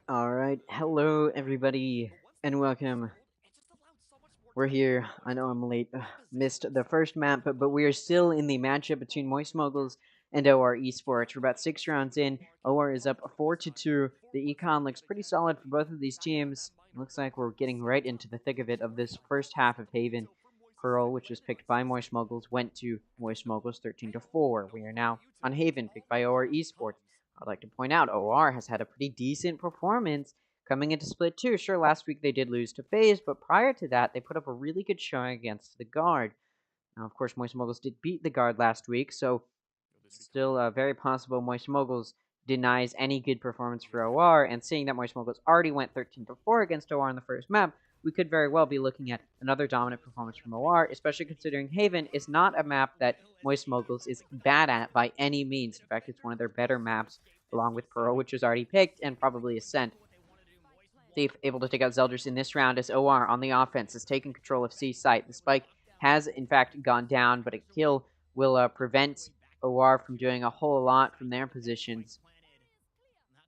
Alright, hello everybody, and welcome. We're here. I know I'm late. Missed the first map, but we are still in the matchup between Moist Moguls and OR Esports. We're about 6 rounds in. OR is up 4-2. The econ looks pretty solid for both of these teams. Looks like we're getting right into the thick of it of this first half of Haven. Pearl, which was picked by Moist Moguls, went to Moist Moguls 13-4. We are now on Haven, picked by OR Esports. I'd like to point out OR has had a pretty decent performance coming into Split 2. Sure, last week they did lose to FaZe, but prior to that, they put up a really good showing against the Guard. Now, of course, Moist Moguls did beat the Guard last week, so still very possible Moist Moguls denies any good performance for OR, and seeing that Moist Moguls already went 13-4 against OR in the first map, we could very well be looking at another dominant performance from OR, especially considering Haven is not a map that Moist Moguls is bad at by any means. In fact, it's one of their better maps, along with Pearl, which is already picked, and probably Ascent. Thief able to take out Zeldris in this round as OR on the offense has taken control of C site. The spike has in fact gone down, but a kill will prevent OR from doing a whole lot from their positions.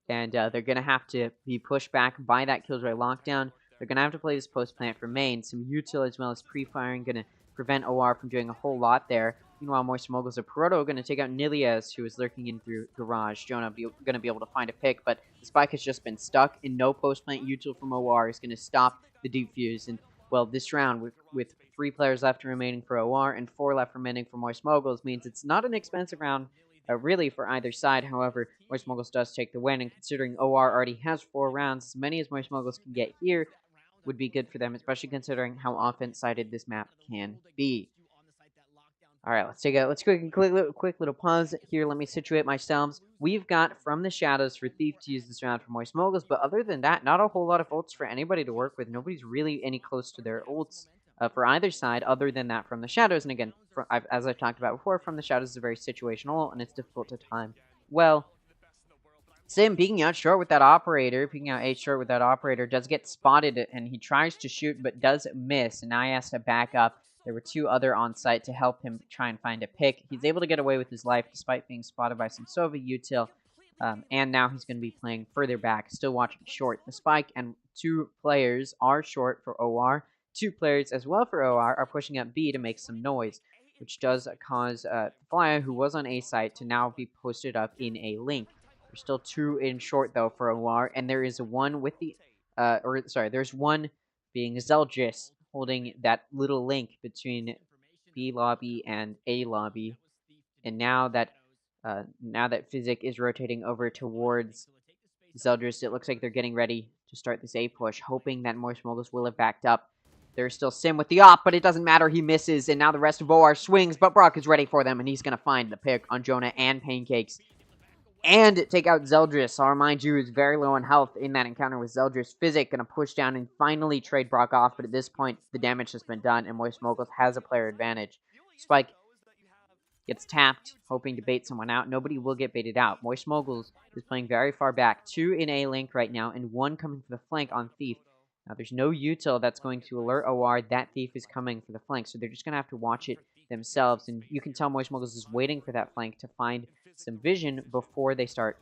And they're going to have to be pushed back by that Killjoy lockdown. They're going to have to play this post-plant for main. Some util as well as pre-firing going to prevent OR from doing a whole lot there. Meanwhile, Moist Moguls are Proto going to take out Nilias, who is lurking in through Garage. Jonah going to be able to find a pick, but the spike has just been stuck, and no post-plant util from OR is going to stop the defuse. And, well, this round, with 3 players left remaining for OR and 4 left remaining for Moist Moguls, means it's not an expensive round really for either side. However, Moist Moguls does take the win, and considering OR already has 4 rounds, as many as Moist Moguls can get here would be good for them, especially considering how offense-sided this map can be. All right, let's quick little pause here. Let me situate myself. We've got From the Shadows for Thief to use this round for Moist Moguls, but other than that, not a whole lot of ults for anybody to work with. Nobody's really any close to their ults for either side, other than that From the Shadows. And again, as I've talked about before, From the Shadows is a very situational ult, and it's difficult to time. Well, Sim peeking out short with that operator, peeking out 8 short with that operator, does get spotted, and he tries to shoot, but does miss, and now he has to back up. There were 2 other on site to help him try and find a pick. He's able to get away with his life despite being spotted by some Sova util, and now he's going to be playing further back, still watching short. The spike and 2 players are short for OR. 2 players as well for OR are pushing up B to make some noise, which does cause Flya, who was on A site, to now be posted up in a link. There's still 2 in short, though, for OR, and there is one with the, there's one being Zeldris, holding that little link between B lobby and A lobby. And now that Physic is rotating over towards Zeldris, it looks like they're getting ready to start this A push, hoping that Moist Moguls will have backed up. There's still Sim with the op, but it doesn't matter. He misses, and now the rest of OR swings, but Brock is ready for them, and he's going to find the pick on Jonah and Pancakes and take out Zeldris. I'll remind you, is very low in health in that encounter with Zeldris. Physic going to push down and finally trade Brock off, but at this point, the damage has been done, and Moist Moguls has a player advantage. Spike gets tapped, hoping to bait someone out. Nobody will get baited out. Moist Moguls is playing very far back. 2 in A link right now, and 1 coming for the flank on Thief. Now, there's no util that's going to alert OR that Thief is coming for the flank, so they're just going to have to watch it themselves, and you can tell Moist Moguls is waiting for that flank to find some vision before they start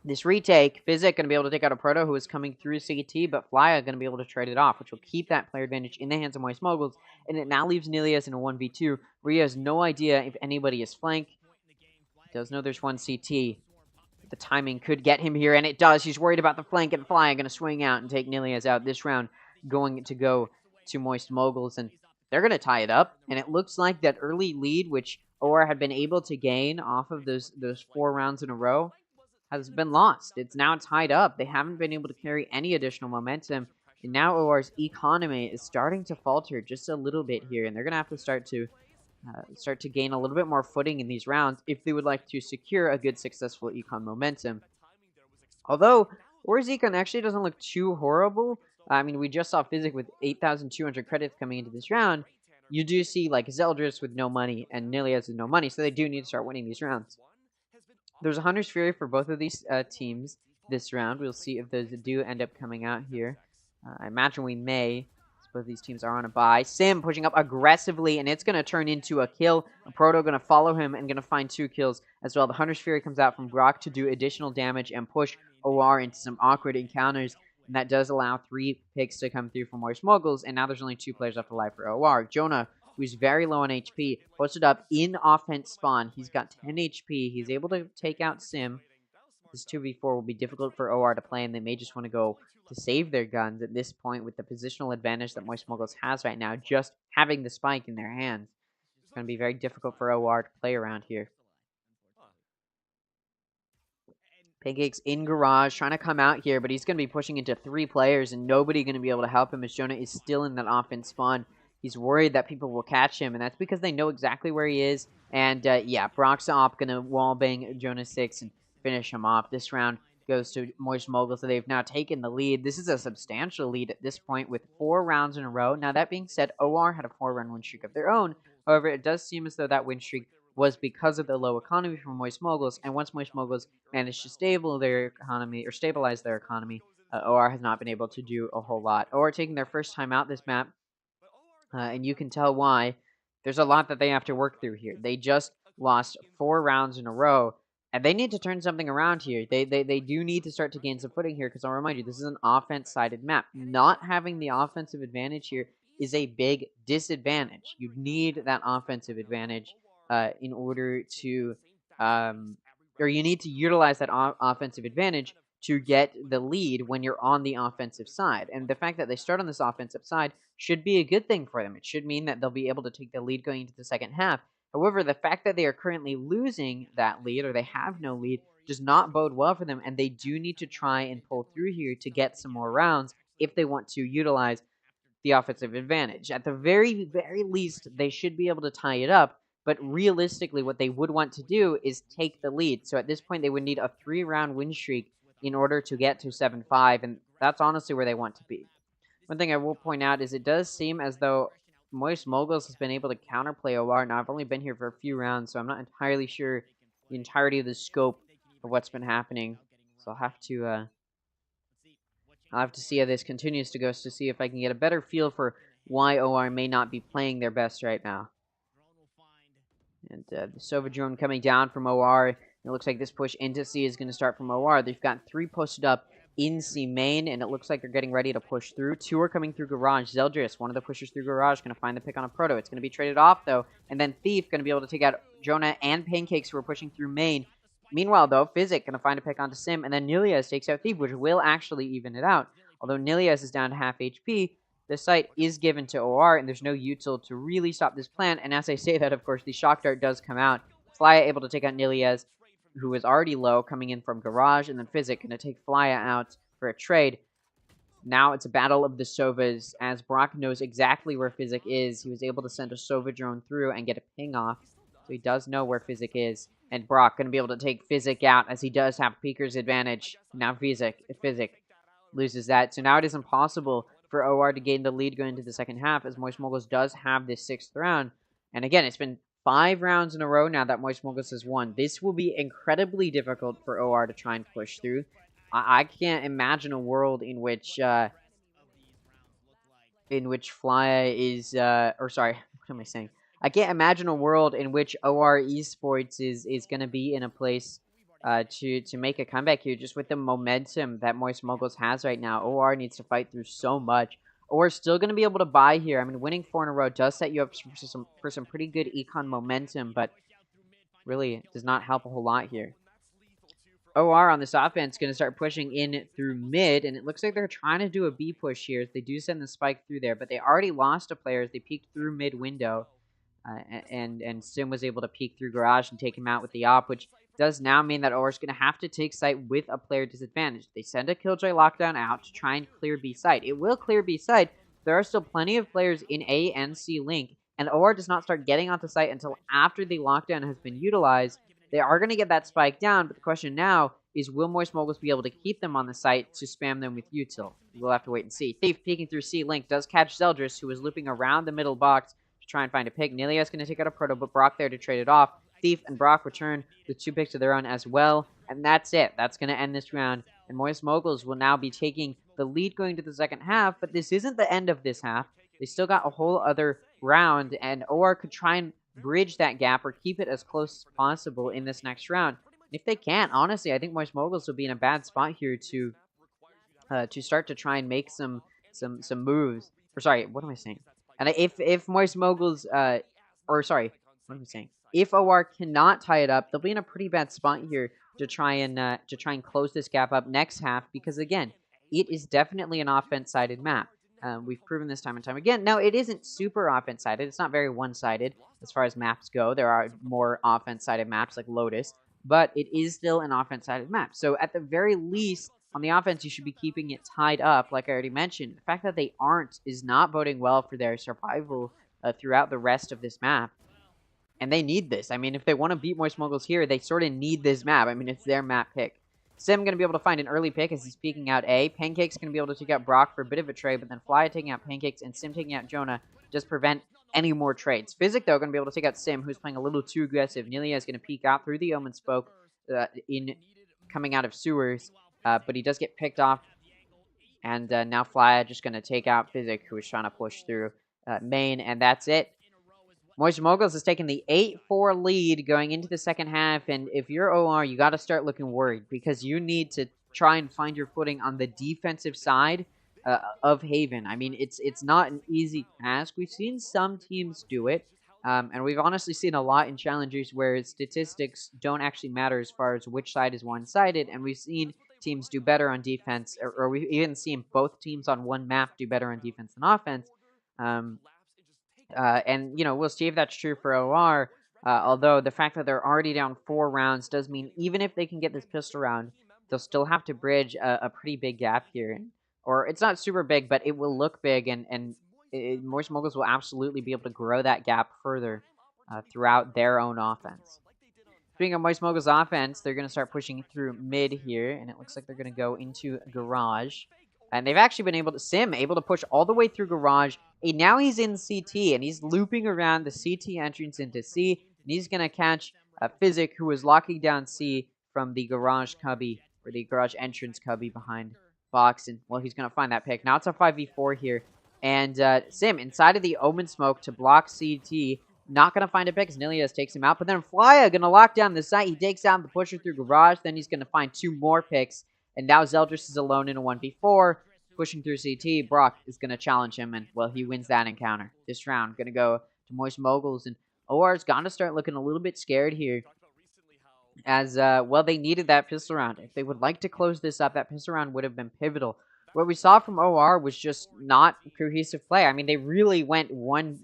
this retake. Physic going to be able to take out a Proto who is coming through CT, but Flya going to be able to trade it off, which will keep that player advantage in the hands of Moist Moguls, and it now leaves Nilias in a 1v2, where he has no idea if anybody is flank. He does know there's one CT. The timing could get him here, and it does. He's worried about the flank, and Flya going to swing out and take Nilias out this round, going to go to Moist Moguls, and they're going to tie it up, and it looks like that early lead, which OR had been able to gain off of those 4 rounds in a row, has been lost. It's now tied up. They haven't been able to carry any additional momentum, and now OR's economy is starting to falter just a little bit here, and they're going to have to start to gain a little bit more footing in these rounds if they would like to secure a good, successful econ momentum. Although OR's econ actually doesn't look too horrible. I mean, we just saw Physic with 8,200 credits coming into this round. You do see, like, Zeldris with no money and Nilias with no money, so they do need to start winning these rounds. There's a Hunter's Fury for both of these teams this round. We'll see if those do end up coming out here. I imagine we may. Both of these teams are on a bye. Sim pushing up aggressively, and it's going to turn into a kill. A Proto going to follow him and going to find 2 kills as well. The Hunter's Fury comes out from Brock to do additional damage and push OR into some awkward encounters. And that does allow 3 picks to come through from Moist Moguls, and now there's only 2 players left alive for OR. Jonah, who's very low on HP, posted up in offense spawn. He's got 10 HP. He's able to take out Sim. This 2v4 will be difficult for OR to play, and they may just want to go to save their guns at this point with the positional advantage that Moist Moguls has right now, just having the spike in their hands. It's going to be very difficult for OR to play around here. Pancake's in garage, trying to come out here, but he's going to be pushing into 3 players, and nobody going to be able to help him as Jonah is still in that offense spawn. He's worried that people will catch him, and that's because they know exactly where he is. And yeah, Brock's op going to wallbang Jonah 6 and finish him off. This round goes to Moist Mogul, so they've now taken the lead. This is a substantial lead at this point with 4 rounds in a row. Now, that being said, OR had a 4-run win streak of their own. However, it does seem as though that win streak was because of the low economy from Moist Moguls, and once Moist Moguls managed to stabilize their economy, OR has not been able to do a whole lot. OR taking their first time out this map, and you can tell why. There's a lot that they have to work through here. They just lost 4 rounds in a row, and they need to turn something around here. They do need to start to gain some footing here, because I'll remind you, this is an offense-sided map. Not having the offensive advantage here is a big disadvantage. You need that offensive advantage in order to, or you need to utilize that offensive advantage to get the lead when you're on the offensive side. And the fact that they start on this offensive side should be a good thing for them. It should mean that they'll be able to take the lead going into the second half. However, the fact that they are currently losing that lead, or they have no lead, does not bode well for them, and they do need to try and pull through here to get some more rounds if they want to utilize the offensive advantage. At the very, very least, they should be able to tie it up, but realistically, what they would want to do is take the lead. So at this point, they would need a 3-round win streak in order to get to 7-5, and that's honestly where they want to be. One thing I will point out is it does seem as though Moist Moguls has been able to counterplay OR. Now, I've only been here for a few rounds, so I'm not entirely sure the entirety of the scope of what's been happening. So I'll have to see how this continues to go, to see if I can get a better feel for why OR may not be playing their best right now. And the Sova drone coming down from OR. It looks like this push into C is going to start from OR. They've got 3 posted up in C main, and it looks like they're getting ready to push through. 2 are coming through garage. Zeldris, one of the pushers through garage, going to find the pick on a Proto. It's going to be traded off, though, and then Thief going to be able to take out Jonah and Pancakes, who are pushing through main. Meanwhile, though, Physic going to find a pick onto Sim, and then Nilias takes out Thief, which will actually even it out. Although Nilias is down to half HP, the site is given to OR, and there's no util to really stop this plan. And as I say that, of course, the Shock Dart does come out. Flya able to take out Nilias, who is already low, coming in from garage, and then Physic going to take Flya out for a trade. Now it's a battle of the Sovas, as Brock knows exactly where Physic is. He was able to send a Sova drone through and get a ping off, so he does know where Physic is. And Brock going to be able to take Physic out, as he does have Peeker's advantage. Now Physic loses that, so now it is impossible for OR to gain the lead going into the second half, as Moist Moguls does have this 6th round. And again, it's been 5 rounds in a row now that Moist Moguls has won. This will be incredibly difficult for OR to try and push through. I can't imagine a world in which Flya is, or sorry, what am I saying? I can't imagine a world in which OR Esports is going to be in a place to make a comeback here, just with the momentum that Moist Moguls has right now. OR needs to fight through so much. OR still going to be able to buy here. I mean, winning 4 in a row does set you up for some pretty good econ momentum, but really does not help a whole lot here. OR on this offense is going to start pushing in through mid, and it looks like they're trying to do a B push here. They do send the spike through there, but they already lost a player as they peeked through mid window, and Sim was able to peek through garage and take him out with the op, which does now mean that OR is going to have to take site with a player disadvantage. They send a Killjoy lockdown out to try and clear B site. It will clear B site. There are still plenty of players in A and C link, and OR does not start getting onto site until after the lockdown has been utilized. They are going to get that spike down, but the question now is, will Moist Moguls be able to keep them on the site to spam them with util? We'll have to wait and see. Thief peeking through C link does catch Zeldris, who is looping around the middle box to try and find a pick. Nilia's going to take out a Proto, but Brock there to trade it off. Thief and Brock return with 2 picks of their own as well, and that's it. That's going to end this round, and Moist Moguls will now be taking the lead going to the second half, but this isn't the end of this half. They still got a whole other round, and OR could try and bridge that gap or keep it as close as possible in this next round. And if they can't, honestly, I think Moist Moguls will be in a bad spot here to start to try and make some moves. Or sorry, what am I saying? And if Moist Moguls or sorry, what am I saying? If OR cannot tie it up, they'll be in a pretty bad spot here to try and close this gap up next half, because again, it is definitely an offense-sided map. We've proven this time and time again. Now, it isn't super offense-sided. It's not very one-sided as far as maps go. There are more offense-sided maps like Lotus, but it is still an offense-sided map. So at the very least, on the offense, you should be keeping it tied up, like I already mentioned. The fact that they aren't is not boding well for their survival throughout the rest of this map. And they need this. I mean, if they want to beat Moist Moguls here, they sort of need this map. I mean, it's their map pick. Sim going to be able to find an early pick as he's peeking out A. Pancake's going to be able to take out Brock for a bit of a trade, but then Fly taking out Pancakes and Sim taking out Jonah just prevent any more trades. Physic, though, going to be able to take out Sim, who's playing a little too aggressive. Nilia is going to peek out through the Omen Spoke in coming out of sewers, but he does get picked off. And now Fly just going to take out Physic, who is trying to push through main, and that's it. Moist Moguls has taken the 8-4 lead going into the second half, and if you're OR, you got to start looking worried, because you need to try and find your footing on the defensive side of Haven. I mean, it's not an easy task. We've seen some teams do it, and we've honestly seen a lot in Challengers where statistics don't actually matter as far as which side is one-sided, and we've seen teams do better on defense, or we've even seen both teams on one map do better on defense than offense. And, you know, we'll see if that's true for OR, although the fact that they're already down 4 rounds does mean even if they can get this pistol round, they'll still have to bridge a pretty big gap here. Or it's not super big, but it will look big, and Moist Moguls will absolutely be able to grow that gap further throughout their own offense. Speaking of Moist Moguls' offense, they're going to start pushing through mid here, and it looks like they're going to go into Garage. And they've actually been able to push all the way through Garage. And now he's in CT, and he's looping around the CT entrance into C. And he's going to catch Physic, who is locking down C from the Garage cubby, or the Garage entrance cubby behind Box. And, well, he's going to find that pick. Now it's a 5v4 here. And Sim, inside of the Omen Smoke to block CT. Not going to find a pick as Nilias takes him out. But then Flya going to lock down the site. He takes down the pusher through Garage. Then he's going to find 2 more picks. And now Zeldris is alone in a 1v4. Pushing through CT, Brock is going to challenge him, and, well, he wins that encounter. This round going to go to Moist Moguls, and OR's going to start looking a little bit scared here. As, well, they needed that pistol round. If they would like to close this up, that pistol round would have been pivotal. What we saw from OR was just not cohesive play. I mean, they really went one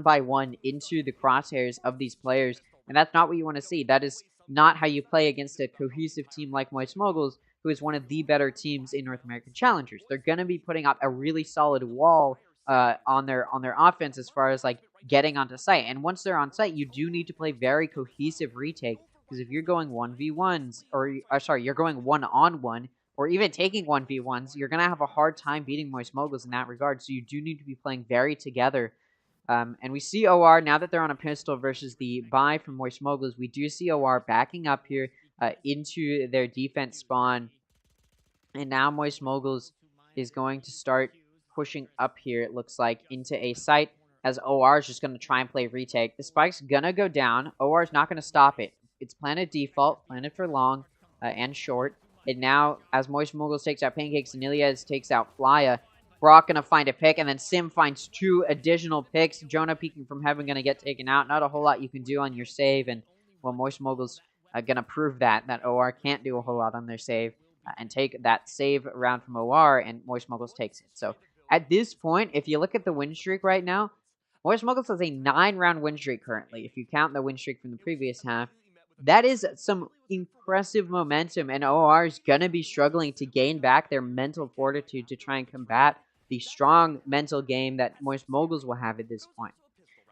by one into the crosshairs of these players, and that's not what you want to see. That is not how you play against a cohesive team like Moist Moguls, who is one of the better teams in North American Challengers. They're going to be putting up a really solid wall on their offense as far as, like, getting onto site. And once they're on site, you do need to play very cohesive retake, because if you're going 1v1s, or sorry, you're going 1-on-1, or even taking 1v1s, you're going to have a hard time beating Moist Moguls in that regard. So you do need to be playing very together. And we see OR, now that they're on a pistol versus the buy from Moist Moguls, we do see OR backing up here into their defense spawn. And now Moist Moguls is going to start pushing up here, it looks like, into a site, as OR is just going to try and play retake. The spike's going to go down. OR is not going to stop it. It's planted default, planted for long and short. And now, as Moist Moguls takes out Pancakes, Nilias takes out Flya. Brock going to find a pick, and then Sim finds 2 additional picks. Jonah peeking from heaven going to get taken out. Not a whole lot you can do on your save, and, well, Moist Moguls going to prove that OR can't do a whole lot on their save and take that save round from OR, and Moist Moguls takes it. So at this point, if you look at the win streak right now, Moist Moguls has a 9-round win streak currently, if you count the win streak from the previous half. That is some impressive momentum, and OR is going to be struggling to gain back their mental fortitude to try and combat the strong mental game that Moist Moguls will have at this point.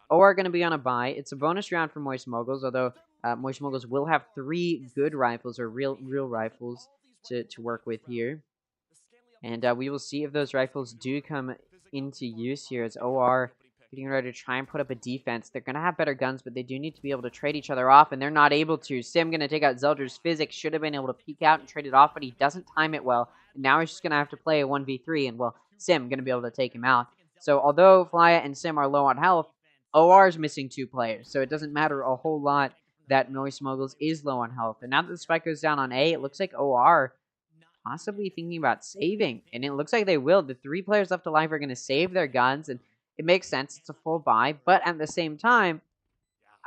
OR going to be on a bye. It's a bonus round for Moist Moguls, although Moist Moguls will have 3 good rifles, or real rifles, to work with here. And we will see if those rifles do come into use here, as OR getting ready to try and put up a defense. They're going to have better guns, but they do need to be able to trade each other off, and they're not able to. Sim going to take out Zeldris. Physics should have been able to peek out and trade it off, but he doesn't time it well. And now he's just going to have to play a 1v3, and, well, Sim going to be able to take him out. So although Flya and Sim are low on health, OR is missing 2 players. So it doesn't matter a whole lot that Moist Moguls is low on health. And now that the spike goes down on A, it looks like OR possibly thinking about saving. And it looks like they will. The 3 players left alive are going to save their guns. And it makes sense. It's a full buy. But at the same time,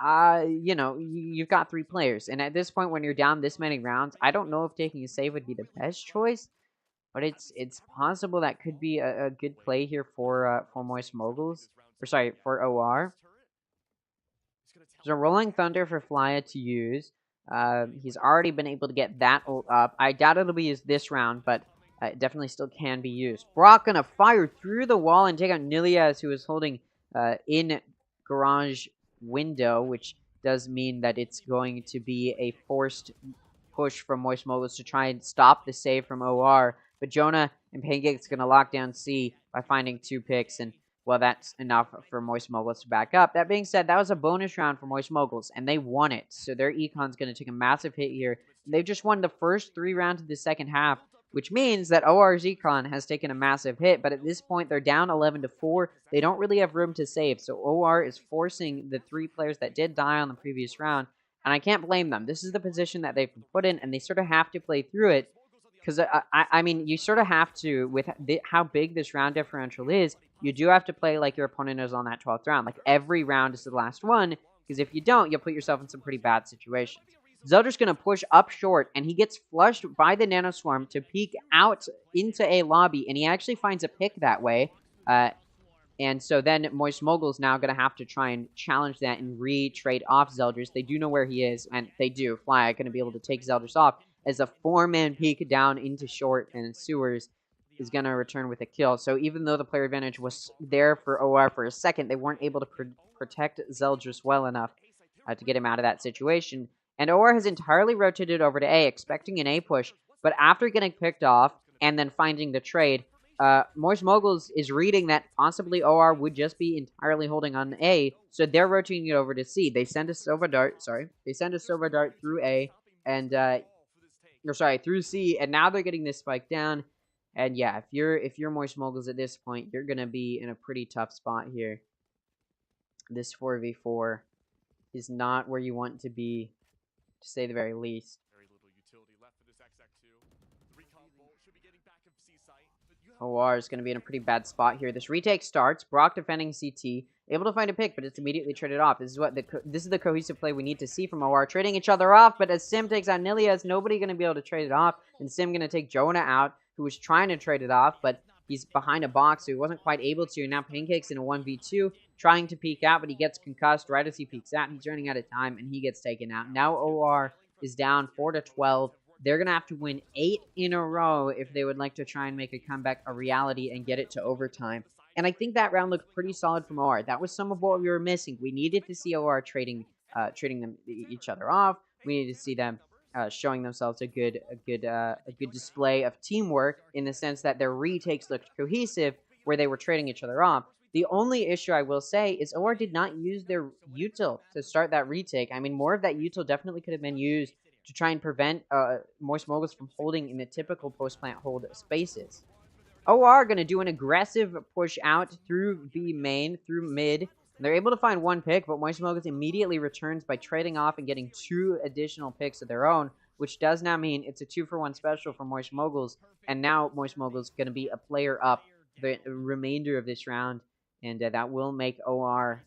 you know, you've got 3 players. And at this point, when you're down this many rounds, I don't know if taking a save would be the best choice. But it's possible that could be a good play here for Moist Moguls. Or sorry, for OR. So Rolling Thunder for Flya to use. He's already been able to get that ult up. I doubt it'll be used this round, but it definitely still can be used. Brock gonna fire through the wall and take out Nilias, who is holding in garage window, which does mean that it's going to be a forced push from Moist Moguls to try and stop the save from OR. But Jonah and Pancake's going to lock down C by finding 2 picks, and, well, that's enough for Moist Moguls to back up. That being said, that was a bonus round for Moist Moguls, and they won it. So their econ's going to take a massive hit here. They've just won the first 3 rounds of the second half, which means that OR's econ has taken a massive hit. But at this point, they're down 11-4. They don't really have room to save, so OR is forcing the 3 players that did die on the previous round, and I can't blame them. This is the position that they've been put in, and they sort of have to play through it. Because, I mean, you sort of have to, with how big this round differential is, you do have to play like your opponent is on that 12th round. Like, every round is the last one, because if you don't, you'll put yourself in some pretty bad situations. Zelder's going to push up short, and he gets flushed by the Nanoswarm to peek out into a lobby, and he actually finds a pick that way. And so then Moist Mogul's now going to have to try and challenge that and re-trade off Zeldris. They do know where he is, and they do. Flya going to be able to take Zeldris off as a 4-man peek down into short, and Sewers is going to return with a kill. So even though the player advantage was there for OR for a second, they weren't able to protect Zeldris well enough to get him out of that situation. And OR has entirely rotated over to A, expecting an A push. But after getting picked off and then finding the trade, Moist Moguls is reading that possibly OR would just be entirely holding on A, so they're rotating it over to C. They send a Silver Dart, they send a Silver Dart through A, and, through C, and now they're getting this spike down. And yeah, if you're Moist Moguls at this point, you're gonna be in a pretty tough spot here. This 4v4 is not where you want to be, to say the very least. OR is going to be in a pretty bad spot here. This retake starts. Brock defending CT, able to find a pick, but it's immediately traded off. This is the cohesive play we need to see from OR, trading each other off. But as Sim takes out Nilias, nobody going to be able to trade it off, and Sim going to take Jonah out, who was trying to trade it off, but he's behind a box, so he wasn't quite able to. Now Pancake's in a 1v2, trying to peek out, but he gets concussed right as he peeks out. He's running out of time, and he gets taken out. Now OR is down 4-12. They're going to have to win 8 in a row if they would like to try and make a comeback a reality and get it to overtime. And I think that round looked pretty solid from OR. That was some of what we were missing. We needed to see OR trading them each other off. We needed to see them showing themselves a good display of teamwork, in the sense that their retakes looked cohesive, where they were trading each other off. The only issue I will say is OR did not use their util to start that retake. I mean, more of that util definitely could have been used to try and prevent Moist Moguls from holding in the typical post-plant hold spaces. OR going to do an aggressive push out through B main, through mid. They're able to find 1 pick, but Moist Moguls immediately returns by trading off and getting 2 additional picks of their own, which does now mean it's a 2-for-1 special for Moist Moguls, and now Moist Moguls going to be a player up the remainder of this round, and that will make OR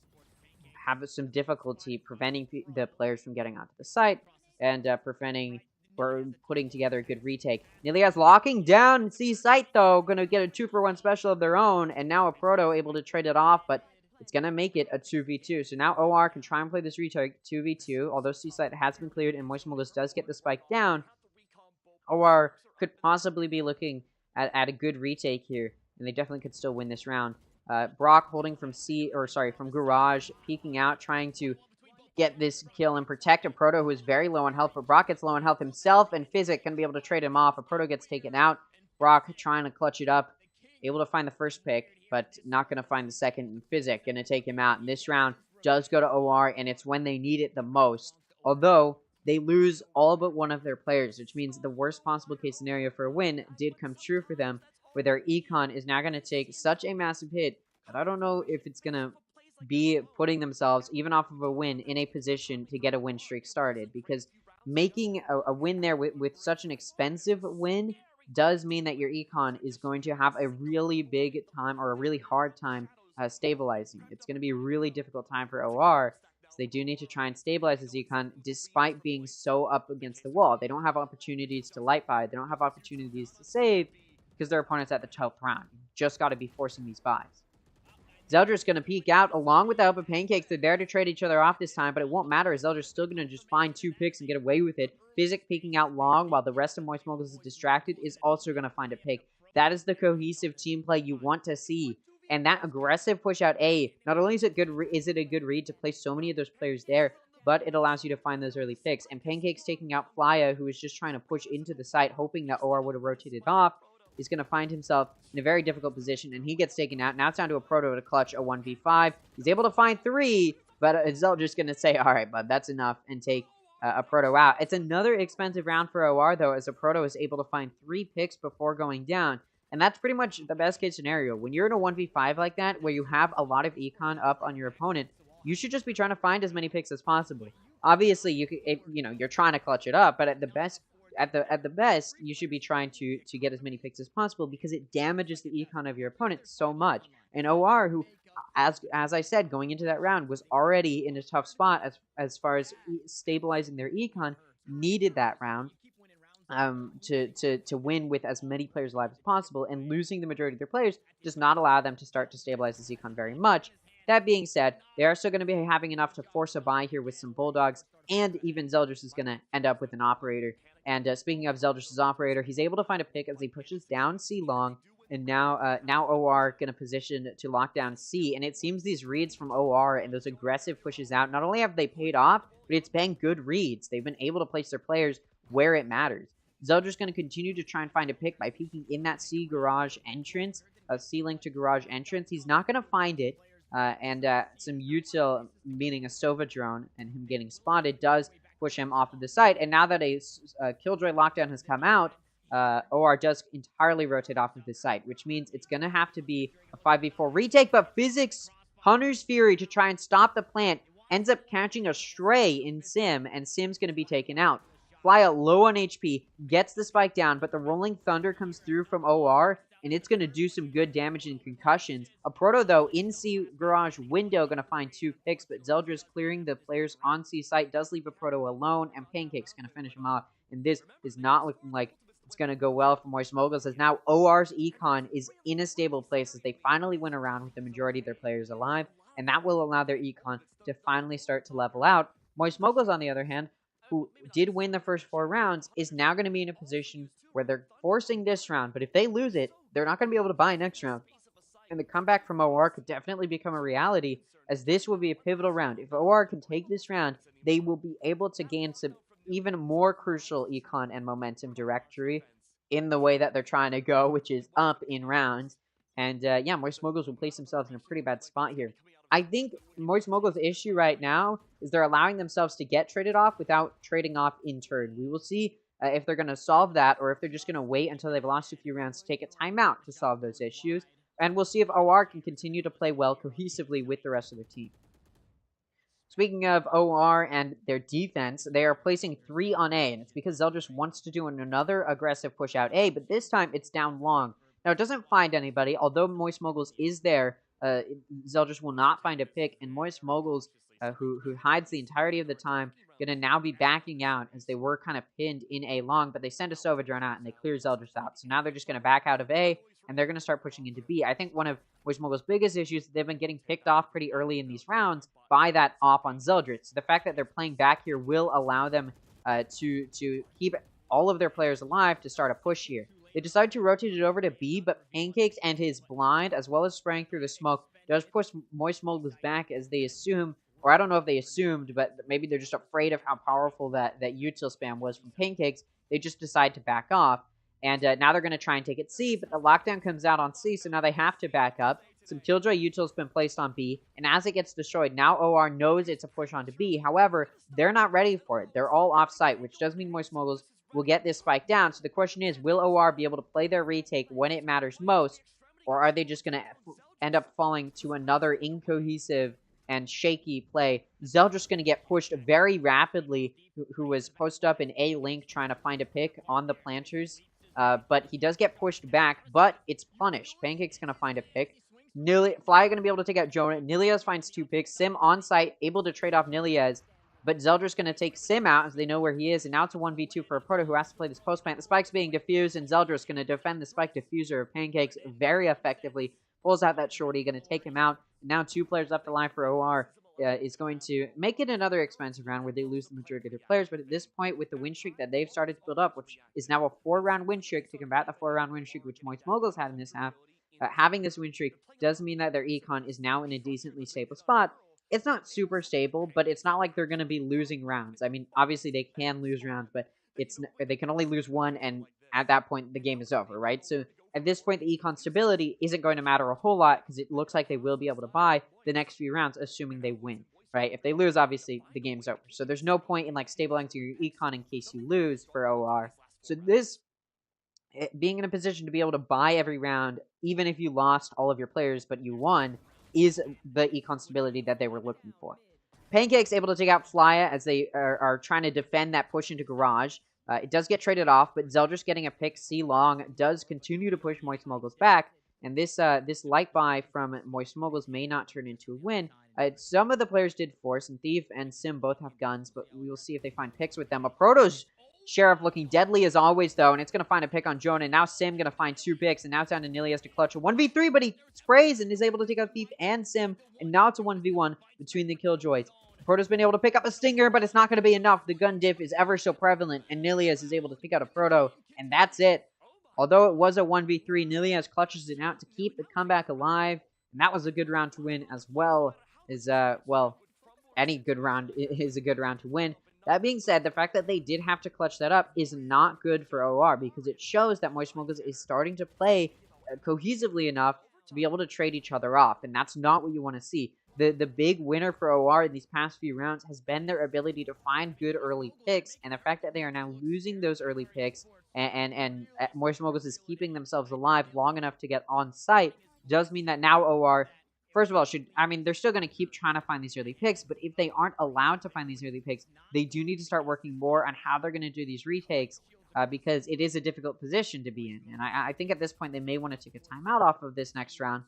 have some difficulty preventing the players from getting onto the site, and preventing or putting together a good retake. Nilias locking down C site, though, going to get a 2-for-1 special of their own, and now a Proto able to trade it off, but it's going to make it a 2v2. So now OR can try and play this retake 2v2, although C site has been cleared and Moist Moguls does get the spike down. OR could possibly be looking at a good retake here, and they definitely could still win this round. Brock holding from from Garage, peeking out, trying to get this kill and protect a Proto who is very low on health, but Brock gets low on health himself, and Physic can be able to trade him off. A Proto gets taken out. Brock trying to clutch it up, able to find the first pick, but not going to find the second, and Physic going to take him out. And this round does go to OR, and it's when they need it the most. Although, they lose all but one of their players, which means the worst possible case scenario for a win did come true for them, where their econ is now going to take such a massive hit But I don't know if it's going to be putting themselves, even off of a win, in a position to get a win streak started. Because making a win there with such an expensive win does mean that your econ is going to have a really big time or a really hard time stabilizing. It's going to be a really difficult time for OR. So they do need to try and stabilize this econ despite being so up against the wall. They don't have opportunities to light buy. They don't have opportunities to save because their opponent's at the 12th round. You just got to be forcing these buys. Zeldris going to peek out along with the help of Pancakes. They're there to trade each other off this time, but it won't matter. Zeldris still going to just find 2 picks and get away with it. Physic peeking out long while the rest of Moist Moguls is distracted is also going to find a pick. That is the cohesive team play you want to see. And that aggressive push out A, not only is it a good read to place so many of those players there, but it allows you to find those early picks. And Pancakes taking out Flya, who is just trying to push into the site, hoping that OR would have rotated off, is going to find himself in a very difficult position, and he gets taken out. Now it's down to a Proto to clutch a 1v5. He's able to find 3, but Zell just going to say, all right, bud, that's enough, and take a Proto out. It's another expensive round for OR, though, as a Proto is able to find 3 picks before going down, and that's pretty much the best-case scenario. When you're in a 1v5 like that, where you have a lot of econ up on your opponent, you should just be trying to find as many picks as possible. Obviously, you're trying to clutch it up, but at the best, you should be trying to get as many picks as possible because it damages the econ of your opponent so much. And OR, who, as I said, going into that round, was already in a tough spot as far as stabilizing their econ, needed that round to win with as many players alive as possible, and losing the majority of their players does not allow them to start to stabilize this econ very much. That being said, they are still going to be having enough to force a buy here with some Bulldogs, and even Zeldris is going to end up with an Operator. And speaking of Zeldris' Operator, he's able to find a pick as he pushes down C long, and now OR going to position to lock down C, and it seems these reads from OR and those aggressive pushes out, not only have they paid off, but it's been good reads. They've been able to place their players where it matters. Zeldris going to continue to try and find a pick by peeking in that C garage entrance, C-link to garage entrance. He's not going to find it. And some util, meaning a Sova drone, and him getting spotted does push him off of the site. And now that a Killjoy lockdown has come out, OR does entirely rotate off of the site, which means it's going to have to be a 5v4 retake. But Physics, Hunter's Fury to try and stop the plant, ends up catching a stray in Sim, and Sim's going to be taken out. Flya low on HP, gets the spike down, but the Rolling Thunder comes through from OR, and it's going to do some good damage and concussions. A Proto, though, in C garage window, going to find 2 picks, but Zeldris clearing the players on C site does leave a Proto alone, and Pancake's going to finish him off. And this is not looking like it's going to go well for Moist Moguls, as now OR's econ is in a stable place as they finally win a round with the majority of their players alive, and that will allow their econ to finally start to level out. Moist Moguls, on the other hand, who did win the first 4 rounds, is now going to be in a position where they're forcing this round, but if they lose it, they're not going to be able to buy next round. And the comeback from OR could definitely become a reality, as this will be a pivotal round. If OR can take this round, they will be able to gain some even more crucial econ and momentum directory in the way that they're trying to go, which is up in rounds. And yeah, Moist Moguls will place themselves in a pretty bad spot here. I think Moist Moguls' issue right now is they're allowing themselves to get traded off without trading off in turn. We will see if they're going to solve that, or if they're just going to wait until they've lost a few rounds to take a timeout to solve those issues. And we'll see if OR can continue to play well cohesively with the rest of their team. Speaking of OR and their defense, they are placing 3 on A, and it's because Zeldris wants to do another aggressive push out A, but this time it's down long. Now, it doesn't find anybody, although Moist Moguls is there. Zeldris will not find a pick, and Moist Moguls, who hides the entirety of the time, going to now be backing out, as they were kind of pinned in A long, but they send a Sova drone out and they clear Zeldris out. So now they're just going to back out of A, and they're going to start pushing into B. I think one of Moist Moguls' biggest issues is they've been getting picked off pretty early in these rounds by that off on Zeldris. So the fact that they're playing back here will allow them to keep all of their players alive to start a push here. They decide to rotate it over to B, but Pancakes and his blind, as well as spraying through the smoke, does push Moist Moguls back, as they assume, or I don't know if they assumed, but maybe they're just afraid of how powerful that util spam was from Pancakes. They just decide to back off, and now they're going to try and take it C, but the lockdown comes out on C, so now they have to back up. Some Killjoy util's been placed on B, and as it gets destroyed, now OR knows it's a push onto B. However, they're not ready for it. They're all off-site, which does mean Moist Moguls will get this spike down. So the question is, will OR be able to play their retake when it matters most, or are they just going to end up falling to another incohesive and shaky play. Zeldris going to get pushed very rapidly, who was posted up in A link trying to find a pick on the planters. But he does get pushed back, but it's punished. Pancake's going to find a pick. Fly going to be able to take out Jonah. Nilias finds 2 picks. Sim on site, able to trade off Nilias. But Zeldris going to take Sim out as they know where he is. And now it's a 1v2 for a Proto who has to play this post plant. The spike's being diffused, and Zeldris going to defend the spike diffuser of Pancakes very effectively. Pulls out that shorty, going to take him out. Now 2 players left alive for OR. Is going to make it another expensive round where they lose the majority of their players. But at this point, with the win streak that they've started to build up, which is now a 4-round win streak to combat the 4-round win streak which Moist Moguls had in this half, having this win streak does mean that their econ is now in a decently stable spot. It's not super stable, but it's not like they're going to be losing rounds. I mean, obviously they can lose rounds, but they can only lose one, and at that point, the game is over, right? So at this point, the econ stability isn't going to matter a whole lot because it looks like they will be able to buy the next few rounds, assuming they win, right? If they lose, obviously, the game's over. So there's no point in, like, stabilizing your econ in case you lose for OR. So this, being in a position to be able to buy every round, even if you lost all of your players but you won, is the econ stability that they were looking for. Pancake's able to take out Flya as they are trying to defend that push into Garage. It does get traded off, but Zeldris getting a pick. C Long does continue to push Moist Moguls back, and this light buy from Moist Moguls may not turn into a win. Some of the players did force, and Thief and Sim both have guns, but we will see if they find picks with them. A Proto's Sheriff looking deadly as always, though, and it's going to find a pick on Jonah. And now Sim going to find 2 picks, and now it's down to Nilias to clutch a 1v3, but he sprays and is able to take out Thief and Sim, and now it's a 1v1 between the Killjoys. Proto's been able to pick up a Stinger, but it's not going to be enough. The gun diff is ever so prevalent, and Nilias is able to pick out a Proto, and that's it. Although it was a 1v3, Nilias clutches it out to keep the comeback alive, and that was a good round to win as well. Well, any good round is a good round to win. That being said, the fact that they did have to clutch that up is not good for OR because it shows that Moist Moguls is starting to play cohesively enough to be able to trade each other off, and that's not what you want to see. The big winner for OR in these past few rounds has been their ability to find good early picks, and the fact that they are now losing those early picks and Moist Moguls is keeping themselves alive long enough to get on site does mean that now OR, first of all, they're still going to keep trying to find these early picks, but if they aren't allowed to find these early picks, they do need to start working more on how they're going to do these retakes because it is a difficult position to be in. And I think at this point they may want to take a timeout off of this next round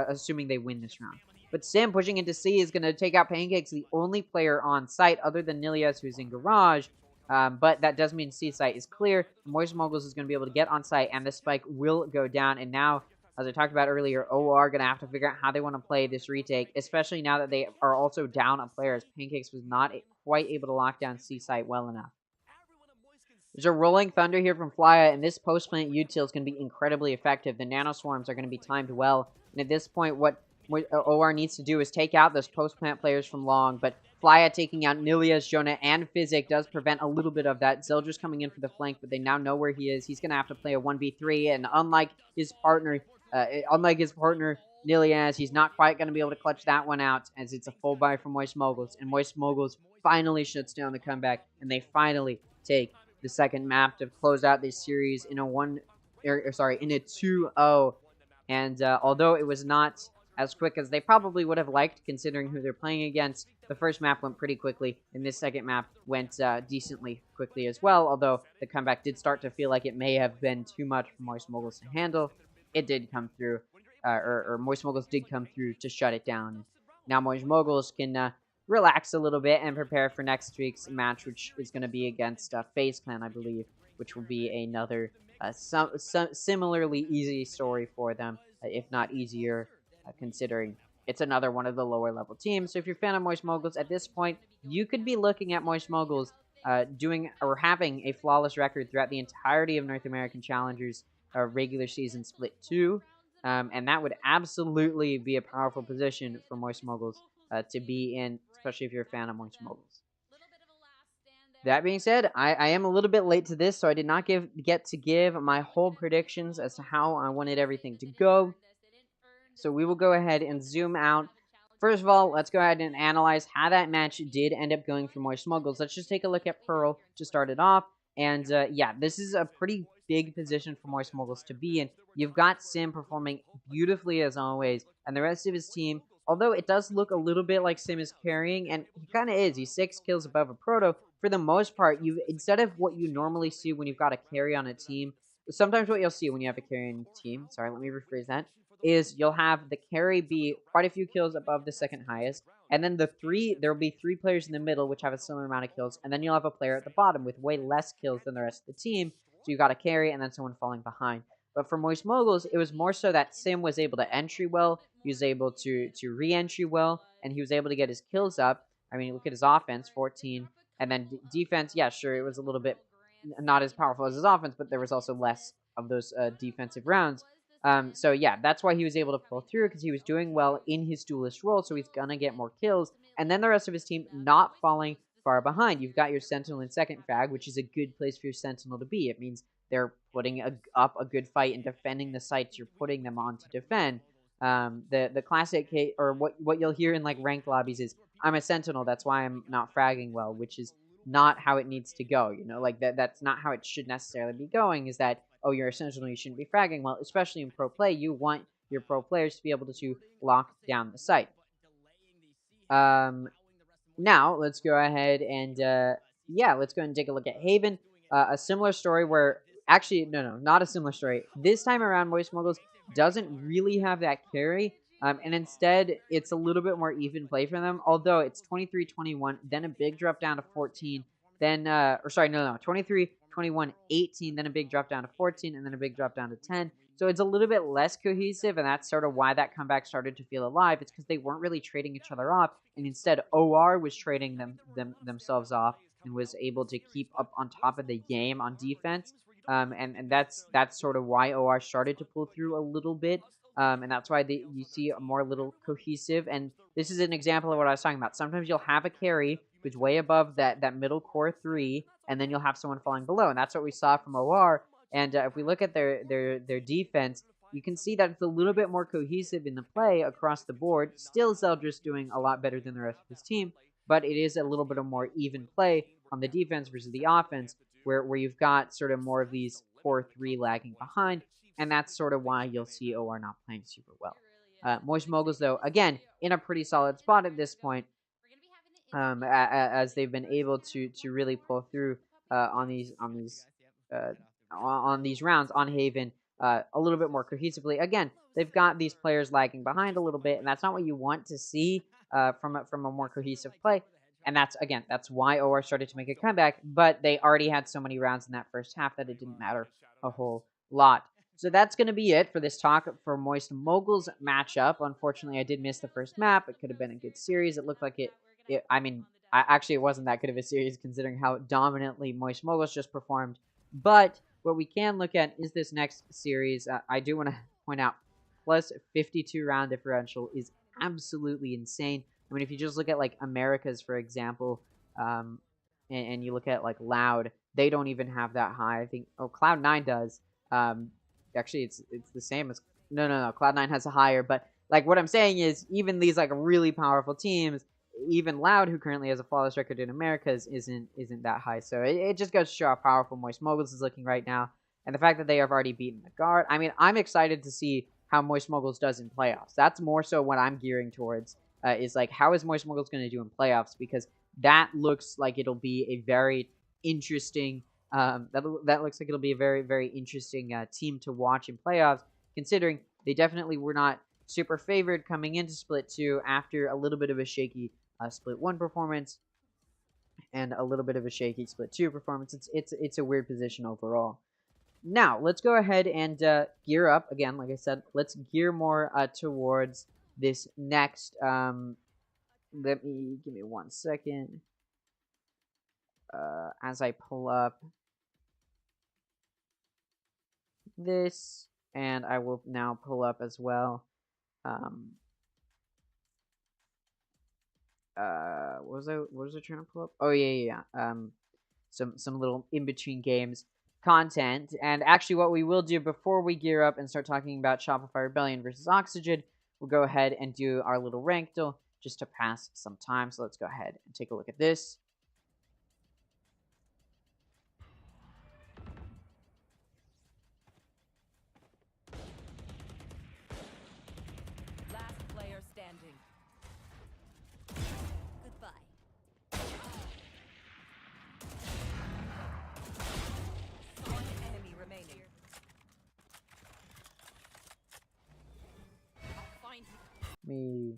assuming they win this round. But Sim pushing into C is going to take out Pancakes, the only player on site other than Nilias who's in Garage. But that does mean C site is clear. Moist Moguls is going to be able to get on site, and the spike will go down. And now, as I talked about earlier, OR are going to have to figure out how they want to play this retake, especially now that they are also down on players. Pancakes was not quite able to lock down C site well enough. There's a Rolling Thunder here from Flya, and this post-plant util is going to be incredibly effective. The Nano Swarms are going to be timed well, and at this point, what OR needs to do is take out those post-plant players from long, but Flya taking out Nilias, Jonah, and Physic does prevent a little bit of that. Zeldris coming in for the flank, but they now know where he is. He's going to have to play a 1v3, and unlike his partner Nilias, he's not quite going to be able to clutch that one out, as it's a full buy from Moist Moguls, and Moist Moguls finally shuts down the comeback, and they finally take the second map to close out this series in a 2-0. And although it was not as quick as they probably would have liked, considering who they're playing against, the first map went pretty quickly, and this second map went decently quickly as well, although the comeback did start to feel like it may have been too much for Moist Moguls to handle. It did come through, or Moist Moguls did come through to shut it down. Now Moist Moguls can relax a little bit and prepare for next week's match, which is going to be against FaZe Clan, I believe, which will be another similarly easy story for them, if not easier, considering it's another one of the lower level teams. So if you're a fan of Moist Moguls, at this point, you could be looking at Moist Moguls doing or having a flawless record throughout the entirety of North American Challengers regular season split 2. And that would absolutely be a powerful position for Moist Moguls to be in, especially if you're a fan of Moist Moguls. That being said, I am a little bit late to this, so I did not get to give my whole predictions as to how I wanted everything to go. So we will go ahead and zoom out. First of all, let's go ahead and analyze how that match did end up going for Moist Moguls. Let's just take a look at Pearl to start it off. And yeah, this is a pretty big position for Moist Moguls to be in. You've got Sim performing beautifully as always, and the rest of his team, although it does look a little bit like Sim is carrying, and he kind of is. He's 6 kills above a Proto. For the most part, instead of what you normally see when you've got a carry on a team, sometimes what you'll see when you have a carry on a team, sorry, let me rephrase that, is you'll have the carry be quite a few kills above the second highest, and then there will be 3 players in the middle which have a similar amount of kills, and then you'll have a player at the bottom with way less kills than the rest of the team, so you got a carry and then someone falling behind. But for Moist Moguls, it was more so that Sim was able to entry well, he was able to re-entry well, and he was able to get his kills up. I mean, look at his offense, 14, and then defense, yeah, sure, it was a little bit not as powerful as his offense, but there was also less of those defensive rounds. So yeah, that's why he was able to pull through, because he was doing well in his duelist role, so he's gonna get more kills, and then the rest of his team not falling far behind. You've got your Sentinel in second frag, which is a good place for your Sentinel to be. It means they're putting up a good fight and defending the sites you're putting them on to defend. The classic case, or what you'll hear in like ranked lobbies is, I'm a Sentinel, that's why I'm not fragging well, which is not how it needs to go, you know, like that's not how it should necessarily be going, is that, oh, you're a Sentinel, you shouldn't be fragging well, especially in pro play. You want your pro players to be able to lock down the site. Now, let's go ahead and, yeah, let's go ahead and take a look at Haven. A similar story where, actually, no, not a similar story. This time around, Moist Moguls doesn't really have that carry, and instead, it's a little bit more even play for them, although it's 23-21, then a big drop down to 14, then, 23-21, 18, then a big drop down to 14, and then a big drop down to 10. So it's a little bit less cohesive, and that's sort of why that comeback started to feel alive. It's because they weren't really trading each other off, and instead OR was trading themselves off and was able to keep up on top of the game on defense. And that's sort of why OR started to pull through a little bit. And that's why you see a more little cohesive. And this is an example of what I was talking about. Sometimes you'll have a carry who's way above that middle core 3, and then you'll have someone falling below. And that's what we saw from OR. And if we look at their defense, you can see that it's a little bit more cohesive in the play across the board. Still, Zeldris doing a lot better than the rest of his team, but it is a little bit of more even play on the defense versus the offense, where you've got sort of more of these core 3 lagging behind, and that's sort of why you'll see OR not playing super well. Moist Moguls, though, again, in a pretty solid spot at this point, as they've been able to really pull through on these rounds on Haven a little bit more cohesively. Again, they've got these players lagging behind a little bit, and that's not what you want to see from a more cohesive play. And that's why OR started to make a comeback, but they already had so many rounds in that first half that it didn't matter a whole lot. So that's going to be it for this talk for Moist Moguls matchup. Unfortunately, I did miss the first map. It could have been a good series. It looked like it it wasn't that good of a series considering how dominantly Moist Moguls just performed. But what we can look at is this next series. I do want to point out, plus 52 round differential is absolutely insane. I mean, if you just look at like Americas, for example, and you look at like Loud, they don't even have that high. I think Cloud9 does. Actually, it's the same as no. Cloud9 has a higher, but like what I'm saying is, even these like really powerful teams, even Loud, who currently has a flawless record in Americas, isn't that high. So it just goes to show how powerful Moist Moguls is looking right now, and the fact that they have already beaten the Guard. I mean, I'm excited to see how Moist Moguls does in playoffs. That's more so what I'm gearing towards. Is like, how is Moist Moguls going to do in playoffs? Because that looks like it'll be a very interesting. That looks like it'll be a very, very interesting team to watch in playoffs, considering they definitely were not super favored coming into Split 2 after a little bit of a shaky Split 1 performance and a little bit of a shaky Split 2 performance. It's a weird position overall. Now, let's go ahead and gear up. Again, like I said, let's gear more towards this next. Give me 1 second. As I pull up this, and I will now pull up as well. What was I trying to pull up? Oh yeah. Some little in between games content, and actually, what we will do before we gear up and start talking about Shopify Rebellion versus Oxygen, we'll go ahead and do our little rank duel just to pass some time. So let's go ahead and take a look at this. me.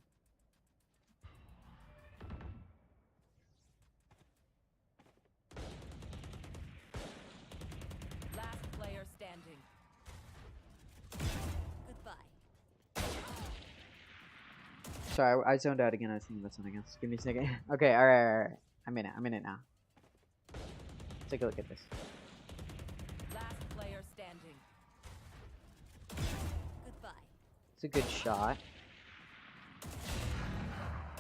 Last player standing. Goodbye. Sorry, I zoned out again. I was thinking about something else. Give me a second. Okay, alright. I'm in it now. Take a look at this. Last player standing. Goodbye. It's a good shot.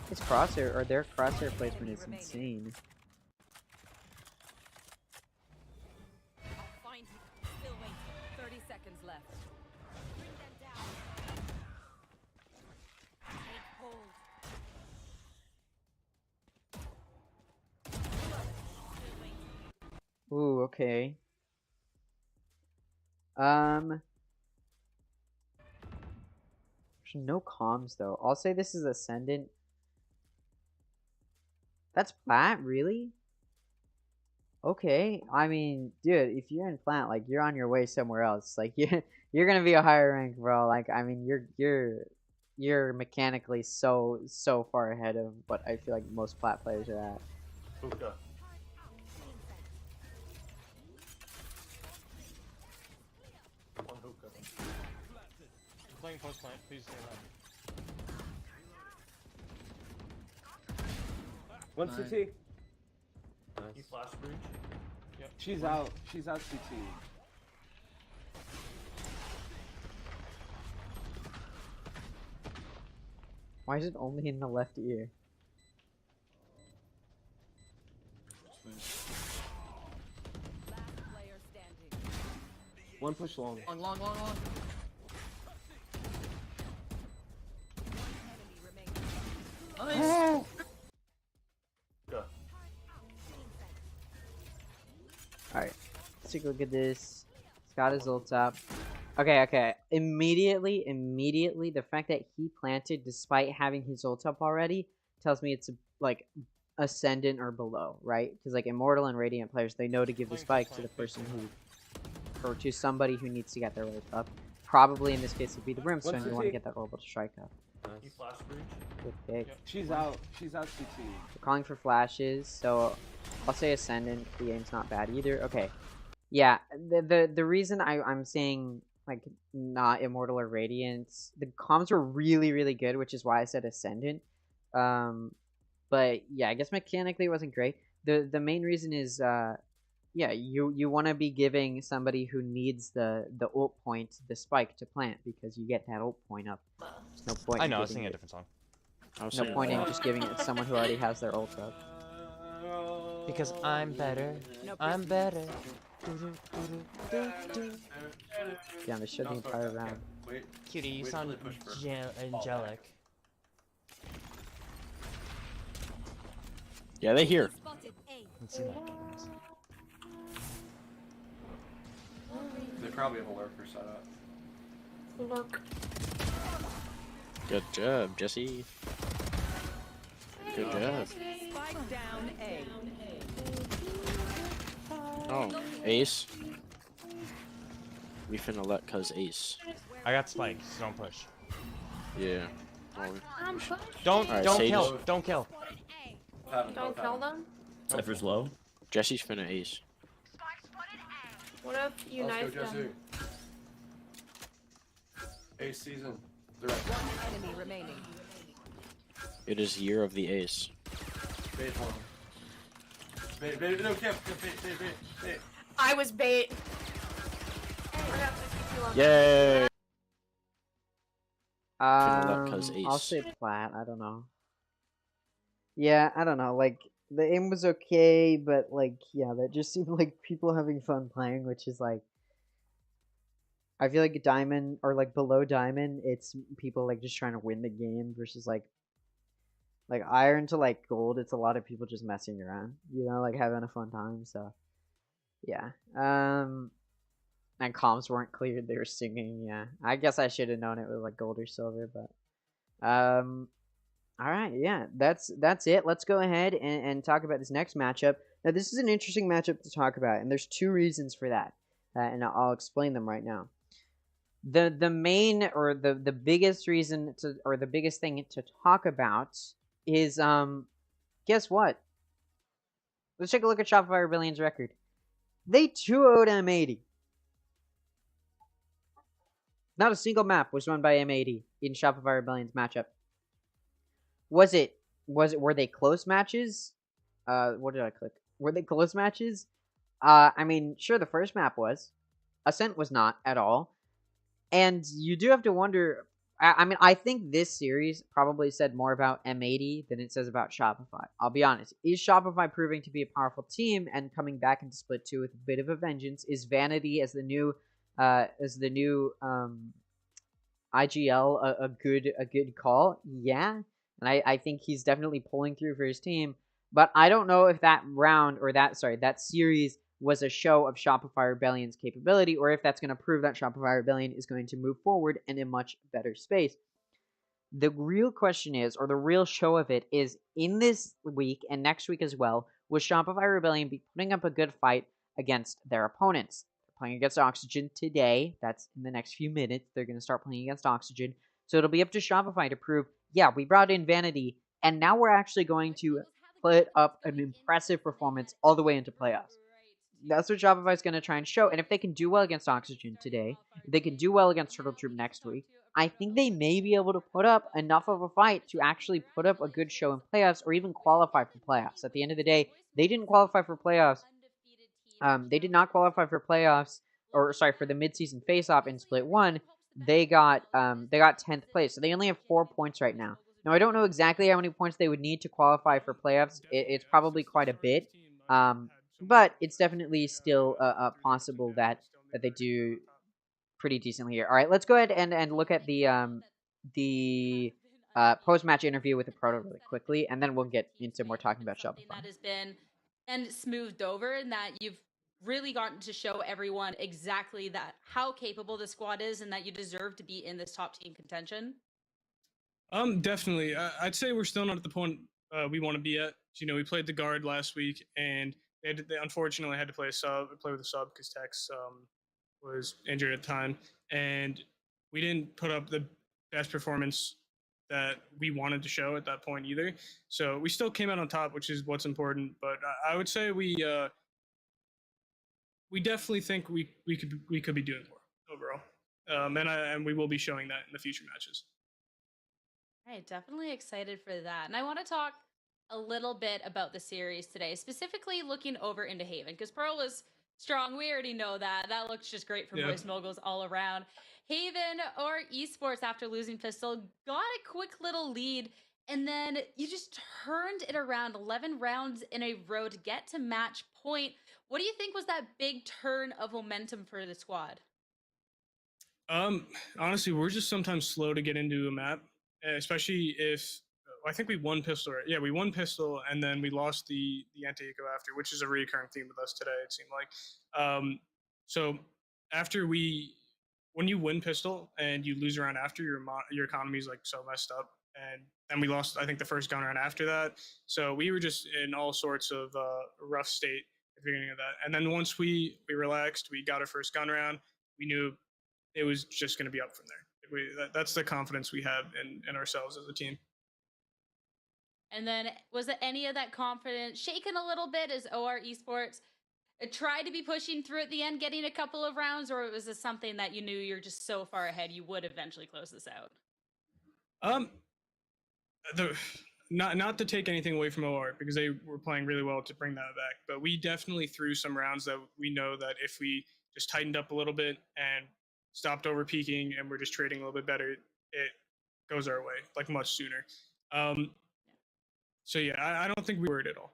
His crosshair, or their crosshair placement is insane. I'll find you. Still waiting. 30 seconds left. Bring them down. Take hold. Still waiting. Ooh, okay. There's no comms though. I'll say this is Ascendant. That's plat, really? Okay. I mean, dude, if you're in plant, like you're on your way somewhere else. Like you're gonna be a higher rank, bro. Like I mean, you're mechanically so far ahead of what I feel like most plat players are at. Hookah. One hookah. I'm playing post plant, please stay alive. One CT. You flash breach. She's out. She's out CT. Why is it only in the left ear? Last player standing. One push long. Long. One enemy remaining. Hookah. Alright, let's take a look at this. He's got his ult up. Okay. Immediately, the fact that he planted despite having his ult up already tells me it's like Ascendant or below, right? Because like Immortal and Radiant players, they know to give the spike to the person who, or to somebody who needs to get their ult up. Probably in this case would be the Brimstone. You want to get that orbital strike up. You flash breach. Good pick. She's out. She's out CT. We're calling for flashes, so I'll say Ascendant. The aim's not bad either. Okay, yeah. The reason I'm saying like not Immortal or Radiant, the comms were really good, which is why I said Ascendant. But yeah, I guess mechanically it wasn't great. The main reason is yeah, you want to be giving somebody who needs the ult point the spike to plant because you get that ult point up. There's no point. I know, I in was giving singing a it. different song. No point in just giving it to someone who already has their ult up. Because I'm better. I'm better. Yeah, they should the entire round. Wait. Cutie, you Wait sound till they push first. angelic. Yeah, they here. Spotted A. Let's see that. Games. They probably have a lurker set up. Look. Good job, Jesse. Good job. Spike down A. Oh, Ace. We finna let cuz Ace. I got spikes, so don't push. Yeah. Oh, I'm pushing. Don't Alright, don't Sage. kill. Don't kill. Don't kill them. Cypher's low. Jesse's finna Ace. What if you Let's knife go, Jesse. them? Ace season. Direct. One enemy remaining. It is year of the Ace. Bait one. Bait. No, Camp. Bait. I was bait. We're gonna have to keep you on. Yay! let cuz I'll Ace. say plat. I don't know. Yeah, I don't know. Like the aim was okay, but like yeah, that just seemed like people having fun playing, which is like I feel like diamond or like below diamond, it's people like just trying to win the game versus like iron to like gold. It's a lot of people just messing around, you know, like having a fun time. So yeah, and comms weren't cleared. They were singing. Yeah, I guess I should have known it was like gold or silver, but all right, yeah, that's it. Let's go ahead and talk about this next matchup. Now, this is an interesting matchup to talk about, and there's two reasons for that, and I'll explain them right now. The main or the biggest reason to or the biggest thing to talk about is guess what? Let's take a look at Shopify Rebellion's record. They 2-0'd M80. Not a single map was won by M80 in Shopify Rebellion's matchup. Were they close matches? What did I click? Were they close matches? I mean, sure, the first map was. Ascent was not at all. And you do have to wonder. I mean, I think this series probably said more about M80 than it says about Shopify. I'll be honest. Is Shopify proving to be a powerful team and coming back into Split 2 with a bit of a vengeance? Is Vanity as the new IGL a good call? Yeah. And I think he's definitely pulling through for his team. But I don't know if that round or that series was a show of Shopify Rebellion's capability, or if that's going to prove that Shopify Rebellion is going to move forward in a much better space. The real question is, or the real show of it is, in this week and next week as well, will Shopify Rebellion be putting up a good fight against their opponents? They're playing against Oxygen today. That's in the next few minutes. They're going to start playing against Oxygen. So it'll be up to Shopify to prove, yeah, we brought in Vanity, and now we're actually going to put up an impressive performance all the way into playoffs. That's what Shopify is going to try and show. And if they can do well against Oxygen today, if they can do well against Turtle Troop next week, I think they may be able to put up enough of a fight to actually put up a good show in playoffs or even qualify for playoffs. At the end of the day, they didn't qualify for playoffs. They did not qualify for playoffs, or sorry, for the midseason face-off in Split 1. They got 10th place, so they only have 4 points right now. Now, I don't know exactly how many points they would need to qualify for playoffs. It's probably quite a bit. But it's definitely still possible that they do pretty decently here. All right, let's go ahead and look at the post-match interview with the Proto really quickly, and then we'll get into more talking about Shopify. That has been and smoothed over, and that you've really gotten to show everyone exactly that how capable the squad is, and that you deserve to be in this top team contention. Definitely. I'd say we're still not at the point we want to be at. You know, we played the guard last week, and they unfortunately had to play with a sub because Tex was injured at the time, and we didn't put up the best performance that we wanted to show at that point either. So we still came out on top, which is what's important. But I would say we definitely think we could be doing more overall, and we will be showing that in the future matches. All right, definitely excited for that. And I want to talk a little bit about the series today, specifically looking over into Haven, because Pearl was strong. We already know that. That looks just great for Boys Moguls all around. Haven or Esports, after losing Pistol, got a quick little lead, and then you just turned it around 11 rounds in a row to get to match point. What do you think was that big turn of momentum for the squad? Honestly, we're just sometimes slow to get into a map, especially if I think we won Pistol. Right? Yeah, we won Pistol, and then we lost the anti-eco after, which is a recurring theme with us today, it seemed like. So after when you win Pistol and you lose a round after, your economy is like so messed up. And then we lost, I think, the first gun round after that. So we were just in all sorts of rough state at the beginning of that. And then once we relaxed, we got our first gun round, we knew it was just going to be up from there. That's the confidence we have in ourselves as a team. And then was it any of that confidence shaken a little bit as OR Esports tried to be pushing through at the end, getting a couple of rounds, or was this something that you knew you're just so far ahead you would eventually close this out? Not to take anything away from OR, because they were playing really well to bring that back, but we definitely threw some rounds that we know that if we just tightened up a little bit and stopped over peaking and we're just trading a little bit better, it goes our way like much sooner. So yeah, I don't think we worried at all.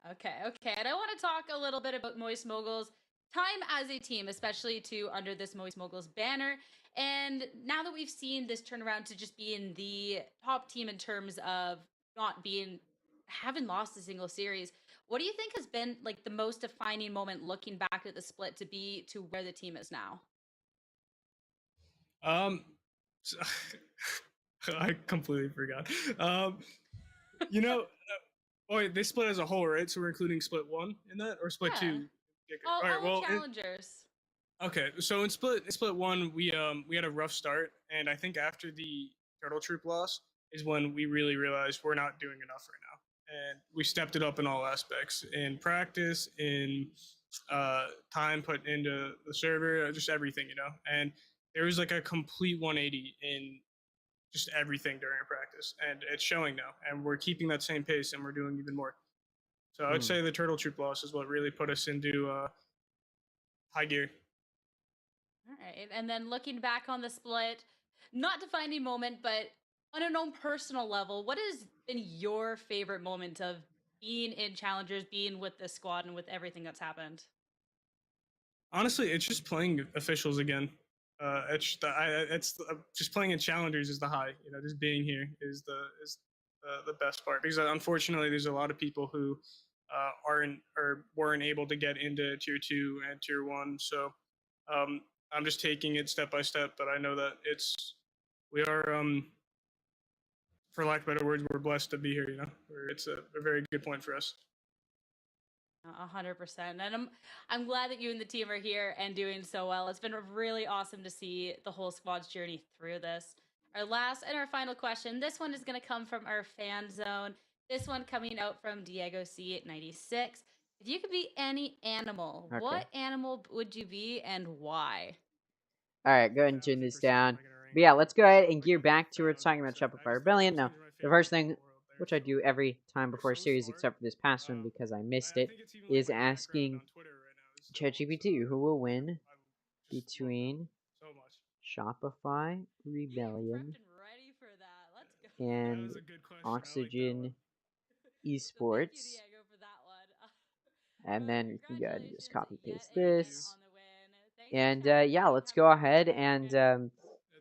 Okay. And I want to talk a little bit about Moist Moguls' time as a team, especially under this Moist Moguls banner. And now that we've seen this turnaround to just be in the top team in terms of haven't lost a single series, what do you think has been like the most defining moment looking back at the split to be to where the team is now? I completely forgot. They split as a whole, right? So we're including split 1 in that, or split 2? All challengers. Okay, so in split one, we had a rough start, and I think after the Turtle Troop loss is when we really realized we're not doing enough right now, and we stepped it up in all aspects, in practice, in time put into the server, just everything, you know. And there was like a complete 180 in just everything during our practice, and it's showing now, and we're keeping that same pace, and we're doing even more. So I would say the Turtle Troop loss is what really put us into high gear. All right. And then looking back on the split, not defining moment, but on an own personal level, what has been your favorite moment of being in Challengers, being with the squad, and with everything that's happened? Honestly, it's just playing officials again. It's just playing in Challengers is the high. You know, just being here is the best part, because unfortunately there's a lot of people who aren't or weren't able to get into tier 2 and tier 1. So I'm just taking it step by step, but I know that we are for lack of better words, we're blessed to be here. You know, it's a very good point for us. 100%. And I'm glad that you and the team are here and doing so well. It's been really awesome to see the whole squad's journey through this. Our last and our final question. This one is going to come from our fan zone. This one coming out from Diego C at 96. If you could be any animal, what animal would you be and why? All right, go ahead and turn this down. But yeah, let's go ahead and gear back towards talking about Shopify Rebellion. Now, the first thing, which I do every time before a series except for this past one because I missed it, is asking ChatGPT who will win between Shopify Rebellion and Oxygen Esports. And then you can go ahead and just copy paste this. And yeah, let's go ahead and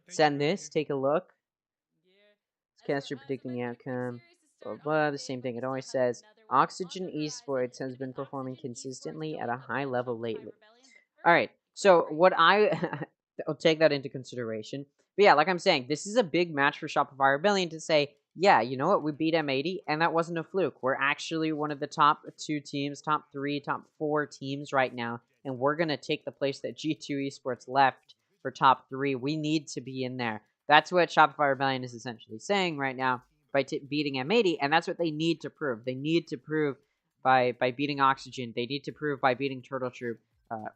send this. Take a look. Caster predicting the outcome. Blah, blah, the same thing it always says. Oxygen Esports has been performing consistently at a high level lately. Alright, so what I'll take that into consideration. But yeah, like I'm saying, this is a big match for Shopify Rebellion to say, yeah, you know what, we beat M80, and that wasn't a fluke. We're actually one of the top 2 teams, top 3, top 4 teams right now, and we're going to take the place that G2 Esports left for top 3. We need to be in there. That's what Shopify Rebellion is essentially saying right now by beating M80, and that's what they need to prove. They need to prove by beating Oxygen. They need to prove by beating Turtle Troop,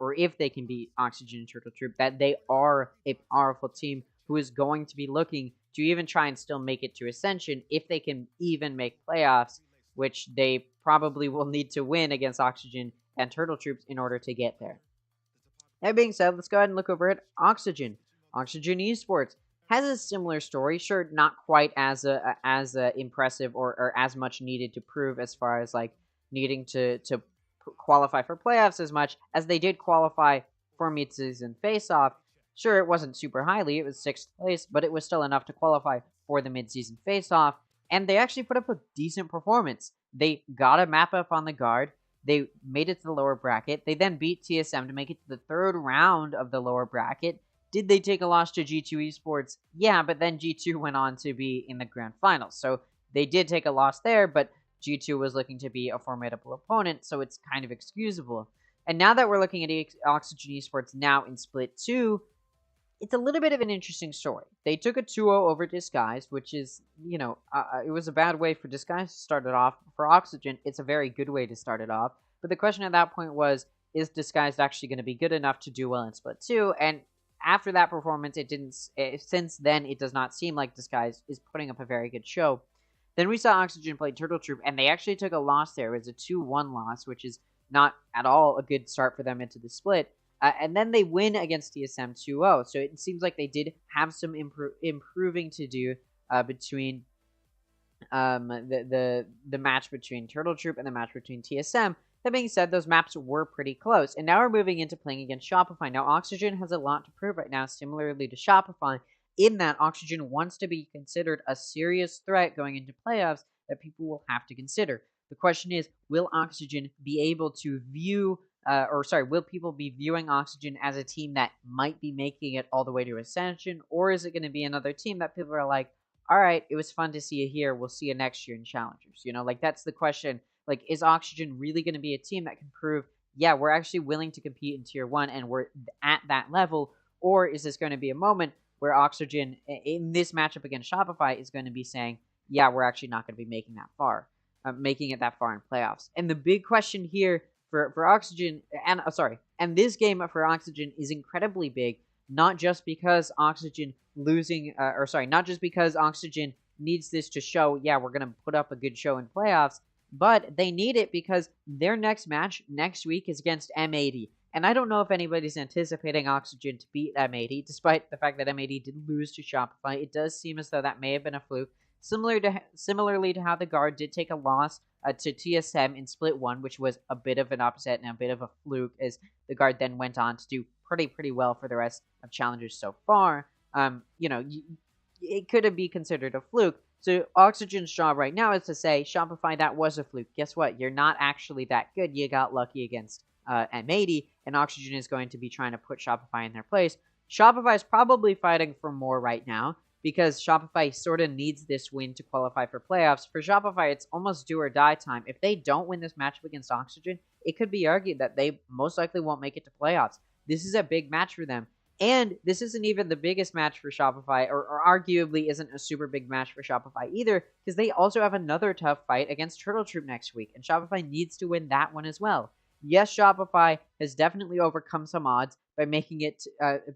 or if they can beat Oxygen and Turtle Troop, that they are a powerful team who is going to be looking to even try and still make it to Ascension if they can even make playoffs, which they probably will need to win against Oxygen and Turtle Troops in order to get there. That being said, let's go ahead and look over at Oxygen. Oxygen Esports has a similar story, sure, not quite as impressive or as much needed to prove as far as like needing to qualify for playoffs as much as they did qualify for mid-season face-off. Sure, it wasn't super highly, it was 6th place, but it was still enough to qualify for the mid-season face-off, and they actually put up a decent performance. They got a map up on the guard, they made it to the lower bracket, they then beat TSM to make it to the 3rd round of the lower bracket. Did they take a loss to G2 Esports? Yeah, but then G2 went on to be in the grand finals, so they did take a loss there, but G2 was looking to be a formidable opponent, so it's kind of excusable. And now that we're looking at Oxygen Esports now in Split 2, it's a little bit of an interesting story. They took a 2-0 over Disguise, which is, you know, it was a bad way for Disguise to start it off. For Oxygen, it's a very good way to start it off. But the question at that point was, is Disguise actually going to be good enough to do well in Split 2? And after that performance, since then, it does not seem like Disguise is putting up a very good show. Then we saw Oxygen play Turtle Troop, and they actually took a loss there. It was a 2-1 loss, which is not at all a good start for them into the split. And then they win against TSM 2-0. So it seems like they did have some improving to do between the match between Turtle Troop and the match between TSM. That being said, those maps were pretty close. And now we're moving into playing against Shopify. Now, Oxygen has a lot to prove right now, similarly to Shopify, in that Oxygen wants to be considered a serious threat going into playoffs that people will have to consider. The question is, will Oxygen be able to view, will people be viewing Oxygen as a team that might be making it all the way to Ascension, or is it going to be another team that people are like, all right, it was fun to see you here, we'll see you next year in Challengers? You know, like, that's the question. Like, is Oxygen really going to be a team that can prove yeah, we're actually willing to compete in Tier 1 and we're at that level? Or is this going to be a moment where Oxygen, in this matchup against Shopify, is going to be saying, yeah, we're actually not going to be making that far, making it that far in playoffs? And the big question here for Oxygen, and this game for Oxygen is incredibly big, not just because Oxygen not just because Oxygen needs this to show, yeah, we're going to put up a good show in playoffs, but they need it because their next match next week is against M80. And I don't know if anybody's anticipating Oxygen to beat M80, despite the fact that M80 did lose to Shopify. It does seem as though that may have been a fluke. Similarly to how the Guard did take a loss to TSM in Split 1, which was a bit of an upset and a bit of a fluke, as the Guard then went on to do pretty well for the rest of Challengers so far. It could be considered a fluke. So Oxygen's job right now is to say, Shopify, that was a fluke. Guess what? You're not actually that good. You got lucky against M80, and Oxygen is going to be trying to put Shopify in their place. Shopify is probably fighting for more right now, because Shopify sort of needs this win to qualify for playoffs. For Shopify, it's almost do or die time. If they don't win this matchup against Oxygen, it could be argued that they most likely won't make it to playoffs. This is a big match for them. And this isn't even the biggest match for Shopify, or arguably isn't a super big match for Shopify either, because they also have another tough fight against Turtle Troop next week, and Shopify needs to win that one as well. Yes, Shopify has definitely overcome some odds by making it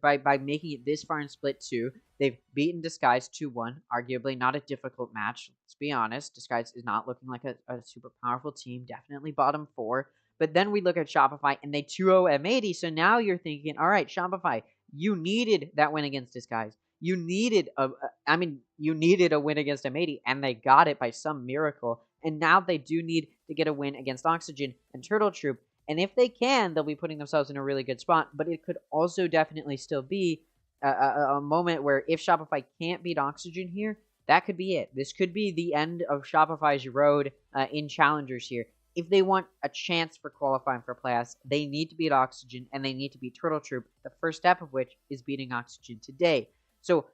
by making it this far in Split 2. They've beaten Disguise 2-1, arguably not a difficult match. Let's be honest, Disguise is not looking like a super powerful team, definitely bottom 4. But then we look at Shopify, and they 2-0 M80, so now you're thinking, all right, Shopify, you needed that win against Disguise. You needed a win against M80, and they got it by some miracle. And now they do need to get a win against Oxygen and Turtle Troop. And if they can, they'll be putting themselves in a really good spot. But it could also definitely still be a moment where if Shopify can't beat Oxygen here, that could be it. This could be the end of Shopify's road in Challengers here. If they want a chance for qualifying for playoffs, they need to beat Oxygen and they need to beat Turtle Troop, the first step of which is beating Oxygen today. So,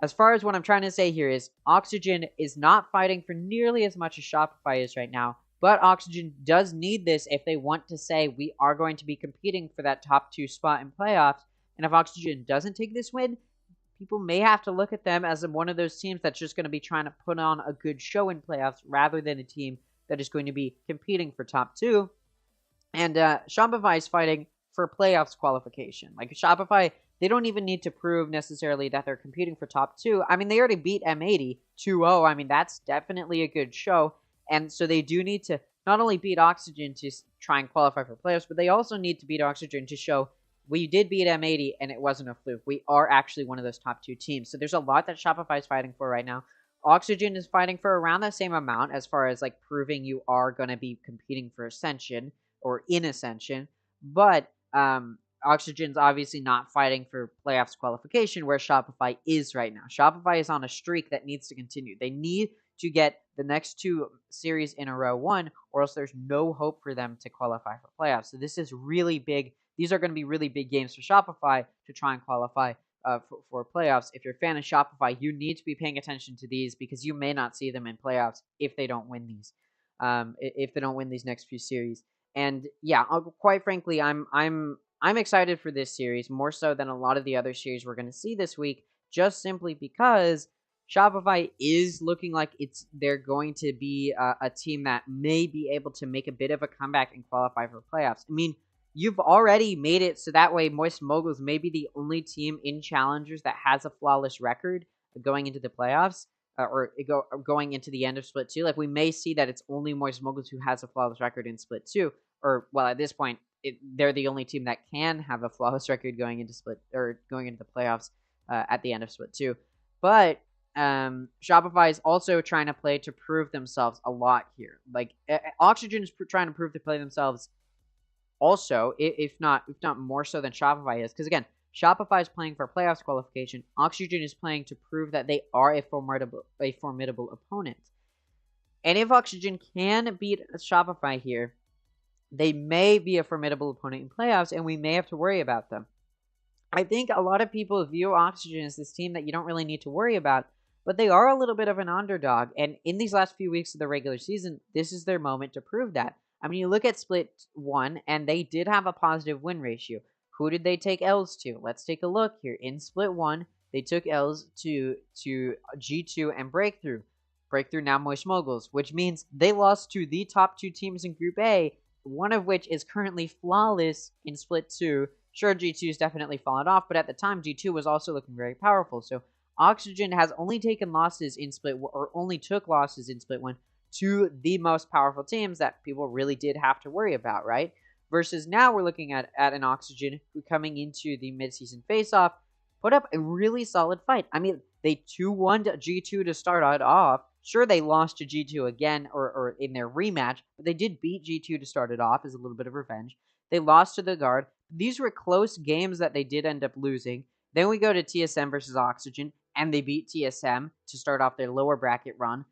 as far as what I'm trying to say here is, Oxygen is not fighting for nearly as much as Shopify is right now, but Oxygen does need this if they want to say we are going to be competing for that top 2 spot in playoffs. And if Oxygen doesn't take this win, people may have to look at them as one of those teams that's just going to be trying to put on a good show in playoffs rather than a team that is going to be competing for top 2. And Shopify is fighting for playoffs qualification. Like, Shopify, they don't even need to prove necessarily that they're competing for top 2. I mean, they already beat M80 2-0. I mean, that's definitely a good show. And so they do need to not only beat Oxygen to try and qualify for playoffs, but they also need to beat Oxygen to show we did beat M80 and it wasn't a fluke. We are actually one of those top 2 teams. So there's a lot that Shopify is fighting for right now. Oxygen is fighting for around the same amount as far as like proving you are going to be competing for Ascension or in Ascension. But Oxygen's obviously not fighting for playoffs qualification where Shopify is right now. Shopify is on a streak that needs to continue. They need to get the next 2 series in a row won, or else there's no hope for them to qualify for playoffs. So this is really big. These are going to be really big games for Shopify to try and qualify for playoffs. If you're a fan of Shopify, you need to be paying attention to these because you may not see them in playoffs if they don't win these. If they don't win these next few series. And yeah, quite frankly, I'm excited for this series more so than a lot of the other series we're going to see this week, just simply because Shopify is looking like they're going to be a team that may be able to make a bit of a comeback and qualify for playoffs. I mean, you've already made it so that way Moist Moguls may be the only team in Challengers that has a flawless record going into the playoffs, going into the end of Split 2. Like, we may see that it's only Moist Moguls who has a flawless record in Split 2. Or, well, at this point, they're the only team that can have a flawless record going into the playoffs at the end of Split 2. But Shopify is also trying to play to prove themselves a lot here. Like, Oxygen is trying to play themselves also, if not more so than Shopify is, because again, Shopify is playing for playoffs qualification. Oxygen is playing to prove that they are a formidable opponent. And if Oxygen can beat Shopify here, they may be a formidable opponent in playoffs, and we may have to worry about them. I think a lot of people view Oxygen as this team that you don't really need to worry about, but they are a little bit of an underdog, and in these last few weeks of the regular season, this is their moment to prove that. I mean, you look at Split 1, and they did have a positive win ratio. Who did they take L's to? Let's take a look here. In Split 1, they took L's to G2 and Breakthrough. Breakthrough now Moist Moguls, which means they lost to the top 2 teams in Group A, one of which is currently flawless in Split 2. Sure, G2's definitely fallen off, but at the time, G2 was also looking very powerful. So Oxygen has only taken losses in Split 1, or only took losses in Split 1 to the most powerful teams that people really did have to worry about, right? Versus now we're looking at an Oxygen who, coming into the midseason face-off, put up a really solid fight. I mean, they 2-1 G2 to start it off. Sure, they lost to G2 again, or in their rematch, but they did beat G2 to start it off as a little bit of revenge. They lost to the Guard. These were close games that they did end up losing. Then we go to TSM versus Oxygen, and they beat TSM to start off their lower bracket run.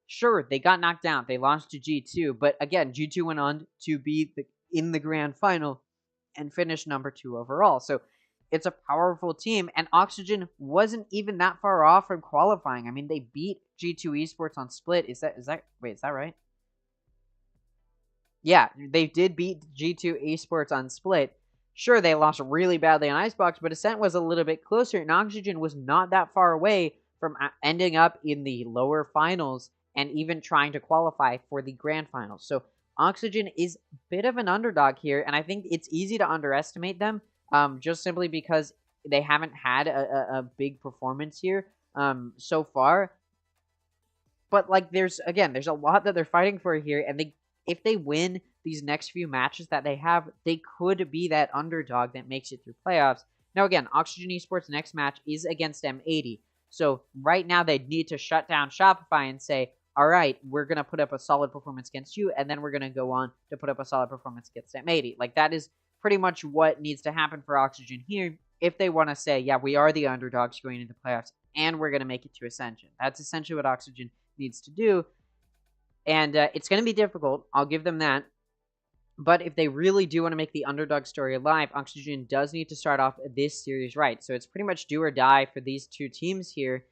Sure, they got knocked out. They lost to G2, but again, G2 went on to be in the grand final and finish number 2 overall. So it's a powerful team, and Oxygen wasn't even that far off from qualifying. I mean, they beat G2 Esports on Split. Is that right? Yeah, they did beat G2 Esports on Split. Sure, they lost really badly on Icebox, but Ascent was a little bit closer, and Oxygen was not that far away from ending up in the lower finals and even trying to qualify for the grand finals. So Oxygen is a bit of an underdog here, and I think it's easy to underestimate them, just simply because they haven't had a big performance here so far. But like, there's a lot that they're fighting for here, and if they win these next few matches that they have, they could be that underdog that makes it through playoffs. Now again, Oxygen Esports' next match is against M80, so right now they need to shut down Shopify and say, all right, we're going to put up a solid performance against you, and then we're going to go on to put up a solid performance against M80. Like, that is pretty much what needs to happen for Oxygen here if they want to say, yeah, we are the underdogs going into playoffs, and we're going to make it to Ascension. That's essentially what Oxygen needs to do, and it's going to be difficult. I'll give them that. But if they really do want to make the underdog story alive, Oxygen does need to start off this series right. So it's pretty much do or die for these two teams here.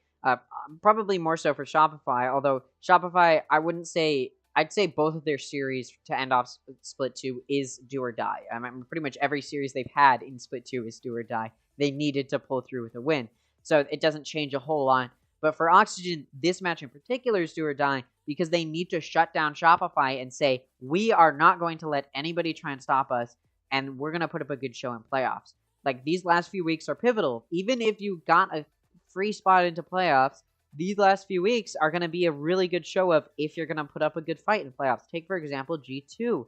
Probably more so for Shopify, although Shopify, I'd say both of their series to end off Split 2 is do or die. I mean, pretty much every series they've had in Split 2 is do or die. They needed to pull through with a win. So it doesn't change a whole lot. But for Oxygen, this match in particular is do or die because they need to shut down Shopify and say, we are not going to let anybody try and stop us, and we're going to put up a good show in playoffs. Like, these last few weeks are pivotal. Even if you got a free spot into playoffs, these last few weeks are going to be a really good show of if you're going to put up a good fight in playoffs. Take, for example, G2.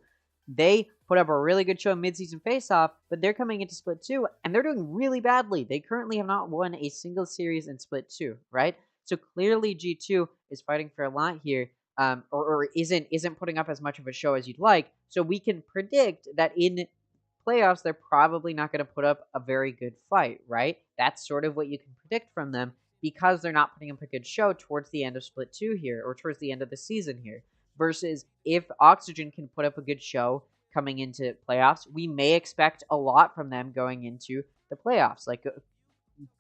They put up a really good show in midseason face-off, but they're coming into Split 2, and they're doing really badly. They currently have not won a single series in Split 2, right? So clearly G2 is fighting for a lot here, or isn't putting up as much of a show as you'd like. So we can predict that in playoffs, they're probably not going to put up a very good fight, right? That's sort of what you can predict from them because they're not putting up a good show towards the end of Split 2 here, or towards the end of the season here. Versus if Oxygen can put up a good show coming into playoffs, we may expect a lot from them going into the playoffs. Like,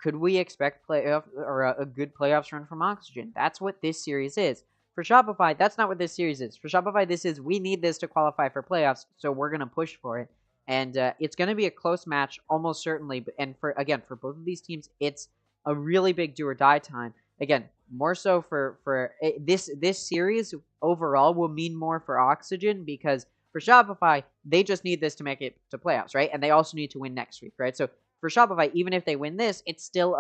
could we expect playoff or a good playoffs run from Oxygen? That's what this series is. For Shopify, that's not what this series is. For Shopify, this is we need this to qualify for playoffs, so we're going to push for it. And it's going to be a close match, almost certainly. And for both of these teams, it's a really big do or die time. Again, more so for this series overall will mean more for Oxygen because for Shopify, they just need this to make it to playoffs, right? And they also need to win next week, right? So for Shopify, even if they win this, it's still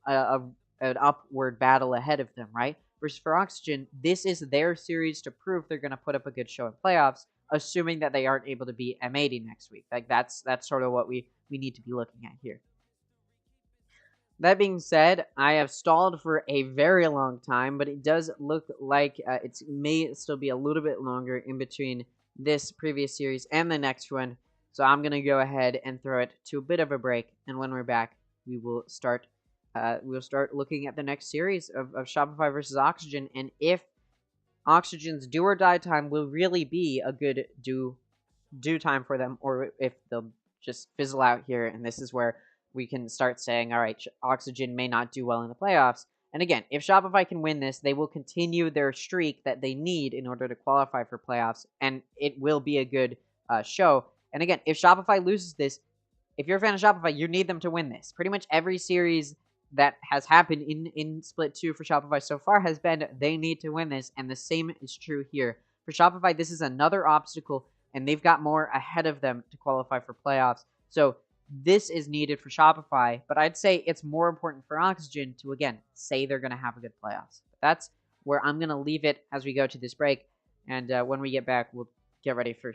an upward battle ahead of them, right? Versus for Oxygen, this is their series to prove they're going to put up a good show in playoffs, assuming that they aren't able to beat M80 next week. Like, that's sort of what we need to be looking at here. That being said, I have stalled for a very long time, but it does look like it may still be a little bit longer in between this previous series and the next one. So I'm going to go ahead and throw it to a bit of a break, and when we're back, we will start looking at the next series of Shopify versus Oxygen, and if Oxygen's do or die time will really be a good do time for them, or if they'll just fizzle out here, and this is where we can start saying, all right, Oxygen may not do well in the playoffs, And again, if Shopify can win this, they will continue their streak that they need in order to qualify for playoffs, and it will be a good show. And again, if Shopify loses this, if you're a fan of Shopify, you need them to win this. Pretty much every series that has happened in Split 2 for Shopify so far has been they need to win this, and the same is true here. For Shopify, this is another obstacle, and they've got more ahead of them to qualify for playoffs. So this is needed for Shopify, but I'd say it's more important for Oxygen to, again, say they're going to have a good playoffs. But that's where I'm going to leave it as we go to this break, and when we get back, we'll get ready for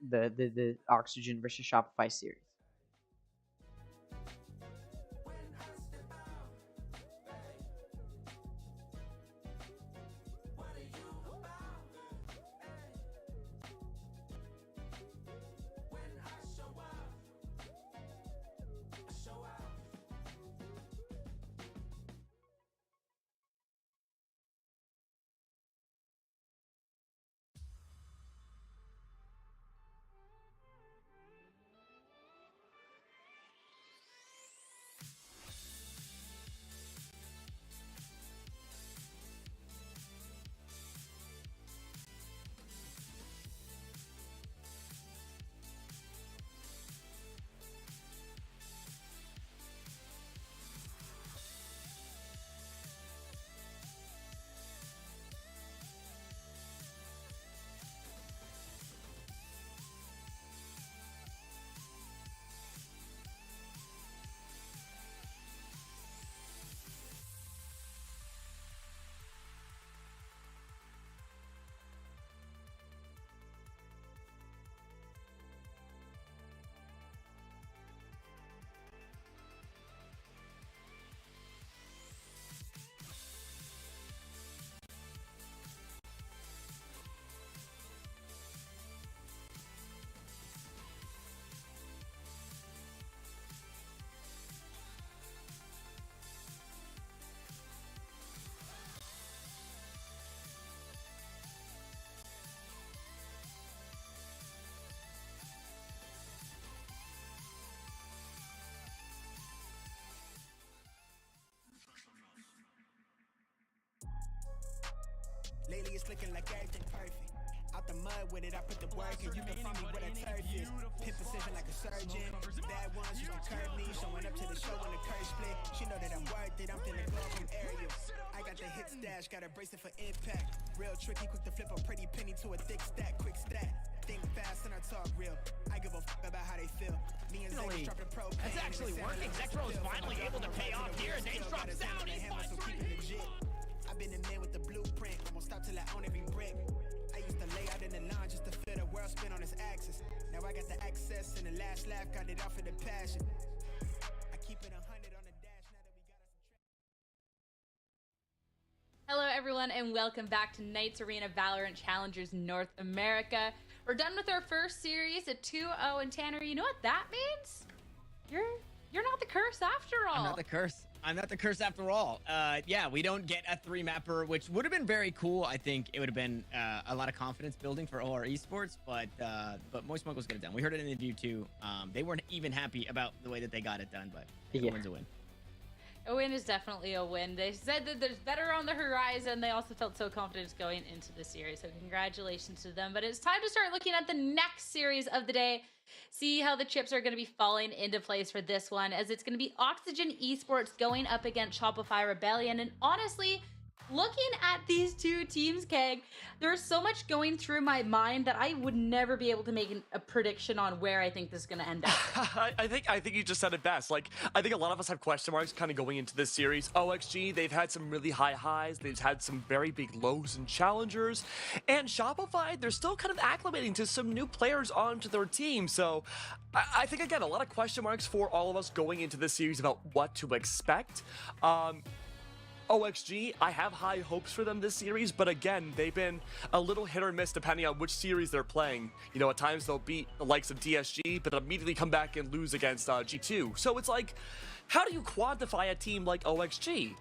the Oxygen versus Shopify series. Lately it's looking like everything perfect. Out the mud with it, I put the work in. You can find me where the turf is. Pin position like a surgeon. Bad ones used to curb me. Showing up to the show when the curve split. She know that I'm worth it. I'm finna go from area. I got the hit stash, got a bracelet for impact. Real tricky, quick to flip a pretty penny to a thick stack. Quick stat. Think fast and I talk real. I give a about how they feel. Me and Zach dropped a pro. That's actually working. Zekro is finally able to pay off here. They drop down. He's I've been the man with the blueprint. I'm gonna stop till I own every brick. I used to lay out in the line just to feel the world spin on its axis. Now I got the access and the last laugh got it off of the passion. I keep it 100 on the dash now that we got us a Hello everyone and welcome back to Knights Arena Valorant Challengers North America. We're done with our first series at 2-0, and Tanner, you know what that means? You're not the curse after all. I'm not the curse. I'm not the curse after all. Yeah, we don't get a 3-mapper, which would have been very cool. I think it would have been a lot of confidence building for OR Esports, but Moist Muggles got it done. We heard it in the interview too. They weren't even happy about the way that they got it done, but a win's a win. A win is definitely a win. They said that there's better on the horizon. They also felt so confident going into the series, so congratulations to them. But it's time to start looking at the next series of the day. See how the chips are going to be falling into place for this one, as it's going to be Oxygen Esports going up against Shopify Rebellion. And honestly, looking at these two teams, Keg, there's so much going through my mind that I would never be able to make a prediction on where I think this is going to end up. I think you just said it best. Like, I think a lot of us have question marks kind of going into this series. OXG, they've had some really high highs. They've had some very big lows and challengers. And Shopify, they're still kind of acclimating to some new players onto their team. So I think, again, a lot of question marks for all of us going into this series about what to expect. OXG, I have high hopes for them this series, but again, they've been a little hit or miss depending on which series they're playing. You know, at times they'll beat the likes of DSG, but immediately come back and lose against G2. So it's like, how do you quantify a team like OXG?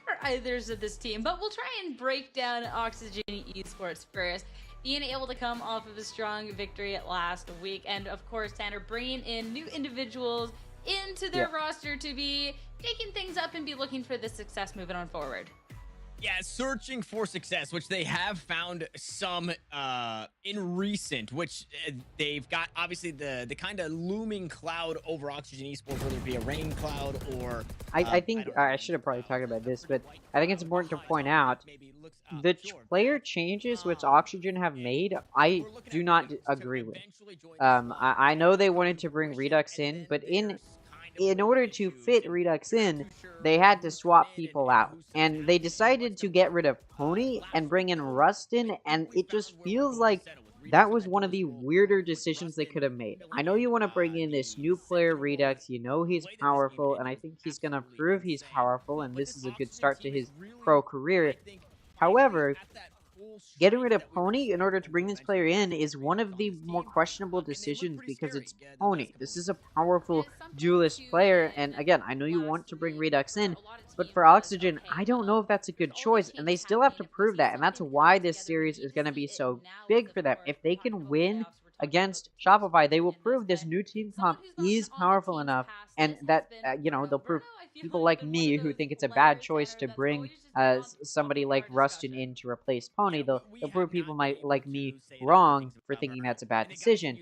Or either's of this team, but we'll try and break down Oxygen Esports first. Being able to come off of a strong victory last week, and of course, Tanner bringing in new individuals into their roster to be taking things up and be looking for the success moving on forward. Yeah, searching for success, which they have found some in recent, which they've got obviously the kind of looming cloud over Oxygen Esports, whether it be a rain cloud or... I think I should have probably talked about this, but I think it's important to point out the player changes which Oxygen have made, I do not agree with. I know they wanted to bring Redux in, but in order to fit Redux in, they had to swap people out. And they decided to get rid of Pony and bring in Rustin, and it just feels like that was one of the weirder decisions they could have made. I know you want to bring in this new player, Redux, you know he's powerful, and I think he's going to prove he's powerful, and this is a good start to his pro career. However, getting rid of Pony in order to bring this player in is one of the more questionable decisions because it's Pony. This is a powerful duelist player, and again, I know you want to bring Redux in, but for Oxygen, I don't know if that's a good choice, and they still have to prove that, and that's why this series is going to be so big for them. If they can win against Shopify, they will prove this new team comp is powerful enough, and that, they'll prove people like me who think it's a bad choice to bring somebody like Rustin in to replace Pony. They'll prove people like me wrong for thinking that's a bad decision.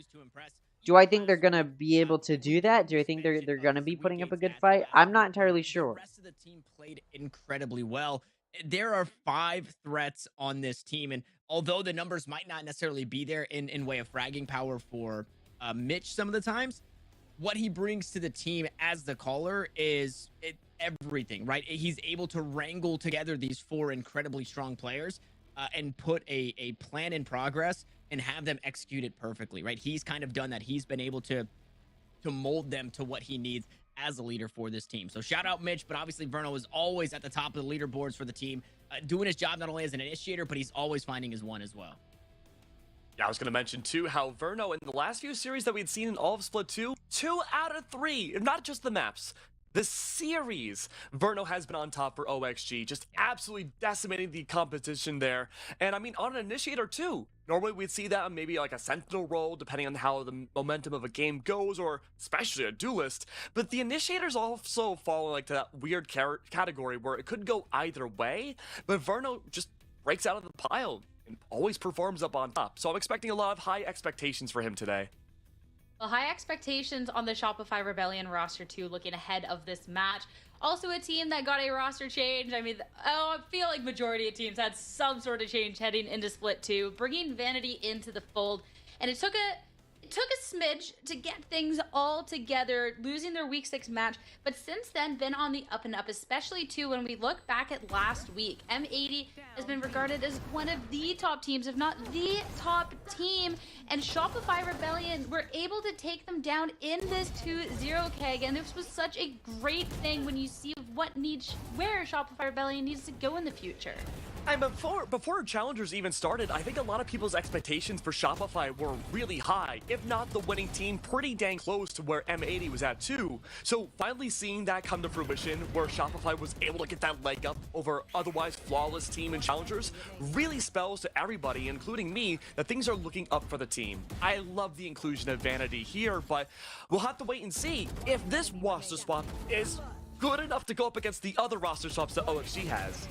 Do I think they're going to be able to do that? Do I think they're going to be putting up a good fight? I'm not entirely sure. The rest of the team played incredibly well. There are 5 threats on this team, and although the numbers might not necessarily be there in way of fragging power for Mitch some of the times, what he brings to the team as the caller is everything, right? He's able to wrangle together these 4 incredibly strong players and put a plan in progress and have them execute it perfectly, right? He's kind of done that. He's been able to mold them to what he needs as a leader for this team. So shout out Mitch, but obviously Verno is always at the top of the leaderboards for the team, doing his job not only as an initiator, but he's always finding his one as well. Yeah, I was going to mention, too, how Verno, in the last few series that we'd seen in all of Split 2, 2 out of 3, not just the maps, the series, Verno has been on top for OXG, just absolutely decimating the competition there. And I mean, on an initiator, too. Normally, we'd see that on maybe like a sentinel role, depending on how the momentum of a game goes, or especially a duelist. But the initiators also fall like to that weird category where it could go either way, but Verno just breaks out of the pile and always performs up on top. So I'm expecting a lot of high expectations for him today. Well, high expectations on the Shopify Rebellion roster too, looking ahead of this match. Also a team that got a roster change. I mean, I feel like majority of teams had some sort of change heading into Split 2, bringing Vanity into the fold. And it took a smidge to get things all together, losing their Week 6 match, but since then been on the up and up, especially too when we look back at last week. M80 has been regarded as one of the top teams, if not the top team, and Shopify Rebellion were able to take them down in this 2-0 keg, and this was such a great thing when you see where Shopify Rebellion needs to go in the future. And before Challengers even started, I think a lot of people's expectations for Shopify were really high, if not the winning team, pretty dang close to where M80 was at too. So finally seeing that come to fruition, where Shopify was able to get that leg up over otherwise flawless team in Challengers, really spells to everybody, including me, that things are looking up for the team. I love the inclusion of Vanity here, but we'll have to wait and see if this roster swap is good enough to go up against the other roster swaps that OXG has.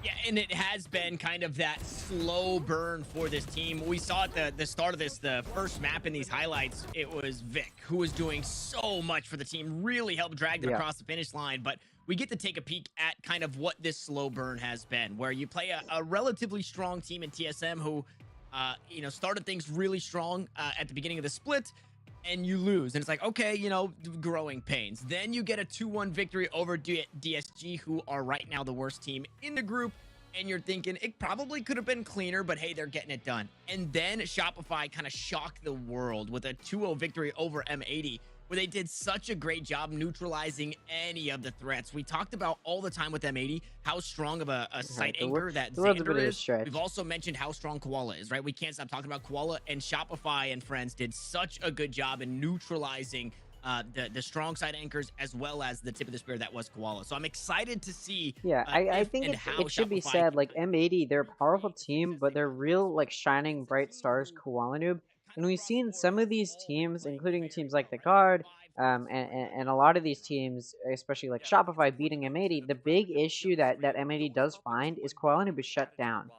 Yeah, and it has been kind of that slow burn for this team. We saw at the start of this, the first map in these highlights, it was Vic, who was doing so much for the team, really helped drag them across the finish line. But we get to take a peek at kind of what this slow burn has been, where you play a relatively strong team in TSM who, started things really strong at the beginning of the split, and you lose. And it's like, okay, growing pains. Then you get a 2-1 victory over DSG, who are right now the worst team in the group. And you're thinking it probably could have been cleaner, but hey, they're getting it done. And then Shopify kind of shocked the world with a 2-0 victory over M80, where they did such a great job neutralizing any of the threats. We talked about all the time with M80 how strong of a site anchor that Xander is. We've also mentioned how strong Koala is, right? We can't stop talking about Koala, and Shopify and friends did such a good job in neutralizing the strong side anchors as well as the tip of the spear that was Koala. So I'm excited to see. Yeah, I think it should be said, like M80, they're a powerful team, but they're real like shining bright stars Koala noob. And we've seen some of these teams, including teams like the Guard, And a lot of these teams, especially like Shopify beating M80, the big issue that M80 does find is quality to be shut down.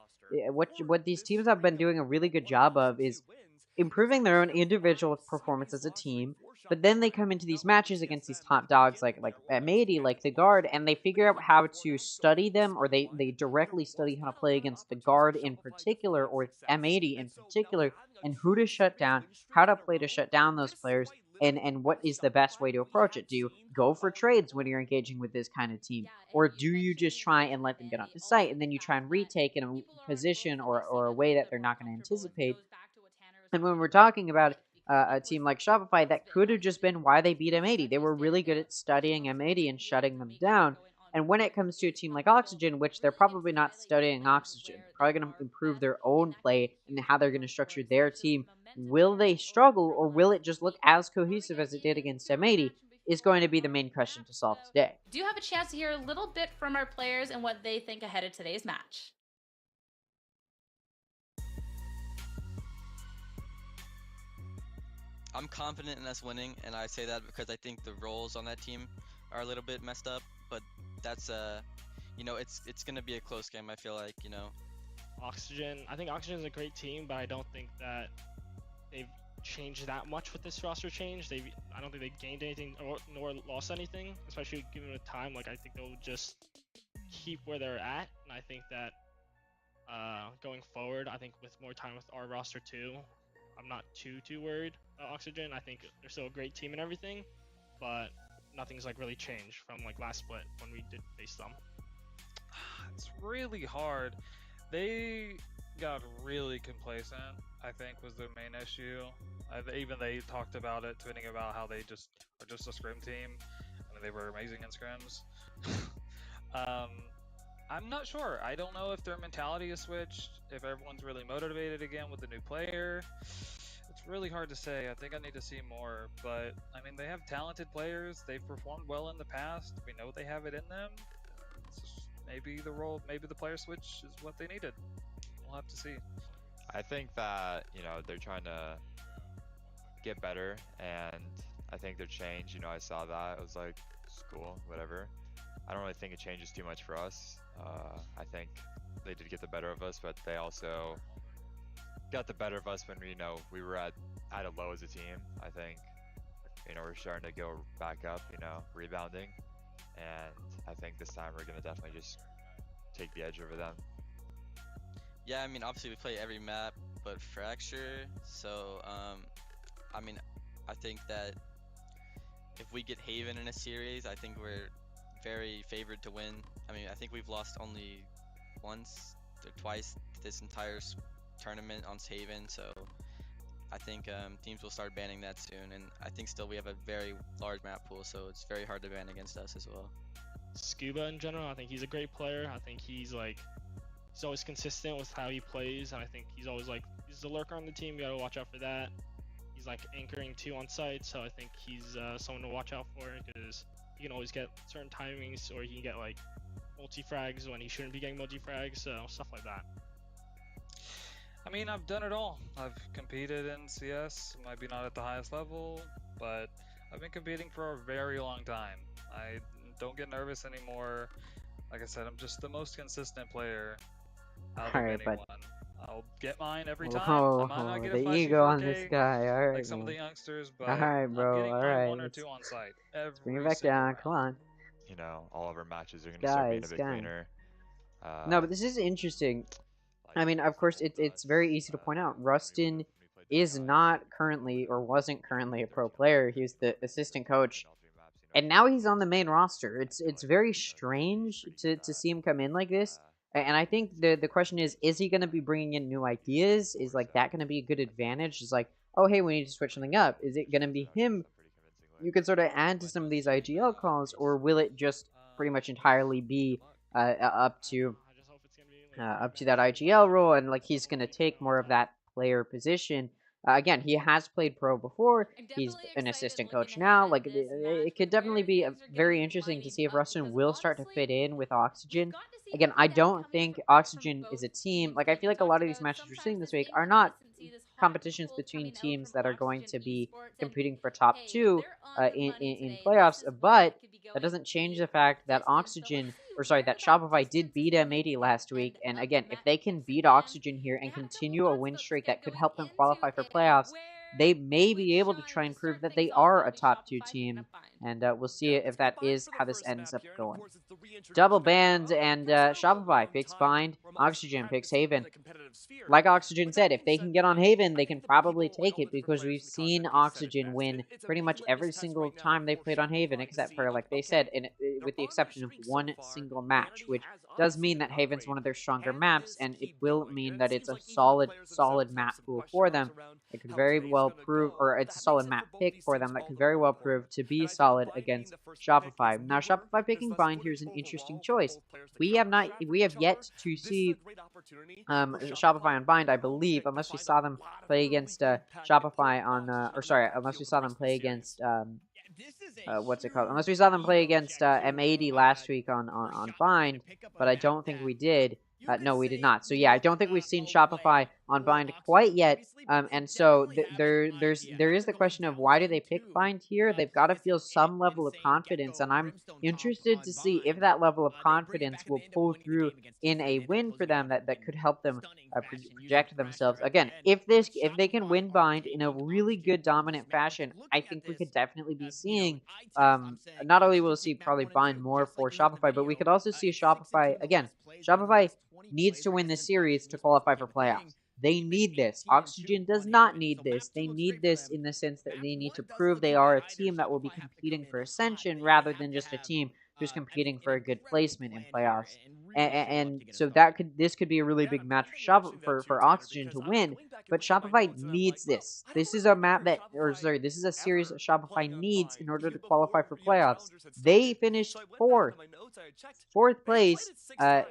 What these teams have been doing a really good job of is improving their own individual performance as a team, but then they come into these matches against these top dogs like M80, like the guard, and they figure out how to study them, or they directly study how to play against the guard in particular, or M80 in particular, and who to shut down, how to play to shut down those players, and what is the best way to approach it. Do you go for trades when you're engaging with this kind of team, or do you just try and let them get onto site, and then you try and retake in a position or a way that they're not going to anticipate? And when we're talking about a team like Shopify, that could have just been why they beat M80. They were really good at studying M80 and shutting them down. And when it comes to a team like Oxygen, which they're probably not studying Oxygen, probably going to improve their own play and how they're going to structure their team, will they struggle, or will it just look as cohesive as it did against M80, is going to be the main question to solve today. Do you have a chance to hear a little bit from our players and what they think ahead of today's match? I'm confident in us winning, and I say that because I think the roles on that team are a little bit messed up, but that's you know, it's gonna be a close game. I feel like, you know. I think Oxygen is a great team, but I don't think that they've changed that much with this roster change. I don't think they gained anything nor lost anything, especially given the time. Like, I think they'll just keep where they're at, and I think that going forward, I think with more time with our roster too, I'm not too worried about Oxygen. I think they're still a great team and everything, but nothing's like really changed from like last split when we did face them. It's really hard. They got really complacent, I think, was their main issue. Even they talked about it, tweeting about how they just are just a scrim team. I mean, they were amazing in scrims. I'm not sure. I don't know if their mentality is switched, if everyone's really motivated again with the new player. It's really hard to say. I think I need to see more, but I mean, they have talented players. They've performed well in the past. We know they have it in them. Maybe the player switch is what they needed. We'll have to see. I think that, you know, they're trying to get better, and I think their change, you know, I saw that. I was like, it's cool, whatever. I don't really think it changes too much for us. I think they did get the better of us, but they also got the better of us when we were at a low as a team. I think, you know, we're starting to go back up, you know, rebounding, and I think this time we're gonna definitely just take the edge over them. Yeah, I mean, obviously we play every map but Fracture, so I mean, I think that if we get Haven in a series, I think we're very favored to win. I mean, I think we've lost only once or twice this entire tournament on Haven, so I think teams will start banning that soon, and I think still we have a very large map pool, so it's very hard to ban against us as well. Scuba in general, I think he's a great player. I think he's always consistent with how he plays, and I think he's the lurker on the team. You gotta watch out for that. He's like anchoring 2 on site, so I think he's someone to watch out for, because he can always get certain timings, or he can get like multi-frags when he shouldn't be getting multi-frags, so stuff like that. I mean, I've done it all. I've competed in CS, maybe not at the highest level, but I've been competing for a very long time. I don't get nervous anymore. Like I said, I'm just the most consistent player out of anyone. I'll get mine every time. I might not get a the flashy ego 4K, on this guy. All right, like some of the man. youngsters, but All right, bro. I'm getting All my right. 1 or 2 on site every Bring it back single down. round. Come on. You know, all of our matches are gonna start being a bit cleaner. No, but this is interesting. I mean, of course, it's very easy to point out. Rustin is not currently, or wasn't currently, a pro player. He was the assistant coach, and now he's on the main roster. It's very strange to see him come in like this. And I think the question is he going to be bringing in new ideas? Is like that going to be a good advantage? Is like, oh, hey, we need to switch something up. Is it going to be him? You could sort of add to some of these IGL calls, or will it just pretty much entirely be up to that IGL role, and like he's going to take more of that player position? Again, he has played pro before. He's an assistant coach now. Like, it could definitely be very interesting to see if Rustin will start to fit in with Oxygen. Again, I don't think Oxygen is a team. Like, I feel like a lot of these matches we're seeing this week are not competitions between teams that are going to be competing for top 2 in playoffs, but that doesn't change the fact that that Shopify did beat M80 last week, and again, if they can beat Oxygen here and continue a win streak that could help them qualify for playoffs, they may be able to try and prove that they are a top 2 team, and we'll see if that is how this ends up going. Double bans, and Shopify picks Bind, Oxygen picks Haven. Like Oxygen said, if they can get on Haven, they can probably take it, because we've seen Oxygen win pretty much every single time they've played on Haven, except for, like they said, with the exception of one single match, which does mean that Haven's one of their stronger maps, and it will mean that it's a solid map pool for them. It could very well prove, or it's a solid map pick for them that could very well prove to be solid against Shopify. Now, Shopify picking Bind here is an interesting choice. We have yet to see Shopify on Bind, I believe, unless we saw them play against Shopify on, unless we saw them play against what's it called? Unless we saw them play against M80 last week on Bind, but I don't think we did. No, we did not. So yeah, I don't think we've seen Shopify on Bind quite yet. And so there is the question of, why do they pick Bind here? They've got to feel some level of confidence, and I'm interested to see if that level of confidence will pull through in a win for them that could help them project themselves. Again, if they can win Bind in a really good dominant fashion, I think we could definitely be seeing not only will we see probably Bind more for Shopify, but we could also see Shopify again. Shopify needs to win this series to qualify for playoffs. They need this. Oxygen does not need this. They need this in the sense that they need to prove they are a team that will be competing for Ascension rather than just a team who's competing for a good placement in playoffs. And so this could be a really big match for Oxygen to win. But Shopify needs this. This is a map this is a series that Shopify needs in order to qualify for playoffs. They finished fourth place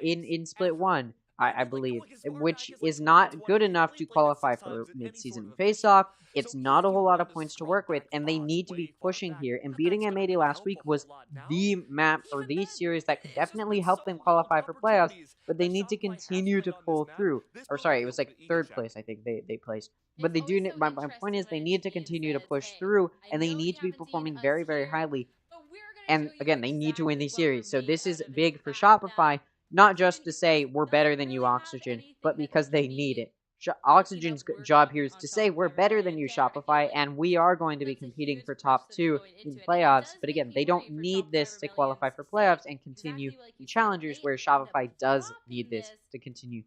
in Split 1. I believe, which is not good enough to qualify for mid-season face-off. It's not a whole lot of points to work with, and they need to be pushing here. And beating M80 last week was the map or the series that could definitely help them qualify for playoffs, but they need to continue to pull through. Or sorry, it was like third place, I think they placed. But they do. My point is, they need to continue to push through, and they need to be performing very, very highly. And again, they need to win these series. So this is big for Shopify. Not just to say, we're better than you, Oxygen, but because they need it. Oxygen's job here is to say, we're better than you, Shopify, and we are going to be competing for top 2 in playoffs. But again, they don't need this to qualify for playoffs and continue in challengers, where Shopify does need this to continue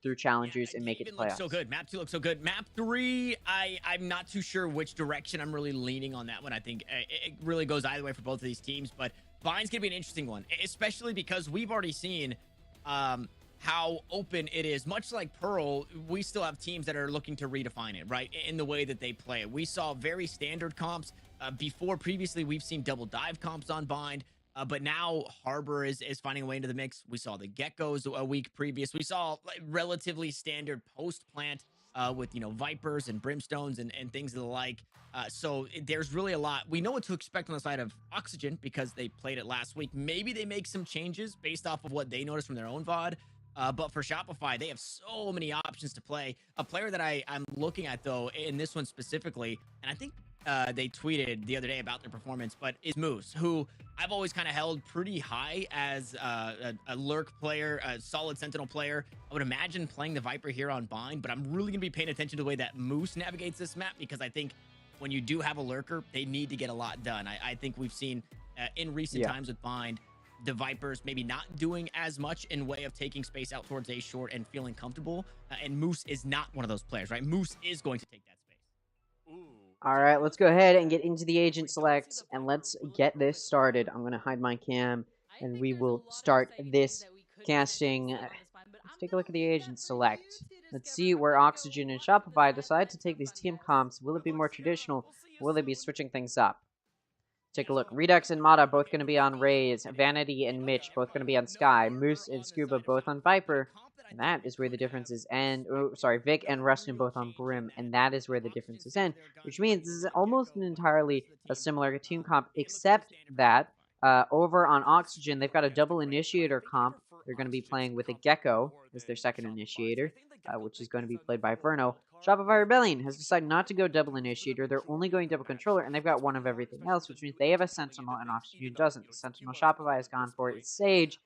through challengers and make it to playoffs. So good. Map 2 looks so good. Map 3, I'm not too sure which direction I'm really leaning on that one. I think it really goes either way for both of these teams, but Bind's going to be an interesting one, especially because we've already seen how open it is. Much like Pearl, we still have teams that are looking to redefine it, right, in the way that they play it. We saw very standard comps before. Previously, we've seen double dive comps on Bind, but now Harbor is finding a way into the mix. We saw the Geckos a week previous. We saw relatively standard post-plant with, Vipers and Brimstones and things of the like. So there's really a lot. We know what to expect on the side of Oxygen because they played it last week. Maybe they make some changes based off of what they noticed from their own VOD. But for Shopify, they have so many options to play. A player that I'm looking at, though, in this one specifically, and I think they tweeted the other day about their performance, but is Moose, who I've always kind of held pretty high as a lurk player, a solid sentinel player. I would imagine playing the Viper here on Bind, but I'm really going to be paying attention to the way that Moose navigates this map, because I think when you do have a lurker, they need to get a lot done. I think we've seen in recent times with Bind, the Vipers maybe not doing as much in way of taking space out towards A short and feeling comfortable. And Moose is not one of those players, right? Moose is going to take that space. All right, let's go ahead and get into the agent select, and let's get this started. I'm going to hide my cam, and we will start this casting. Let's take a look at the agent select. Let's see where Oxygen and Shopify decide to take these team comps. Will it be more traditional? Will they be switching things up? Take a look. Redux and Mata both going to be on Raze. Vanity and Mitch both going to be on Sky. Moose and Scuba both on Viper. And that is where the difference is. And, Vic and Rustin both on Brim. And that is where the differences end. Which means this is almost an entirely a similar team comp, except that over on Oxygen, they've got a double initiator comp they're going to be playing with a Gecko as their second initiator, which is going to be played by Verno. Shopify Rebellion has decided not to go double initiator. They're only going double controller, and they've got one of everything else, which means they have a Sentinel and Oxygen doesn't. The Sentinel Shopify has gone for its Sage,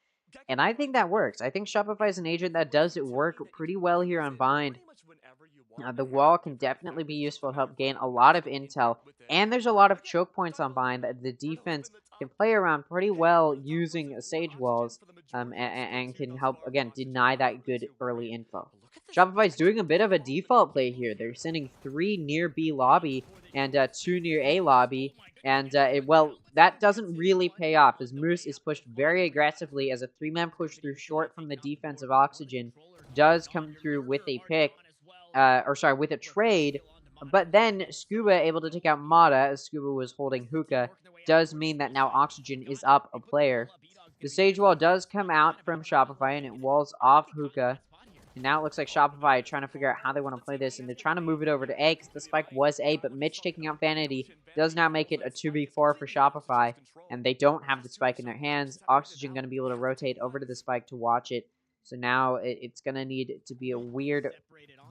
and I think that works. I think Shopify is an agent that does work pretty well here on Bind. The wall can definitely be useful to help gain a lot of intel, and there's a lot of choke points on Bind that the defense can play around pretty well using Sage walls, and can help, again, deny that good early info. Shopify's doing a bit of a default play here. They're sending 3 near B lobby and 2 near A lobby, and, well, that doesn't really pay off, as Moose is pushed very aggressively as a 3-man push through short from the defense of Oxygen does come through with a pick. With a trade, but then Scuba able to take out Mata, as Scuba was holding Hookah, does mean that now Oxygen is up a player. The Sage Wall does come out from Shopify, and it walls off Hookah, and now it looks like Shopify trying to figure out how they want to play this, and they're trying to move it over to A, because the spike was A, but Mitch taking out Vanity does now make it a 2v4 for Shopify, and they don't have the spike in their hands. Oxygen going to be able to rotate over to the spike to watch it. So now it's going to need to be a weird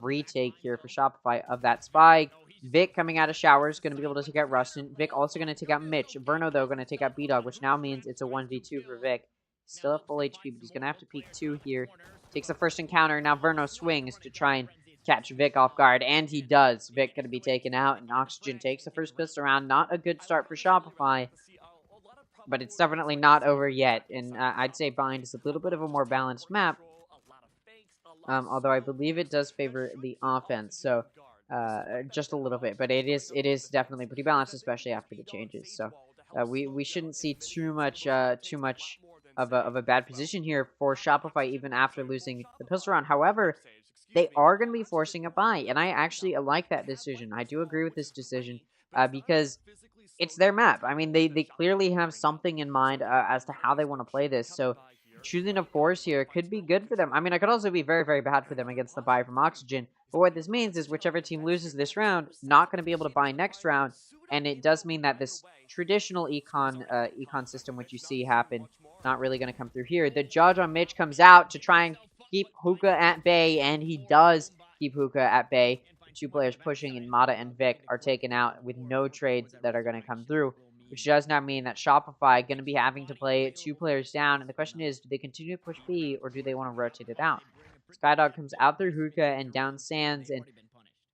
retake here for Shopify of that spike. Vic coming out of showers, going to be able to take out Rustin. Vic also going to take out Mitch. Verno, though, going to take out B-Dog, which now means it's a 1v2 for Vic. Still at full HP, but he's going to have to peek 2 here. Takes the first encounter. Now Verno swings to try and catch Vic off guard, and he does. Vic going to be taken out, and Oxygen takes the first pistol round. Not a good start for Shopify, but it's definitely not over yet. And I'd say Bind is a little bit of a more balanced map. Although I believe it does favor the offense, so just a little bit. But it is definitely pretty balanced, especially after the changes. So we shouldn't see too much of a bad position here for Shopify, even after losing the pistol round. However, they are going to be forcing a buy, and I actually like that decision. I do agree with this decision because it's their map. I mean, they clearly have something in mind as to how they want to play this. So choosing a force here could be good for them. I mean, it could also be very, very bad for them against the buy from Oxygen. But what this means is whichever team loses this round, not going to be able to buy next round. And it does mean that this traditional econ system, which you see happen, not really going to come through here. The judge on Mitch comes out to try and keep Hookah at bay, and he does keep Hookah at bay. The 2 players pushing, and Mata and Vic are taken out with no trades that are going to come through, which does not mean that Shopify going to be having to play 2 players down. And the question is, do they continue to push B, or do they want to rotate it out? Skydog comes out through Hookah and down Sands, and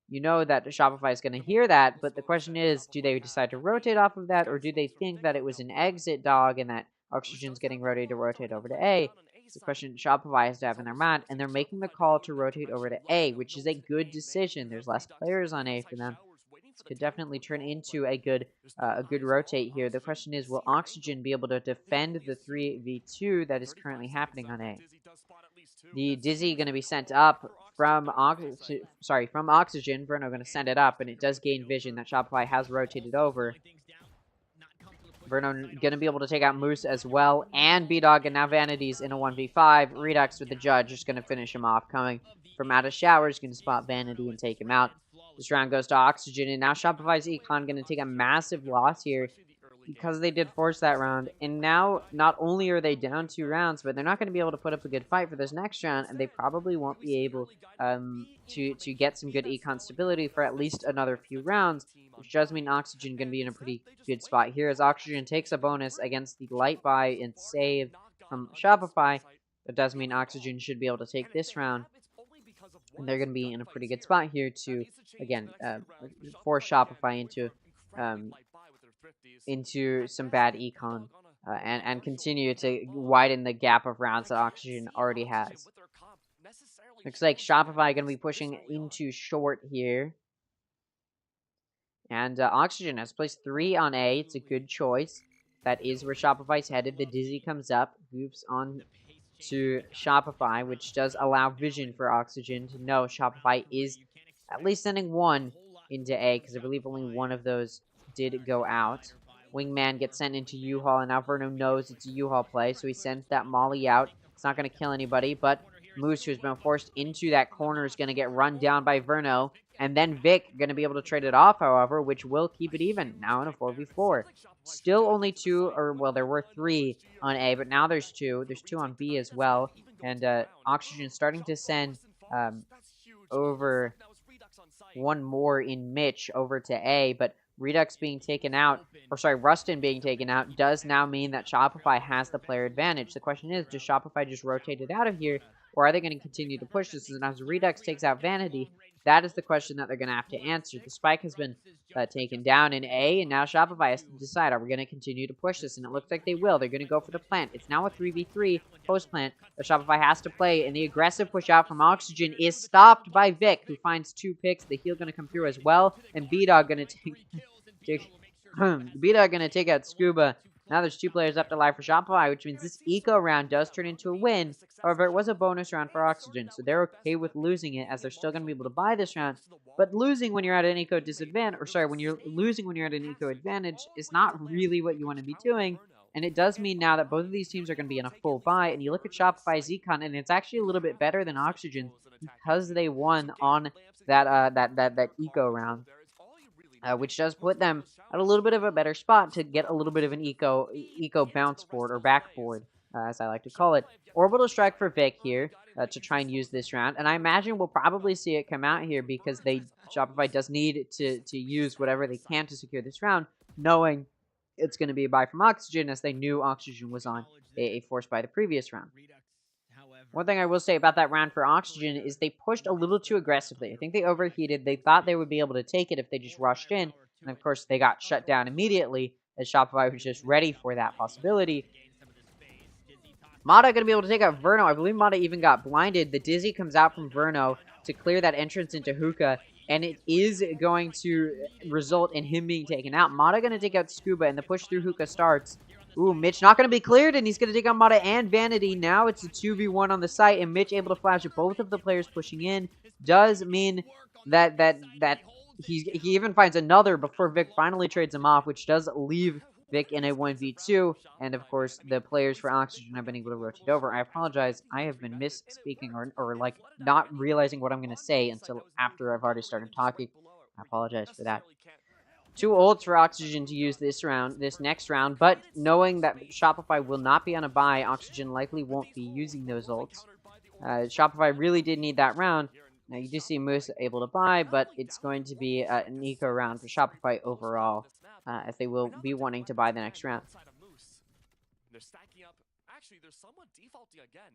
you know that Shopify is going to hear that, but the question is, do they decide to rotate off of that, or do they think that it was an exit dog and that Oxygen's getting ready to rotate over to A? It's a question Shopify has to have in their mind, and they're making the call to rotate over to A, which is a good decision. There's less players on A for them. This could definitely turn into a good rotate here. The question is, will Oxygen be able to defend the 3v2 that is currently happening on A? The Dizzy going to be sent up from Oxygen. Verno going to send it up, and it does gain vision that Shopify has rotated over. Verno going to be able to take out Moose as well, and B-Dog, and now Vanity's in a 1v5. Redux with the judge, just going to finish him off. Coming from out of showers, going to spot Vanity and take him out. This round goes to Oxygen, and now Shopify's Econ going to take a massive loss here because they did force that round. And now, not only are they down 2 rounds, but they're not going to be able to put up a good fight for this next round, and they probably won't be able to get some good Econ stability for at least another few rounds, which does mean Oxygen going to be in a pretty good spot here, as Oxygen takes a bonus against the light buy and save from Shopify. That does mean Oxygen should be able to take this round. And they're going to be in a pretty good spot here to, again, force Shopify into some bad econ and continue to widen the gap of rounds that Oxygen already has. Looks like Shopify going to be pushing into short here. And Oxygen has placed 3 on A. It's a good choice. That is where Shopify's headed. The Dizzy comes up, moves on to Shopify, which does allow vision for Oxygen to know Shopify is at least sending 1 into A, because I believe only 1 of those did go out. Wingman gets sent into U-Haul, and now Verno knows it's a U-Haul play, so he sends that Molly out. It's not going to kill anybody, but Moose, who's been forced into that corner, is going to get run down by Verno, And then Vic going to be able to trade it off, however, which will keep it even. Now in a 4v4. Still only 2, or well, there were 3 on A, but now there's 2. There's 2 on B as well. And Oxygen starting to send over one more in Mitch over to A, but Redux being taken out, or sorry, Rustin being taken out, does now mean that Shopify has the player advantage. The question is, does Shopify just rotate it out of here, or are they going to continue to push this? And as Redux takes out Vanity, that is the question that they're going to have to answer. The spike has been taken down in A, and now Shopify has to decide, are we going to continue to push this? And it looks like they will. They're going to go for the plant. It's now a 3v3 post-plant that Shopify has to play, and the aggressive push out from Oxygen is stopped by Vic, who finds 2 picks. The heal going to come through as well, and B-Dog going to B-Dog going to take out Scuba. Now there's 2 players left alive for Shopify, which means this eco round does turn into a win. However, it was a bonus round for Oxygen, so they're okay with losing it, as they're still going to be able to buy this round. But losing when you're at an eco disadvantage, or sorry, when you're losing when you're at an eco advantage is not really what you want to be doing. And it does mean now that both of these teams are going to be in a full buy. And you look at Shopify's econ, and it's actually a little bit better than Oxygen because they won on that eco round, which does put them at a little bit of a better spot to get a little bit of an eco bounce board, or backboard, as I like to call it. Orbital Strike for Vic here to try and use this round, and I imagine we'll probably see it come out here because Shopify does need to use whatever they can to secure this round, knowing it's going to be a buy from Oxygen, as they knew Oxygen was on a force buy the previous round. One thing I will say about that round for Oxygen is they pushed a little too aggressively. I think they overheated. They thought they would be able to take it if they just rushed in, and of course they got shut down immediately, as Shopify was just ready for that possibility. Mata going to be able to take out Verno. I believe Mata even got blinded. The Dizzy comes out from Verno to clear that entrance into Hookah, and it is going to result in him being taken out. Mata going to take out Scuba, and the push through Hookah starts. Ooh, Mitch not going to be cleared, and he's going to take out Mata and Vanity. Now it's a 2v1 on the site, and Mitch able to flash both of the players pushing in. Does mean that he even finds another before Vic finally trades him off, which does leave Vic in a 1v2, and of course the players for Oxygen have been able to rotate over. I apologize, I have been misspeaking or like not realizing what I'm going to say until after I've already started talking. I apologize for that. 2 ults for Oxygen to use this next round, but knowing that Shopify will not be on a buy, Oxygen likely won't be using those ults. Shopify really did need that round. Now you do see Moose able to buy, but it's going to be an eco round for Shopify overall, as they will be wanting to buy the next round. They're stacking up. Actually, they're somewhat defaulty again.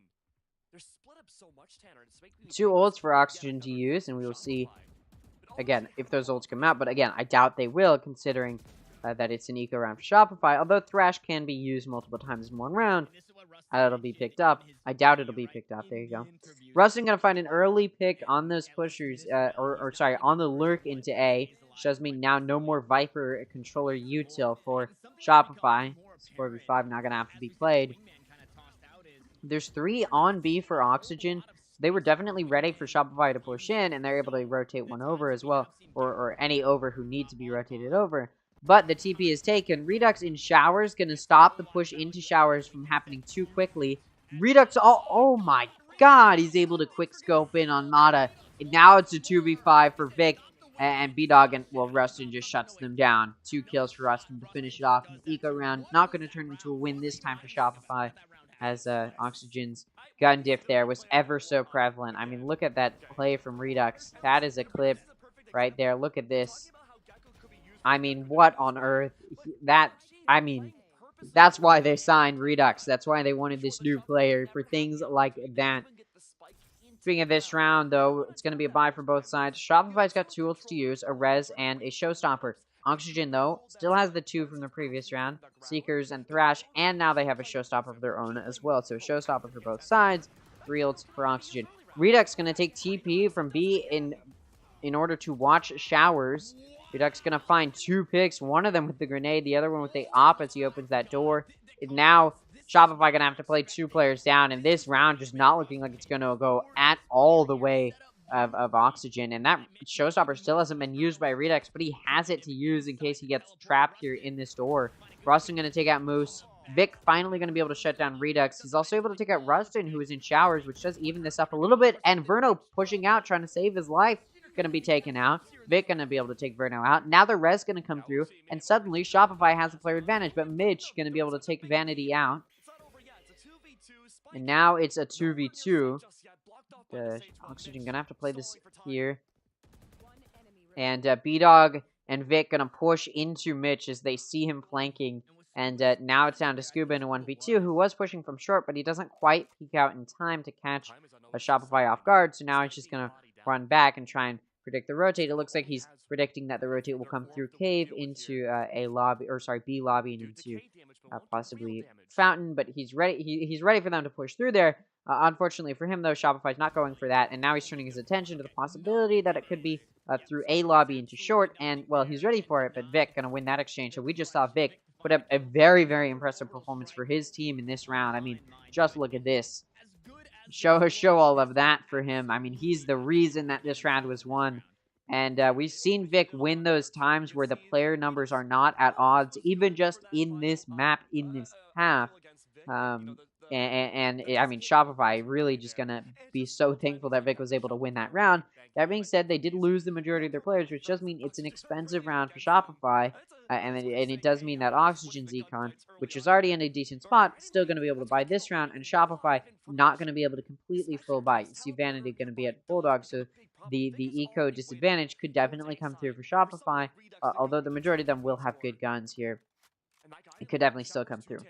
They're split up so much, Tanner. It's making me 2 ults for Oxygen to use, and we will see again if those ults come out. But again, I doubt they will, considering that it's an eco round for Shopify. Although Thrash can be used multiple times in one round, it'll be picked up. I doubt it'll be picked up. There you go. Rustin gonna find an early pick on those pushers, or sorry, on the lurk into A. Shows me now no more Viper controller util for Shopify. 4v5 now gonna have to be played. There's 3 on B for Oxygen. They were definitely ready for Shopify to push in, and they're able to rotate one over as well, or any over who need to be rotated over. But the TP is taken. Redux in Showers going to stop the push into Showers from happening too quickly. Redux, oh my god, he's able to quick scope in on Mata. And now it's a 2v5 for Vic, and B-Dog, and well, Rustin just shuts them down. 2 kills for Rustin to finish it off. An eco round, not going to turn into a win this time for Shopify, as Oxygen's gun diff there was ever so prevalent. I mean, look at that play from Redux. That is a clip right there. Look at this. I mean, what on earth? I mean, that's why they signed Redux. That's why they wanted this new player, for things like that. Speaking of this round, though, it's going to be a buy for both sides. Shopify's got 2 ults to use, a Res and a Showstopper. Oxygen, though, still has the 2 from the previous round, Seekers and Thrash, and now they have a Showstopper of their own as well. So Showstopper for both sides, 3 ults for Oxygen. Redux going to take TP from B in order to watch Showers. Redux going to find 2 picks, one of them with the grenade, the other one with the op as he opens that door. And now Shopify going to have to play 2 players down, and this round just not looking like it's going to go at all the way of Oxygen. And that Showstopper still hasn't been used by Redux, but he has it to use in case he gets trapped here in this door. Rustin going to take out Moose. Vic finally going to be able to shut down Redux. He's also able to take out Rustin, who is in Showers, which does even this up a little bit. And Verno pushing out, trying to save his life. going to be taken out. Vic going to be able to take Verno out. Now the res going to come through, and suddenly Shopify has a player advantage, but Mitch going to be able to take Vanity out. And now it's a 2v2. Oxygen going to have to play this here. And B-Dog and Vic going to push into Mitch as they see him flanking. And now it's down to Scuba in a 1v2, who was pushing from short, but he doesn't quite peek out in time to catch a Shopify off guard. So now he's just going to run back and try and predict the rotate. It looks like he's predicting that the rotate will come through Cave into B lobby and into possibly Fountain. But he's ready. He's ready for them to push through there. Unfortunately for him, though, Shopify's not going for that, and now he's turning his attention to the possibility that it could be through A lobby into short. And well, he's ready for it, but Vic gonna win that exchange. So we just saw Vic put up a very, very impressive performance for his team in this round. I mean, just look at this. Show all of that for him. I mean, he's the reason that this round was won. And we've seen Vic win those times where the player numbers are not at odds, even just in this map, in this half. And I mean, Shopify really just going to be so thankful that Vic was able to win that round. That being said, they did lose the majority of their players, which does mean it's an expensive round for Shopify. And it does mean that Oxygen's Econ, which is already in a decent spot, still going to be able to buy this round. And Shopify not going to be able to completely full buy. You see Vanity going to be at Bulldog, so the eco disadvantage could definitely come through for Shopify. Although the majority of them will have good guns here. It could definitely still come through.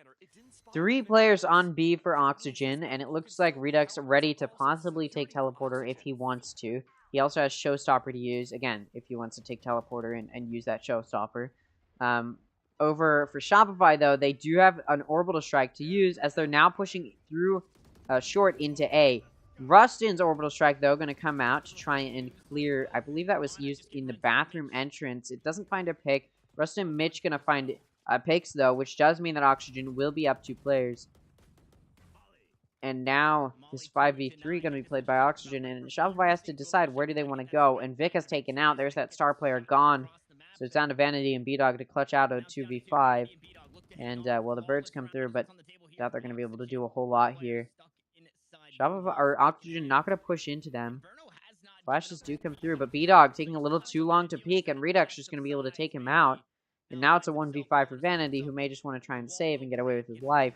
3 players on B for Oxygen, and it looks like Redux ready to possibly take Teleporter if he wants to. He also has Showstopper to use, again, if he wants to take Teleporter and use that Showstopper. Over for Shopify, though, they do have an Orbital Strike to use, as they're now pushing through short into A. Rustin's Orbital Strike, though, going to come out to try and clear, I believe that was used in the bathroom entrance. It doesn't find a pick. Rustin and Mitch going to find picks, though, which does mean that Oxygen will be up 2 players. And now this 5v3 going to be played by Oxygen, and Shopify has to decide where do they want to go. And Vic has taken out. There's that star player gone. So it's down to Vanity and B-Dog to clutch out a 2v5. And, well, the birds come through, but doubt they're going to be able to do a whole lot here. Shopify, or Oxygen not going to push into them. Flashes do come through, but B-Dog taking a little too long to peek, and Redux just going to be able to take him out. And now it's a 1v5 for Vanity, who may just want to try and save and get away with his life.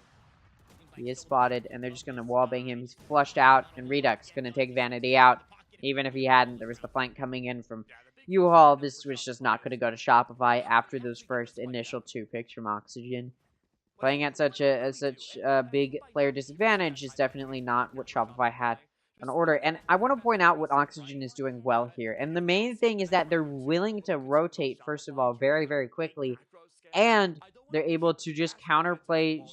He is spotted, and they're just going to wallbang him. He's flushed out, and Redux going to take Vanity out. Even if he hadn't, there was the flank coming in from U-Haul. This was just not going to go to Shopify after those first initial 2 picks from Oxygen. Playing at such a big player disadvantage is definitely not what Shopify had on order. And I want to point out what Oxygen is doing well here. And the main thing is that they're willing to rotate, first of all, very, very quickly. And they're able to just counterplay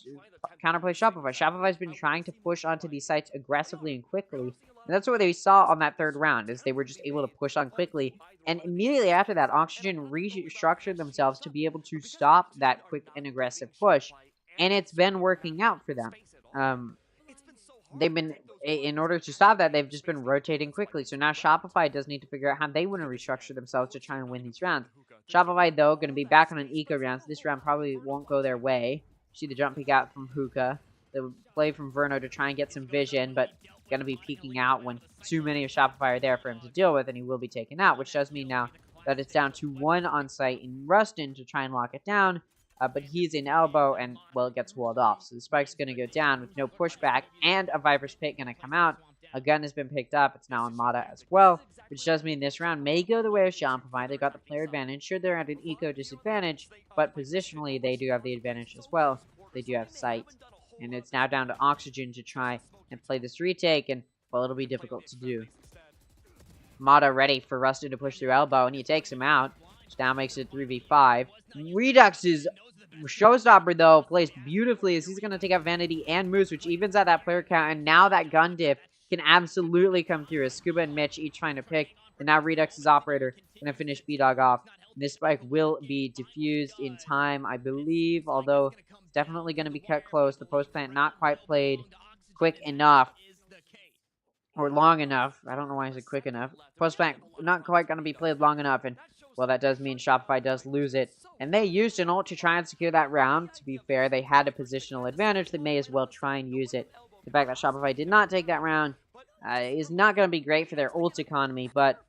Shopify. Shopify's been trying to push onto these sites aggressively and quickly. And that's what they saw on that 3rd round, is they were just able to push on quickly. And immediately after that, Oxygen restructured themselves to be able to stop that quick and aggressive push. And it's been working out for them. They've been, in order to stop that, they've just been rotating quickly. So now Shopify does need to figure out how they want to restructure themselves to try and win these rounds. Shopify, though, going to be back on an eco round, so this round probably won't go their way. See the jump peek out from Hookah. They'll play from Verno to try and get some vision, but going to be peeking out when too many of Shopify are there for him to deal with, and he will be taken out, which does mean now that it's down to 1 on site in Rustin to try and lock it down. But he's in elbow, and, well, it gets walled off. So the spike's going to go down with no pushback, and a Viper's pick going to come out. A gun has been picked up. It's now on Mata as well, which does mean this round may go the way of Shopify. They got the player advantage. Sure, they're at an eco disadvantage, but positionally, they do have the advantage as well. They do have sight. And it's now down to Oxygen to try and play this retake, and, well, it'll be difficult to do. Mata ready for Rustin to push through elbow, and he takes him out, which now makes it 3v5. Redux's Showstopper, though, plays beautifully as he's going to take out Vanity and Moose, which evens out that player count, and now that gun diff can absolutely come through as Scuba and Mitch each trying to pick, and now Redux's Operator going to finish B-Dog off. And this spike will be diffused in time, I believe, although it's definitely going to be cut close. The post plant not quite played quick enough, or long enough. I don't know why I said quick enough. Post plant not quite going to be played long enough, and, well, that does mean Shopify does lose it. And they used an ult to try and secure that round. To be fair, they had a positional advantage. They may as well try and use it. The fact that Shopify did not take that round is not going to be great for their ult economy, but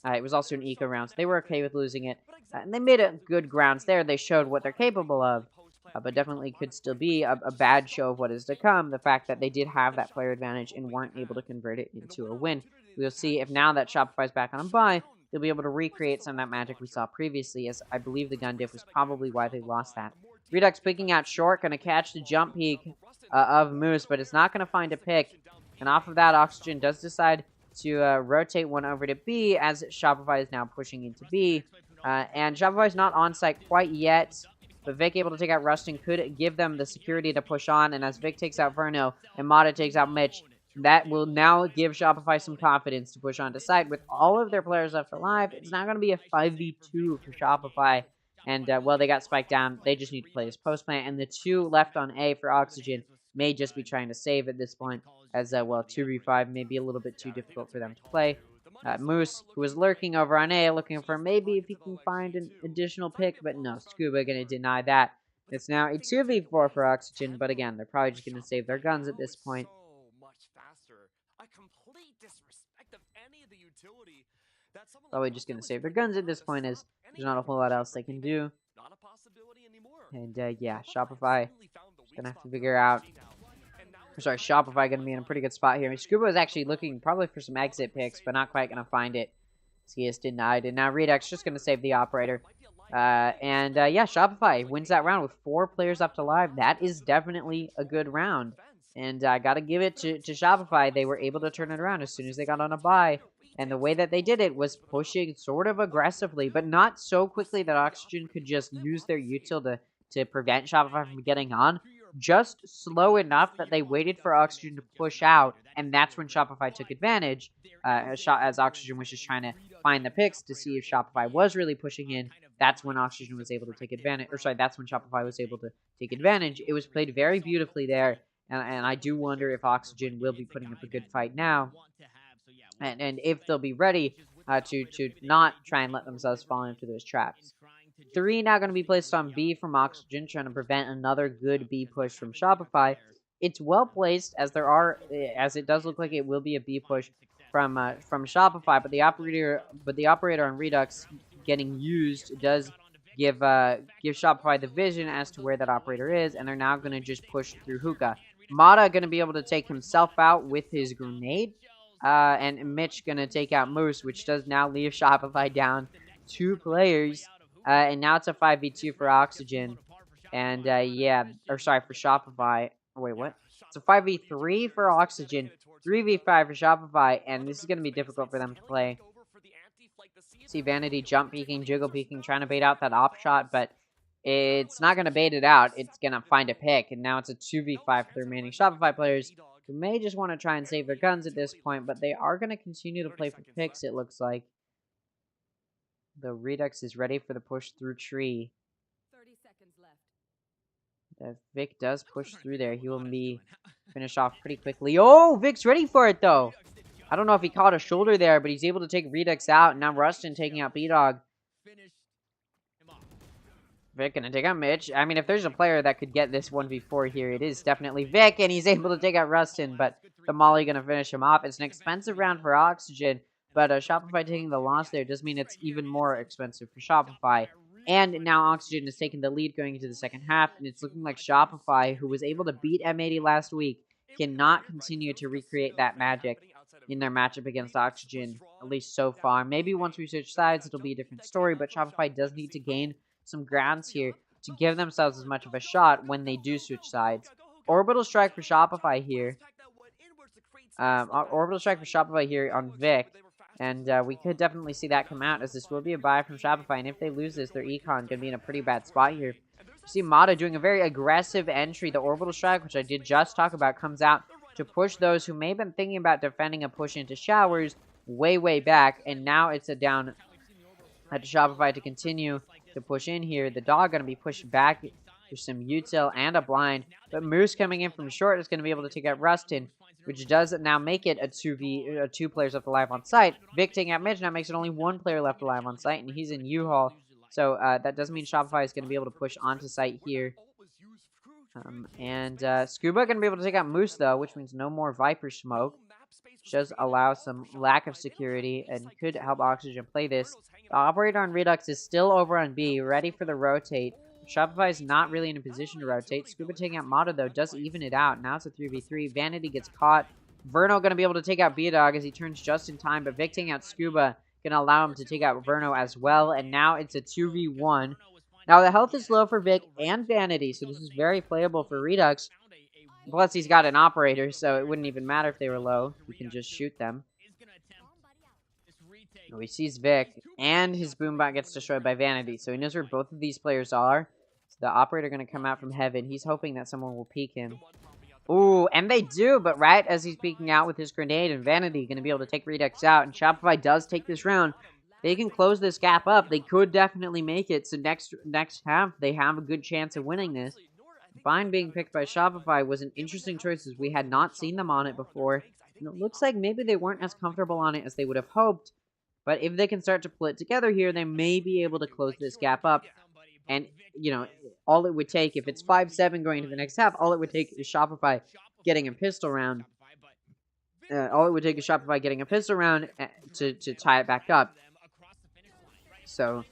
It was also an eco round, so they were okay with losing it. And they made a good grounds there. They showed what they're capable of, but definitely could still be a bad show of what is to come. The fact that they did have that player advantage and weren't able to convert it into a win. We'll see if now that Shopify's back on a bye, they'll be able to recreate some of that magic we saw previously, as I believe the gun diff was probably why they lost that. Redux picking out short, going to catch the jump peak of Moose, but it's not going to find a pick. And off of that, Oxygen does decide to rotate one over to B, as Shopify is now pushing into B. And Shopify is not on site quite yet, but Vic able to take out Rustin could give them the security to push on. And as Vic takes out Verno and Mata takes out Mitch, that will now give Shopify some confidence to push on to site. With all of their players left alive, it's now going to be a 5v2 for Shopify. And, well, they got spiked down. They just need to play this post plant. And the two left on A for Oxygen may just be trying to save at this point, as, well, 2v5 may be a little bit too difficult for them to play. Moose, who was lurking over on A, looking for maybe if he can find an additional pick, but no, Scuba going to deny that. It's now a 2v4 for Oxygen, but again, they're probably just going to save their guns at this point. Probably just going to save their guns at this point, as there's not a whole lot else they can do. And, yeah, Shopify going to have to figure out... Sorry, Shopify going to be in a pretty good spot here. I mean, Scuba is actually looking probably for some exit picks, but not quite going to find it. He is denied. And now Redux just going to save the operator. Yeah, Shopify wins that round with 4 players up to live. That is definitely a good round. And I got to give it to Shopify. They were able to turn it around as soon as they got on a bye. And the way that they did it was pushing sort of aggressively, but not so quickly that Oxygen could just use their util to prevent Shopify from getting on. Just slow enough that they waited for Oxygen to push out, and that's when Shopify took advantage, as Oxygen was just trying to find the picks to see if Shopify was really pushing in. That's when Oxygen was able to take advantage, that's when Shopify was able to take advantage. It was played very beautifully there, and I do wonder if Oxygen will be putting up a good fight now, and if they'll be ready to not try and let themselves fall into those traps. 3 now going to be placed on B from Oxygen, trying to prevent another good B push from Shopify. It's well placed, as it does look like it will be a B push from Shopify, but the operator on Redux getting used does give Shopify the vision as to where that operator is, and they're now going to just push through Hookah. Mata going to be able to take himself out with his grenade, and Mitch going to take out Moose, which does now leave Shopify down 2 players. And now it's a 5v2 for Oxygen. And, for Shopify. Oh, wait, what? It's a 5v3 for Oxygen, 3v5 for Shopify, and this is going to be difficult for them to play. See Vanity jump peeking, jiggle peeking, trying to bait out that op shot, but it's not going to bait it out. It's going to find a pick, and now it's a 2v5 for the remaining Shopify players, who may just want to try and save their guns at this point, but they are going to continue to play for picks, it looks like. The Redux is ready for the push through tree. 30 seconds left. If Vic does push through there, he will be finished off pretty quickly. Oh, Vic's ready for it, though. I don't know if he caught a shoulder there, but he's able to take Redux out. And now Rustin taking out B-Dog. Vic gonna take out Mitch. I mean, if there's a player that could get this 1v4 here, it is definitely Vic, and he's able to take out Rustin, but the Molly gonna finish him off. It's an expensive round for Oxygen. But Shopify taking the loss there does mean it's even more expensive for Shopify. And now Oxygen is taking the lead going into the second half. And it's looking like Shopify, who was able to beat M80 last week, cannot continue to recreate that magic in their matchup against Oxygen, at least so far. Maybe once we switch sides, it'll be a different story. But Shopify does need to gain some grounds here to give themselves as much of a shot when they do switch sides. Orbital Strike for Shopify here. Orbital Strike for Shopify here on Vic. And we could definitely see that come out, as this will be a buy from Shopify. And if they lose this, their econ going to be in a pretty bad spot here. You see Mata doing a very aggressive entry. The Orbital Strike, which I did just talk about, comes out to push those who may have been thinking about defending a push into showers way, way back. And now it's a down to Shopify to continue to push in here. The Dog going to be pushed back. There's some util and a blind. But Moose coming in from short is going to be able to take out Rustin, which does now make it a 2 players left alive on site. Vic taking out Mitch now makes it only 1 player left alive on site, and he's in U-Haul. So that does mean Shopify is going to be able to push onto site here. Scuba going to be able to take out Moose, though, which means no more Viper smoke. which does allow some lack of security and could help Oxygen play this. The operator on Redux is still over on B, ready for the rotate. Shopify is not really in a position to rotate. Scuba taking out Mata, though, does even it out. Now it's a 3v3. Vanity gets caught. Verno going to be able to take out B-Dog as he turns just in time, but Vic taking out Scuba going to allow him to take out Verno as well, and now it's a 2v1. Now, the health is low for Vic and Vanity, so this is very playable for Redux. Plus, he's got an operator, so it wouldn't even matter if they were low. He can just shoot them. He sees Vic, and his Boombot gets destroyed by Vanity, so he knows where both of these players are. So the operator going to come out from heaven. He's hoping that someone will peek him. Ooh, and they do, but right as he's peeking out with his grenade and Vanity going to be able to take Redux out, and Shopify does take this round. They can close this gap up. They could definitely make it, so next half, they have a good chance of winning this. Vine being picked by Shopify was an interesting choice, as we had not seen them on it before. And it looks like maybe they weren't as comfortable on it as they would have hoped, but if they can start to pull it together here, they may be able to close this gap up. And, you know, all it would take, if it's 5-7 going into the next half, all it would take is Shopify getting a pistol round. All it would take is Shopify getting a pistol round to tie it back up. So,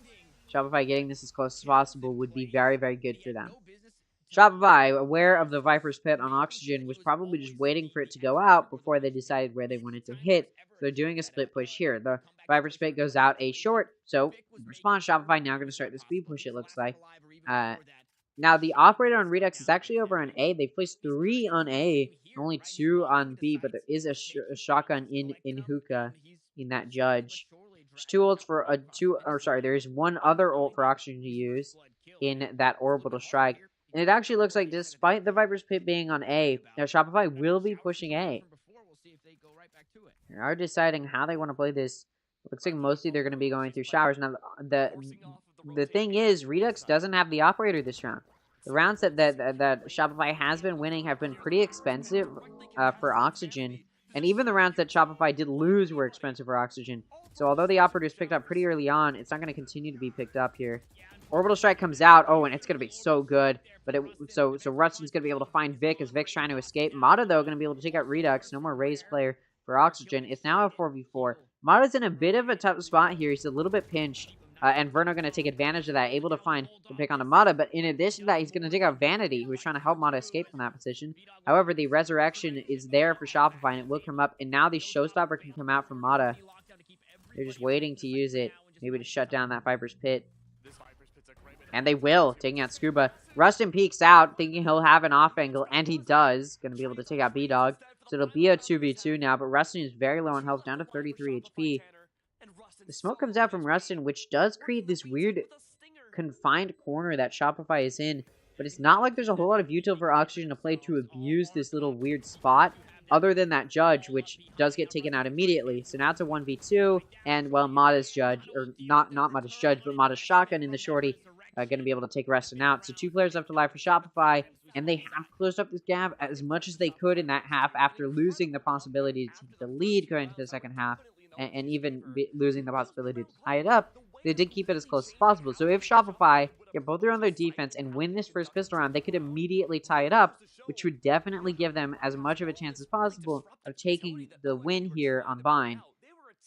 Shopify getting this as close as possible would be very, very good for them. Shopify, aware of the Viper's Pit on Oxygen, was probably just waiting for it to go out before they decided where they wanted to hit. So they're doing a split push here. The Viper's Pit goes out A short, so in response, Shopify now going to start the speed push, it looks like. Now, the operator on Redux is actually over on A. They placed 3 on A, only 2 on B, but there is a shotgun in Hookah in that judge. There's 2 ults for there is 1 other ult for Oxygen to use in that orbital strike. And it actually looks like, despite the Viper's Pit being on A, now Shopify will be pushing A. They are deciding how they want to play this. It looks like mostly they're going to be going through showers. Now, the thing is, Redux doesn't have the operator this round. The rounds that Shopify has been winning have been pretty expensive for Oxygen. And even the rounds that Shopify did lose were expensive for Oxygen. So although the operator is picked up pretty early on, it's not going to continue to be picked up here. Orbital Strike comes out. Oh, and it's going to be so good. But so Rustin's going to be able to find Vic as Vic's trying to escape. Mata, though, going to be able to take out Redux. No more raised player for Oxygen. It's now a 4v4. Mata's in a bit of a tough spot here. He's a little bit pinched. And Verno going to take advantage of that, able to find the pick on a Mata. But in addition to that, he's going to take out Vanity, who was trying to help Mata escape from that position. However, the Resurrection is there for Shopify, and it will come up. And now the Showstopper can come out from Mata. They're just waiting to use it, maybe to shut down that Viper's Pit. And they will, taking out Scuba. Rustin peeks out, thinking he'll have an off angle, and he does. Going to be able to take out B-Dog. So it'll be a 2v2 now, but Rustin is very low on health, down to 33 HP. The smoke comes out from Rustin, which does create this weird confined corner that Shopify is in. But it's not like there's a whole lot of util for Oxygen to play to abuse this little weird spot, other than that Judge, which does get taken out immediately. So now it's a 1v2, and, well, Mata's Judge, or not Mata's Judge, but Mata's Shotgun in the shorty, going to be able to take Rustin out. So 2 players left alive for Shopify, and they have closed up this gap as much as they could in that half after losing the possibility to take the lead going into the second half, and even losing the possibility to tie it up. They did keep it as close as possible. So if Shopify get both on their defense and win this first pistol round, they could immediately tie it up, which would definitely give them as much of a chance as possible of taking the win here on Vine.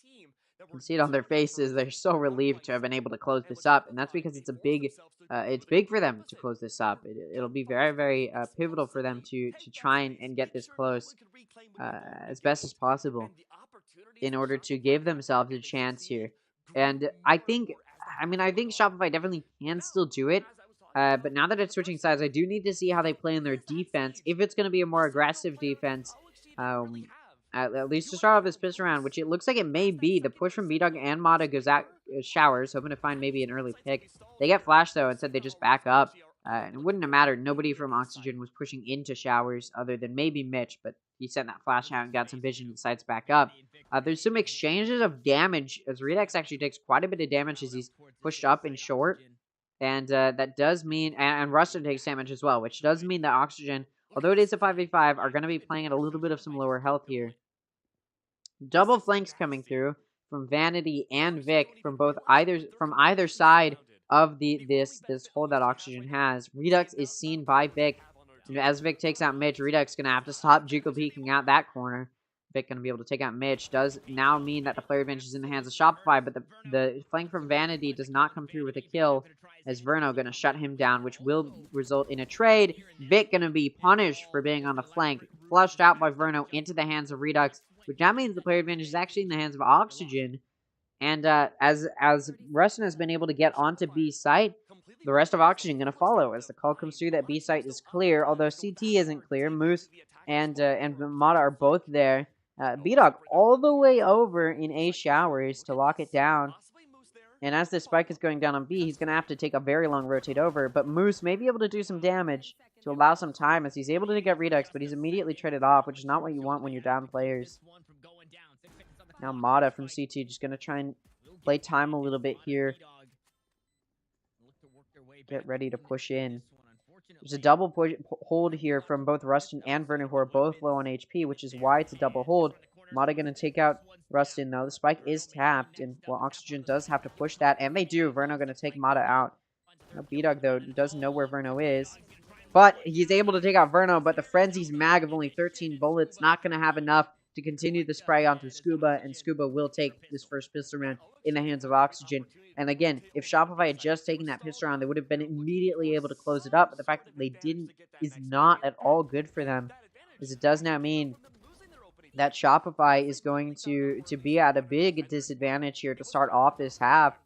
You can see it on their faces. They're so relieved to have been able to close this up, and that's because it's big for them to close this up. It'll be very, very pivotal for them to try and get this close as best as possible in order to give themselves a chance here. And I think Shopify definitely can still do it. But now that it's switching sides, I do need to see how they play in their defense. If it's going to be a more aggressive defense, at least to start off this pistol round, which it looks like it may be. The push from B-Dog and Mata goes out showers, hoping to find maybe an early pick. They get flashed, though, and said they just back up. And it wouldn't have mattered. Nobody from Oxygen was pushing into showers other than maybe Mitch, but he sent that flash out and got some vision and sights back up. There's some exchanges of damage, as Redux actually takes quite a bit of damage as he's pushed up in short. And that does mean, and Rustin takes damage as well, which does mean that Oxygen, although it is a 5v5, are going to be playing at a little bit of some lower health here. Double flanks coming through from Vanity and Vic from either side of this hold that Oxygen has. Redux is seen by Vic. And as Vic takes out Mitch, Redux is going to have to stop Jiggle peeking out that corner. Vic going to be able to take out Mitch. Does now mean that the player advantage is in the hands of Shopify, but the flank from Vanity does not come through with a kill, as Verno going to shut him down, which will result in a trade. Vic going to be punished for being on the flank, flushed out by Verno into the hands of Redux, which now means the player advantage is actually in the hands of Oxygen. And as Rustin has been able to get onto B site, the rest of Oxygen going to follow as the call comes through that B site is clear, although CT isn't clear. Moose and Mata are both there. B-Dog all the way over in A showers to lock it down. And as this spike is going down on B, he's going to have to take a very long rotate over. But Moose may be able to do some damage to allow some time as he's able to get Redux, but he's immediately traded off, which is not what you want when you're down players. Now Mata from CT just going to try and play time a little bit here. Get ready to push in. There's a double hold here from both Rustin and Vernon, who are both low on HP, which is why it's a double hold. Mata going to take out Rustin, though. The spike is tapped, and well, Oxygen does have to push that, and they do. Verno going to take Mata out. Now, B-Dog, though, doesn't know where Verno is. But he's able to take out Verno, but the Frenzy's mag of only 13 bullets, not going to have enough to continue the spray onto Scuba, and Scuba will take this first pistol round in the hands of Oxygen. And again, if Shopify had just taken that pistol round, they would have been immediately able to close it up, but the fact that they didn't is not at all good for them, as it does now mean that Shopify is going to be at a big disadvantage here to start off this half.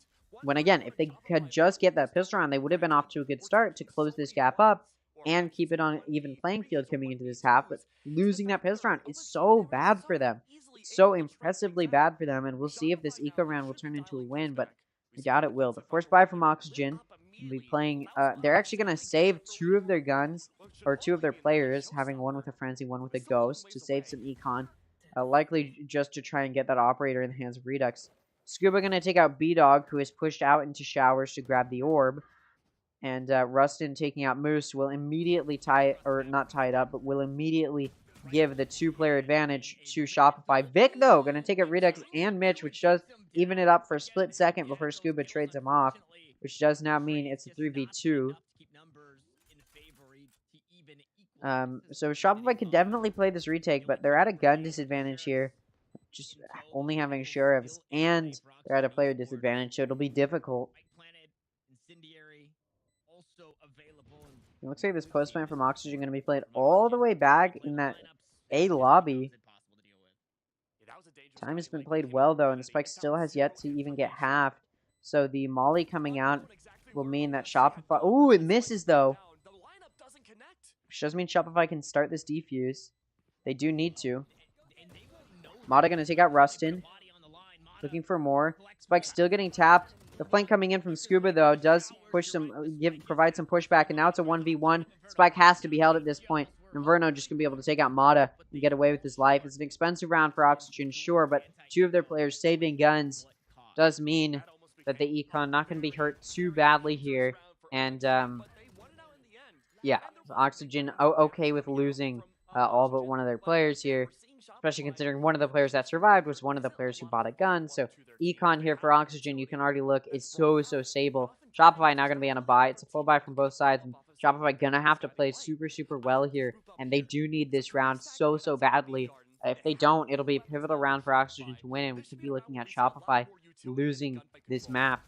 When again, if they could just get that pistol round, they would have been off to a good start to close this gap up and keep it on an even playing field coming into this half. But losing that pistol round is so bad for them. It's so impressively bad for them, and we'll see if this eco round will turn into a win, but I doubt it will. The force buy from Oxygen will be playing. They're actually going to save two of their guns, or two of their players, having one with a Frenzy, one with a Ghost, to save some econ. Likely just to try and get that operator in the hands of Redux. Scuba going to take out B-Dog, who is pushed out into showers to grab the orb. And Rustin taking out Moose will immediately not tie it up, but will immediately give the two-player advantage to Shopify. Vic, though, going to take out Redux and Mitch, which does even it up for a split second before Scuba trades him off, which does now mean it's a 3v2. So Shopify could definitely play this retake, but they're at a gun disadvantage here. Just only having sheriffs, and they're at a player disadvantage, so it'll be difficult. It looks like this postman from Oxygen going to be played all the way back in that A lobby. Time has been played well, though, and the spike still has yet to even get halved. So the molly coming out will mean that Shopify... Ooh, it misses, though. Which does mean Shopify can start this defuse. They do need to. Mata going to take out Rustin. Looking for more. Spike still getting tapped. The flank coming in from Scuba, though, does push provide some pushback, and now it's a 1v1. Spike has to be held at this point. And Verno just going to be able to take out Mata and get away with his life. It's an expensive round for Oxygen, sure, but two of their players saving guns does mean that the econ not going to be hurt too badly here. And, yeah, Oxygen okay with losing all but one of their players here, especially considering one of the players that survived was one of the players who bought a gun. So econ here for Oxygen, you can already look, is so stable. Shopify now going to be on a buy. It's a full buy from both sides, and Shopify going to have to play super well here, and they do need this round so badly. If they don't, it'll be a pivotal round for Oxygen to win, and we could be looking at Shopify losing this map.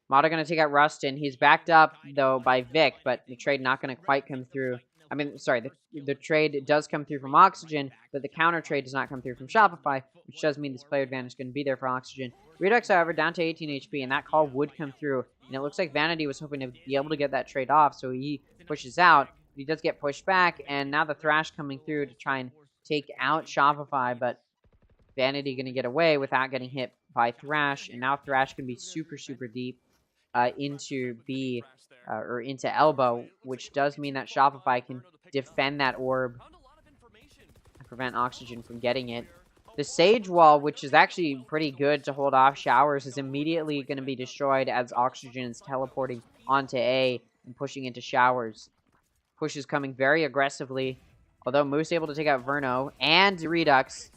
Mata going to take out Rustin. He's backed up, though, by Vic, but the trade not going to quite come through. I mean, sorry, the trade does come through from Oxygen, but the counter trade does not come through from Shopify, which does mean this player advantage is going to be there for Oxygen. Redux, however, down to 18 HP, and that call would come through. And it looks like Vanity was hoping to be able to get that trade off, so he pushes out. He does get pushed back, and now the Thrash coming through to try and take out Shopify, but Vanity going to get away without getting hit by Thrash, and now Thrash can be super deep into B, or into Elbow, which does mean that Shopify can defend that orb and prevent Oxygen from getting it. The Sage Wall, which is actually pretty good to hold off Showers, is immediately going to be destroyed as Oxygen is teleporting onto A and pushing into Showers. Push is coming very aggressively, although Moose able to take out Verno and Redux.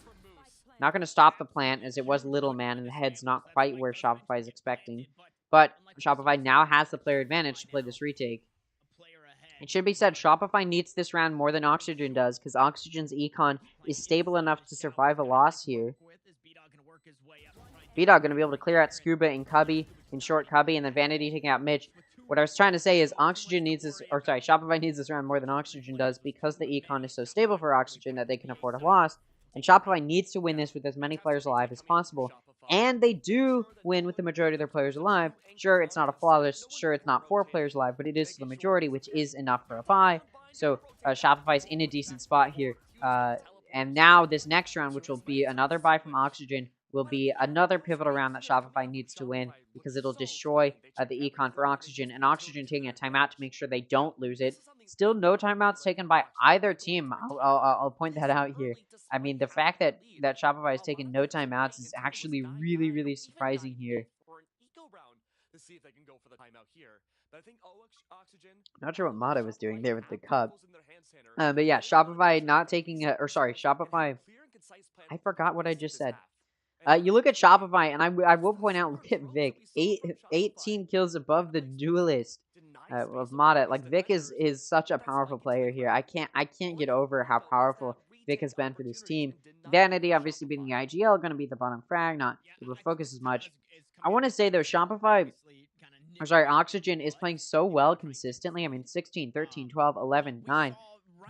Not going to stop the plant, as it was Little Man, and the head's not quite where Shopify is expecting. But Shopify now has the player advantage to play this retake. It should be said, Shopify needs this round more than Oxygen does, because Oxygen's econ is stable enough to survive a loss here. B-Dog going to be able to clear out Scuba and Cubby, in short Cubby, and then Vanity taking out Mitch. What I was trying to say is Oxygen needs this, or sorry, Shopify needs this round more than Oxygen does, because the econ is so stable for Oxygen that they can afford a loss. And Shopify needs to win this with as many players alive as possible. And they do win with the majority of their players alive. Sure, it's not a flawless, sure, it's not 4 players alive, but it is the majority, which is enough for a bye. So Shopify's in a decent spot here. And now this next round, which will be another bye from Oxygen, will be another pivotal round that Shopify needs to win, because it'll destroy the econ for Oxygen, and Oxygen taking a timeout to make sure they don't lose it. Still no timeouts taken by either team. I'll point that out here. I mean, the fact that Shopify has taken no timeouts is actually really, really surprising here. Not sure what Mata was doing there with the cup. But yeah, Shopify not taking Shopify. I forgot what I just said. You look at Shopify, and I will point out, look at Vic. 18 kills above the duelist of Mata. Like, Vic is such a powerful player here. I can't get over how powerful Vic has been for this team. Vanity, obviously being the IGL, going to be the bottom frag, not able to focus as much. I want to say, though, Oxygen is playing so well consistently. I mean, 16, 13, 12, 11, 9.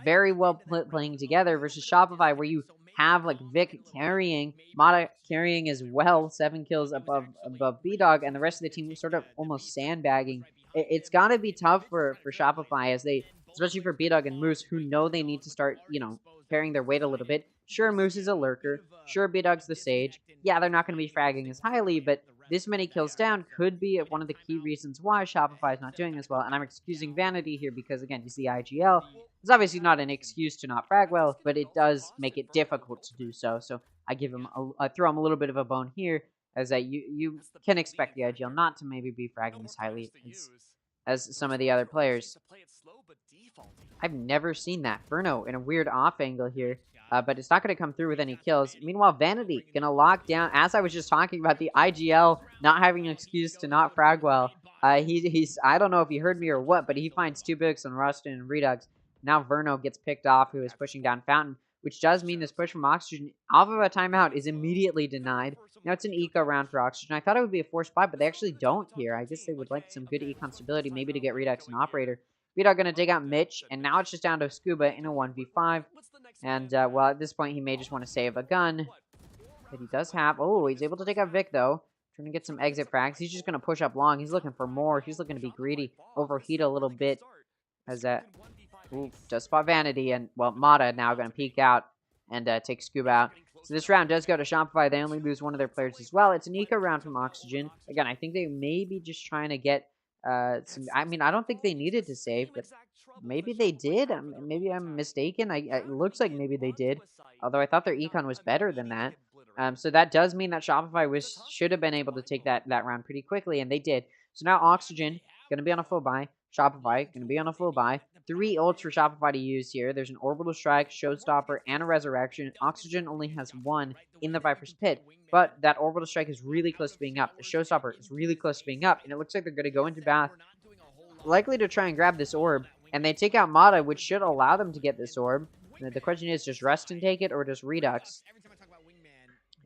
Very well playing together versus Shopify, where you have like Vic carrying, Mata carrying as well, 7 kills above B-Dog, and the rest of the team sort of almost sandbagging. It's got to be tough for Shopify, as they, especially for B-Dog and Moose, who know they need to start, carrying their weight a little bit. Sure, Moose is a lurker. Sure, B-Dog's the Sage. Yeah, they're not going to be fragging as highly, but this many kills down could be one of the key reasons why Shopify is not doing as well. And I'm excusing Vanity here because, again, he's the IGL. It's obviously not an excuse to not frag well, but it does make it difficult to do so. So I give him I throw him a little bit of a bone here, as that you can expect the IGL not to maybe be fragging as highly as some of the other players. I've never seen that. Verno in a weird off angle here. But it's not going to come through with any kills. Meanwhile, Vanity going to lock down, as I was just talking about, the IGL not having an excuse to not frag well. He's I don't know if he heard me or what, but he finds 2 picks on Rustin and Redux. Now Verno gets picked off, who is pushing down Fountain, which does mean this push from Oxygen off of a timeout is immediately denied. Now it's an eco round for Oxygen. I thought it would be a forced buy, but they actually don't here. I guess they would like some good econ stability, maybe to get Redux and Operator. B-Dog going to take out Mitch, and now it's just down to Scuba in a 1v5. And, well, at this point, he may just want to save a gun that he does have. Oh, he's able to take out Vic, though. Trying to get some exit frags. He's just going to push up long. He's looking for more. He's looking to be greedy. Overheat a little bit. As that... Ooh, does spot Vanity. And, well, Mata now going to peek out and take Scuba out. So this round does go to Shopify. They only lose one of their players as well. It's an eco round from Oxygen. Again, I think they may be just trying to get... I mean, I don't think they needed to save, but maybe they did. Maybe I'm mistaken. It looks like maybe they did, although I thought their econ was better than that. So that does mean that Shopify should have been able to take that round pretty quickly, and they did. So now Oxygen going to be on a full buy. Shopify going to be on a full buy. 3 ults for Shopify to use here. There's an Orbital Strike, Showstopper, and a Resurrection. Oxygen only has 1 in the Viper's Pit, but that Orbital Strike is really close to being up. The Showstopper is really close to being up, and it looks like they're going to go into Bath, likely to try and grab this orb, and they take out Mata, which should allow them to get this orb. The question is, does Rustin take it, or does Redux?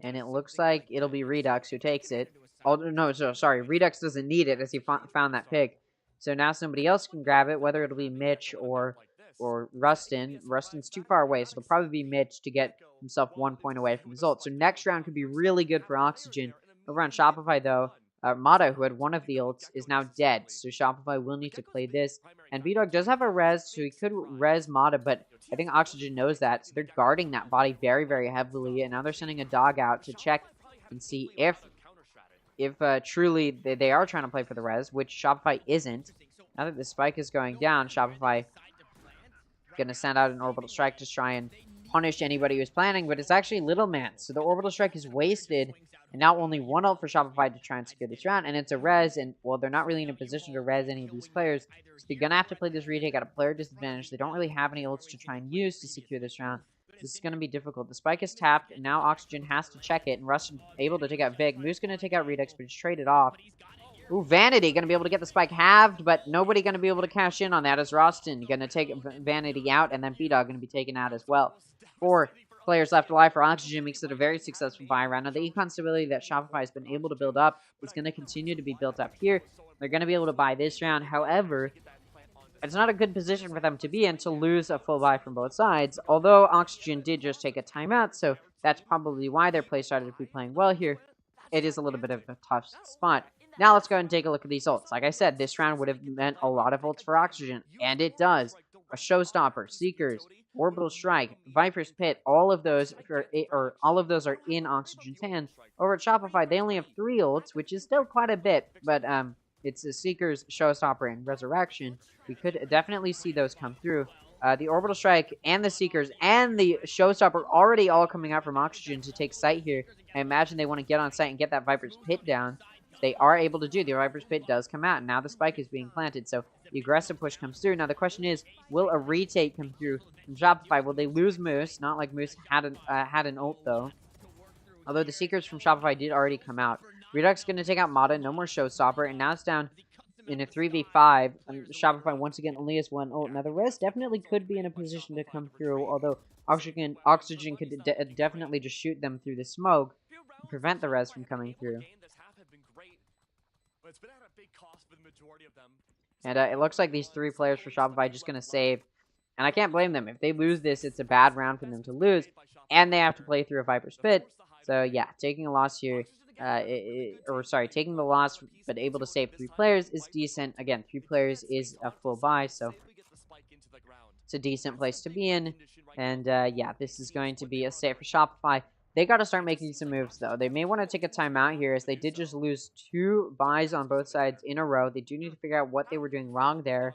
And it looks like it'll be Redux who takes it. Oh, no, sorry, Redux doesn't need it, as he found that pick. So now somebody else can grab it, whether it'll be Mitch or Rustin. Rustin's too far away, so it'll probably be Mitch to get himself 1 point away from his ult. So next round could be really good for Oxygen. Over on Shopify, though, Mata, who had 1 of the ults, is now dead. So Shopify will need to play this. And B-Dog does have a res, so he could res Mata, but I think Oxygen knows that. So they're guarding that body very, very heavily. And now they're sending a dog out to check and see if truly they are trying to play for the res, which Shopify isn't. Now that the spike is going down, Shopify going to send out an Orbital Strike to try and punish anybody who's planning, but it's actually Little Man. So the Orbital Strike is wasted, and now only 1 ult for Shopify to try and secure this round, and it's a res, and, well, they're not really in a position to res any of these players, so they're going to have to play this retake at a player disadvantage. They don't really have any ults to try and use to secure this round. This is going to be difficult. The spike is tapped, and now Oxygen has to check it, and Rustin able to take out Vic. Moose going to take out Redux, but he's traded off. Ooh, Vanity going to be able to get the spike halved, but nobody going to be able to cash in on that as Roston going to take Vanity out, and then B-Dog going to be taken out as well. 4 players left alive for Oxygen makes it a very successful buy round. Now, the econ stability that Shopify has been able to build up is going to continue to be built up here. They're going to be able to buy this round. However, it's not a good position for them to be in to lose a full buy from both sides, although Oxygen did just take a timeout, so that's probably why their play started to be playing well here. It is a little bit of a tough spot. Now let's go ahead and take a look at these ults. Like I said, this round would have meant a lot of ults for Oxygen, and it does. A Showstopper, Seekers, Orbital Strike, Viper's Pit, all of those are in Oxygen's hand. Over at Shopify, they only have 3 ults, which is still quite a bit, but it's the Seekers, Showstopper, and Resurrection. We could definitely see those come through. The Orbital Strike and the Seekers and the Showstopper already all coming out from Oxygen to take site here. I imagine they want to get on site and get that Viper's Pit down. They are able to do. The Viper's Pit does come out, and now the spike is being planted, so the aggressive push comes through. Now the question is, will a retake come through from Shopify? Will they lose Moose? Not like Moose had an ult, though. Although the Seekers from Shopify did already come out. Redux going to take out Mata, no more Showstopper, and now it's down in a 3v5. And Shopify once again only has 1 ult. Now the rest definitely could be in a position to come through, although Oxygen could definitely just shoot them through the smoke and prevent the res from coming through. And it looks like these 3 players for Shopify just going to save. And I can't blame them. If they lose this, it's a bad round for them to lose. And they have to play through a Viper's Pit. So yeah, taking a loss here, taking the loss but able to save 3 players is decent. Again, 3 players is a full buy, so it's a decent place to be in. And yeah, this is going to be a save for Shopify. They got to start making some moves, though. They may want to take a timeout here, as they did just lose 2 buys on both sides in a row. They do need to figure out what they were doing wrong there.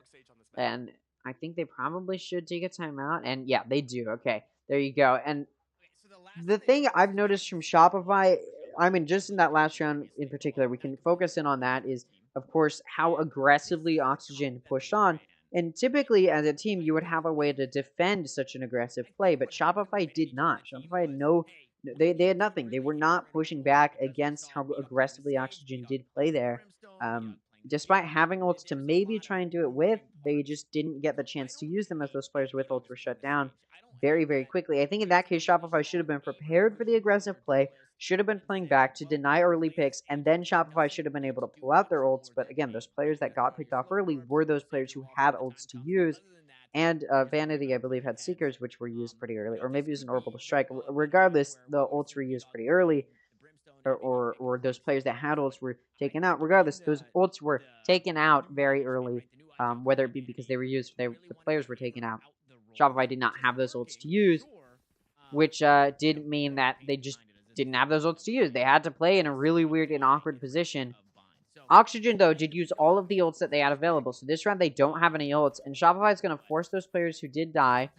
And I think they probably should take a timeout. And yeah, they do. Okay, there you go. And the thing I've noticed from Shopify, I mean, just in that last round in particular, we can focus in on that, is, of course, how aggressively Oxygen pushed on. And typically, as a team, you would have a way to defend such an aggressive play, but Shopify did not. Shopify had no... They had nothing. They were not pushing back against how aggressively Oxygen did play there. Despite having ults to maybe try and do it with, they just didn't get the chance to use them, as those players with ults were shut down very, very quickly. I think in that case, Shopify should have been prepared for the aggressive play, should have been playing back to deny early picks, and then Shopify should have been able to pull out their ults. But again, those players that got picked off early were those players who had ults to use. And Vanity, I believe, had Seekers, which were used pretty early. Or maybe it was an Orbital Strike. Regardless, the ults were used pretty early. Or those players that had ults were taken out. Regardless, those ults were taken out very early. Whether it be because they were used, the players were taken out. Shopify did not have those ults to use. Which did mean that they just didn't have those ults to use. They had to play in a really weird and awkward position. Oxygen, though, did use all of the ults that they had available. So this round, they don't have any ults. And Shopify is going to force those players who did die.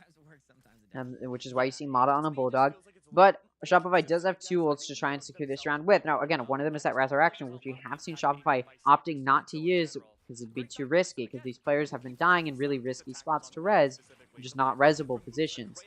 Which is why you see Mata on a Bulldog. But Shopify does have 2 ults to try and secure this round with. Now, again, one of them is that Resurrection, which we have seen Shopify opting not to use because it'd be too risky. Because these players have been dying in really risky spots to res, which is not resable positions.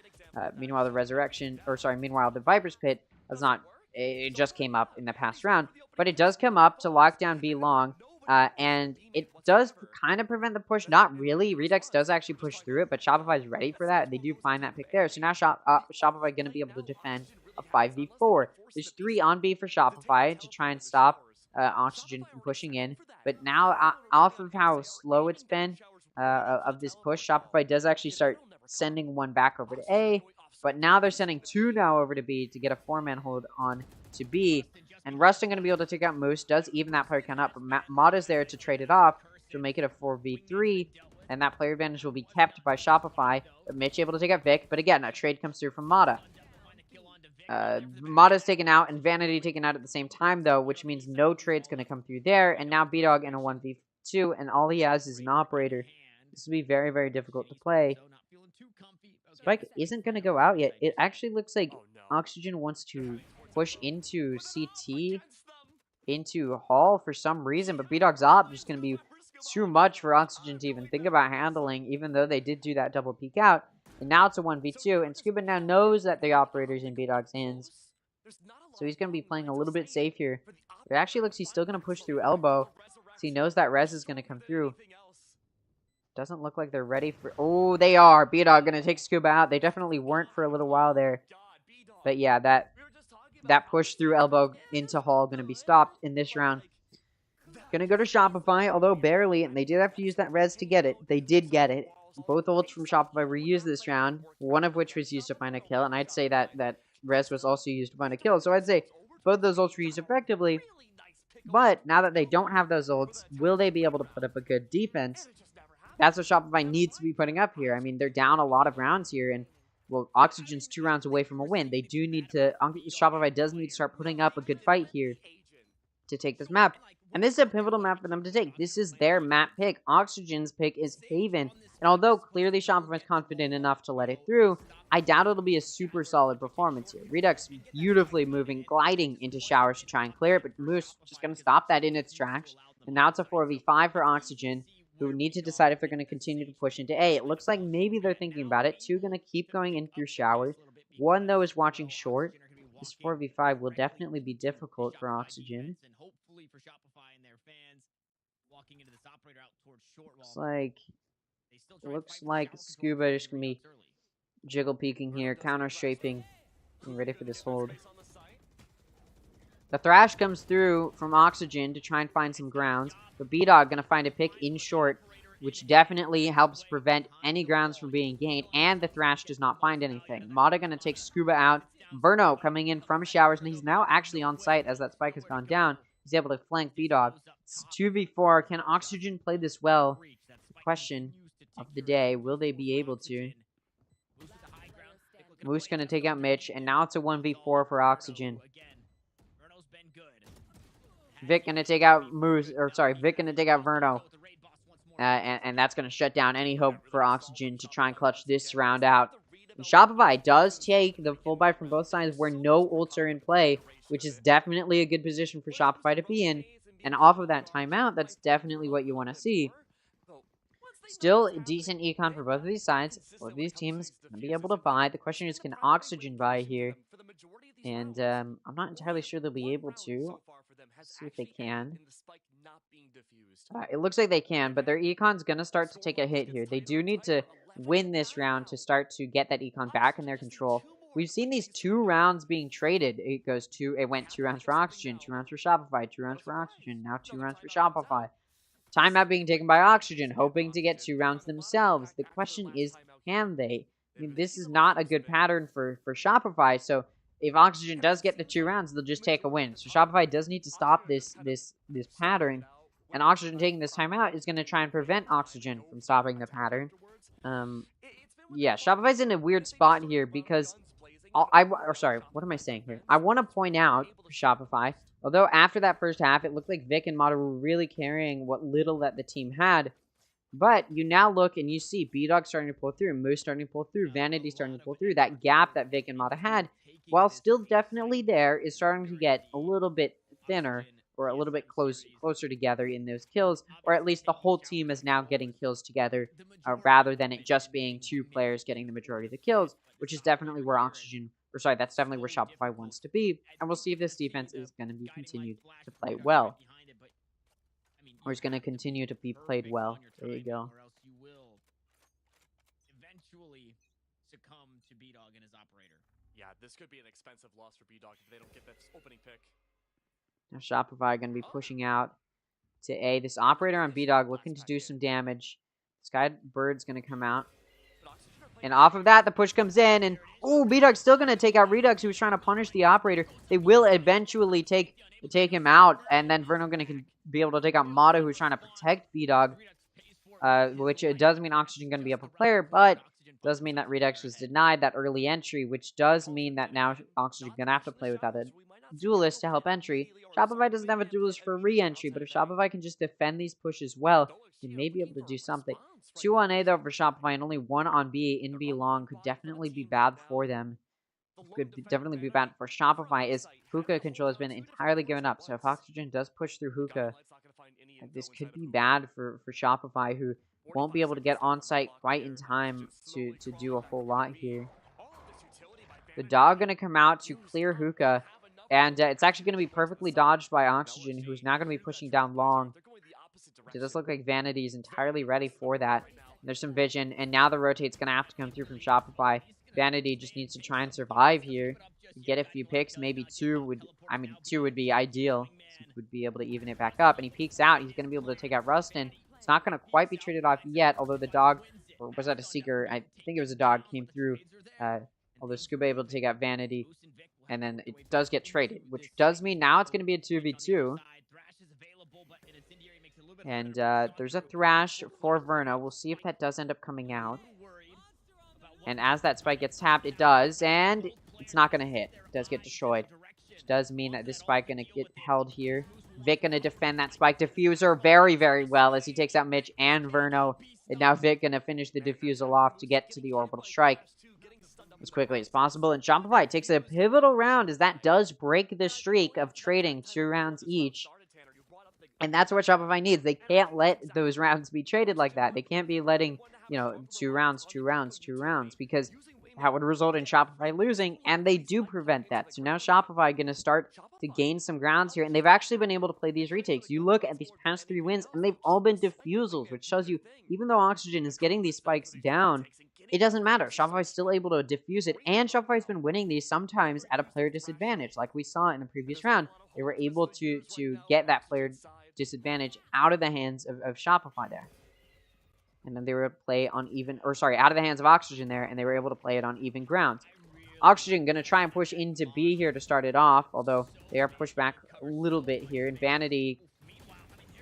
Meanwhile, the Viper's Pit has not... It just came up in the past round, but it does come up to lock down B long, and it does kind of prevent the push. Not really. Redux does actually push through it, but Shopify is ready for that. They do find that pick there. So now Shopify going to be able to defend a 5v4. There's 3 on B for Shopify to try and stop Oxygen from pushing in. But now, off of how slow it's been of this push, Shopify does actually start sending 1 back over to A. But now they're sending 2 now over to B to get a 4-man hold on to B. And Rustin going to be able to take out Moose. Does even that player count up. But Mata's there to trade it off to make it a 4v3. And that player advantage will be kept by Shopify. But Mitch able to take out Vic. But again, a trade comes through from Mata. Mata's taken out and Vanity taken out at the same time, though. Which means no trade's going to come through there. And now B-Dog in a 1v2. And all he has is an operator. This will be very, very difficult to play. Spike isn't going to go out yet. It actually looks like Oxygen wants to push into CT, into Hall for some reason, but B-Dog's op is going to be too much for Oxygen to even think about handling, even though they did do that double peek out. And now it's a 1v2, and Scuba now knows that the operator's in B-Dog's hands. So he's going to be playing a little bit safe here. It actually looks he's still going to push through Elbow. So he knows that res is going to come through. Doesn't look like they're ready for... Oh, they are. B-Dog going to take Scuba out. They definitely weren't for a little while there. But yeah, that push through elbow into Hall going to be stopped in this round. Going to go to Shopify, although barely. And they did have to use that res to get it. They did get it. Both ults from Shopify were used this round. One of which was used to find a kill. And I'd say that res was also used to find a kill. So I'd say both those ults were used effectively. But now that they don't have those ults, will they be able to put up a good defense? That's what Shopify needs to be putting up here. I mean, they're down a lot of rounds here, and, well, Oxygen's 2 rounds away from a win. They do need to... Shopify does need to start putting up a good fight here to take this map. And this is a pivotal map for them to take. This is their map pick. Oxygen's pick is Haven. And although clearly Shopify's confident enough to let it through, I doubt it'll be a super solid performance here. Redux beautifully moving, gliding into showers to try and clear it, but Moose just going to stop that in its tracks. And now it's a 4v5 for Oxygen, who need to decide if they're going to continue to push into A. It looks like maybe they're thinking about it. 2 going to keep going in through shower. 1, though, is watching short. This 4v5 will definitely be difficult for Oxygen. Looks like Scuba is going to be jiggle peeking here, counter shaping, getting ready for this hold. The Thrash comes through from Oxygen to try and find some grounds, but B-Dog going to find a pick in short, which definitely helps prevent any grounds from being gained, and the Thrash does not find anything. Mata going to take Scuba out. Verno coming in from showers, and he's now actually on site as that spike has gone down. He's able to flank B-Dog. It's 2v4. Can Oxygen play this well? The question of the day, will they be able to? Moose going to take out Mitch, and now it's a 1v4 for Oxygen. Vic going to take out Vic going to take out Verno. And that's going to shut down any hope for Oxygen to try and clutch this round out. And Shopify does take the full buy from both sides where no ults are in play, which is definitely a good position for Shopify to be in. And off of that timeout, that's definitely what you want to see. Still decent econ for both of these sides. Both of these teams going to be able to buy. The question is, can Oxygen buy here? And I'm not entirely sure they'll be able to. Let's see if they can. It looks like they can, but their econ's going to start to take a hit here. They do need to win this round to start to get that econ back in their control. We've seen these 2 rounds being traded. It went 2 rounds for Oxygen, 2 rounds for Shopify, 2 rounds for Oxygen, now 2 rounds for Shopify. Timeout being taken by Oxygen, hoping to get 2 rounds themselves. The question is, can they? I mean, this is not a good pattern for Shopify, so if Oxygen does get the 2 rounds, they'll just take a win. So Shopify does need to stop this pattern, and Oxygen taking this timeout is going to try and prevent Oxygen from stopping the pattern. Yeah, Shopify's in a weird spot here because what am I saying here? I want to point out for Shopify, although after that first half, it looked like Vic and Mata were really carrying what little that the team had. But you now look and you see B-Dog starting to pull through, Moose starting to pull through, Vanity starting to pull through. That gap that Vic and Mata had, while still definitely there, is starting to get a little bit thinner or a little bit closer together in those kills, or at least the whole team is now getting kills together rather than it just being 2 players getting the majority of the kills, which is definitely where that's definitely where Shopify wants to be, and we'll see if this defense is going to be continued to play well. Or is going to continue to be played well. There you go. Yeah, this could be an expensive loss for B-Dog if they don't get that opening pick. Now Shopify going to be pushing out to A. This operator on B-Dog looking to do some damage. Skybird's going to come out. And off of that, the push comes in. And, B-Dog's still going to take out Redux, who was trying to punish the operator. They will eventually take him out. And then Verno going to be able to take out Mata, who's trying to protect B-Dog. Which it does mean Oxygen going to be up a player, but does mean that Redux was denied that early entry, which does mean that now Oxygen going to have to play without a duelist to help entry. Shopify doesn't have a duelist for re-entry, but if Shopify can just defend these pushes well, they may be able to do something. 2 on A, though, for Shopify, and only 1 on B in B long could definitely be bad for them. Could definitely be bad for Shopify, as Hookah control has been entirely given up. So if Oxygen does push through Hookah, this could be bad for Shopify, who won't be able to get on site quite in time to do a whole lot here. The Dog going to come out to clear Hookah, and it's actually going to be perfectly dodged by Oxygen, who's now going to be pushing down long. It does look like Vanity is entirely ready for that. There's some vision, and now the rotate's going to have to come through from Shopify. Vanity just needs to try and survive here. Get a few picks, maybe two would be ideal. So he would be able to even it back up, and he peeks out. He's going to be able to take out Rustin. It's not going to quite be traded off yet, although the dog, or was that a Seeker? I think it was a dog, came through. Although Scuba able to take out Vanity, and then it does get traded, which does mean now it's going to be a 2v2. And there's a Thrash for Verna. We'll see if that does end up coming out. And as that spike gets tapped, it does, and it's not going to hit. It does get destroyed, which does mean that this spike going to get held here. Vic going to defend that spike diffuser very, very well as he takes out Mitch and Verno. And now Vic going to finish the diffusal off to get to the orbital strike as quickly as possible. And Shopify takes a pivotal round as that does break the streak of trading 2 rounds each. And that's what Shopify needs. They can't let those rounds be traded like that. They can't be letting, 2 rounds, because that would result in Shopify losing, and they do prevent that. So now Shopify going to start to gain some grounds here, and they've actually been able to play these retakes. You look at these past 3 wins, and they've all been defusals, which shows you, even though Oxygen is getting these spikes down, it doesn't matter. Shopify's still able to defuse it, and Shopify's been winning these sometimes at a player disadvantage. Like we saw in the previous round, they were able to get that player disadvantage out of the hands of Shopify there. And then they were play on out of the hands of Oxygen there, and they were able to play it on even ground. Oxygen going to try and push into B here to start it off, although they are pushed back a little bit here. And Vanity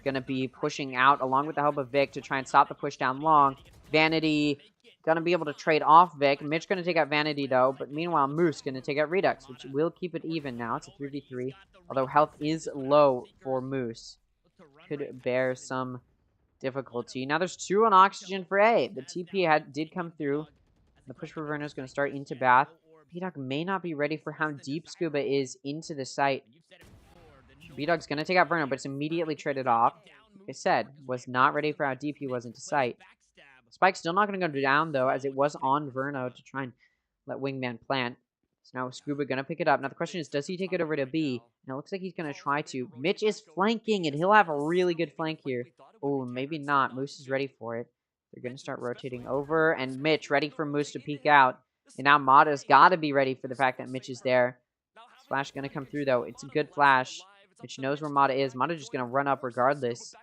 going to be pushing out along with the help of Vic to try and stop the push down long. Vanity going to be able to trade off Vic. Mitch going to take out Vanity, though, but meanwhile, Moose going to take out Redux, which will keep it even now. It's a 3v3, although health is low for Moose. Could bear some difficulty. Now there's 2 on Oxygen for A. The TP did come through. The push for Verno is going to start into Bath. B-Dog may not be ready for how deep Scuba is into the site. B-Dog's going to take out Verno, but it's immediately traded off. Like I said, was not ready for how deep he was into sight. Spike's still not going to go down, though, as it was on Verno to try and let Wingman plant. So now Scuba going to pick it up. Now the question is, does he take it over to B? And it looks like he's going to try to. Mitch is flanking, and he'll have a really good flank here. Oh, maybe not. Moose is ready for it. They're going to start rotating over, and Mitch ready for Moose to peek out. And now Mata's got to be ready for the fact that Mitch is there. Flash going to come through, though. It's a good flash. Mitch knows where Mata is. Mata's just going to run up regardless.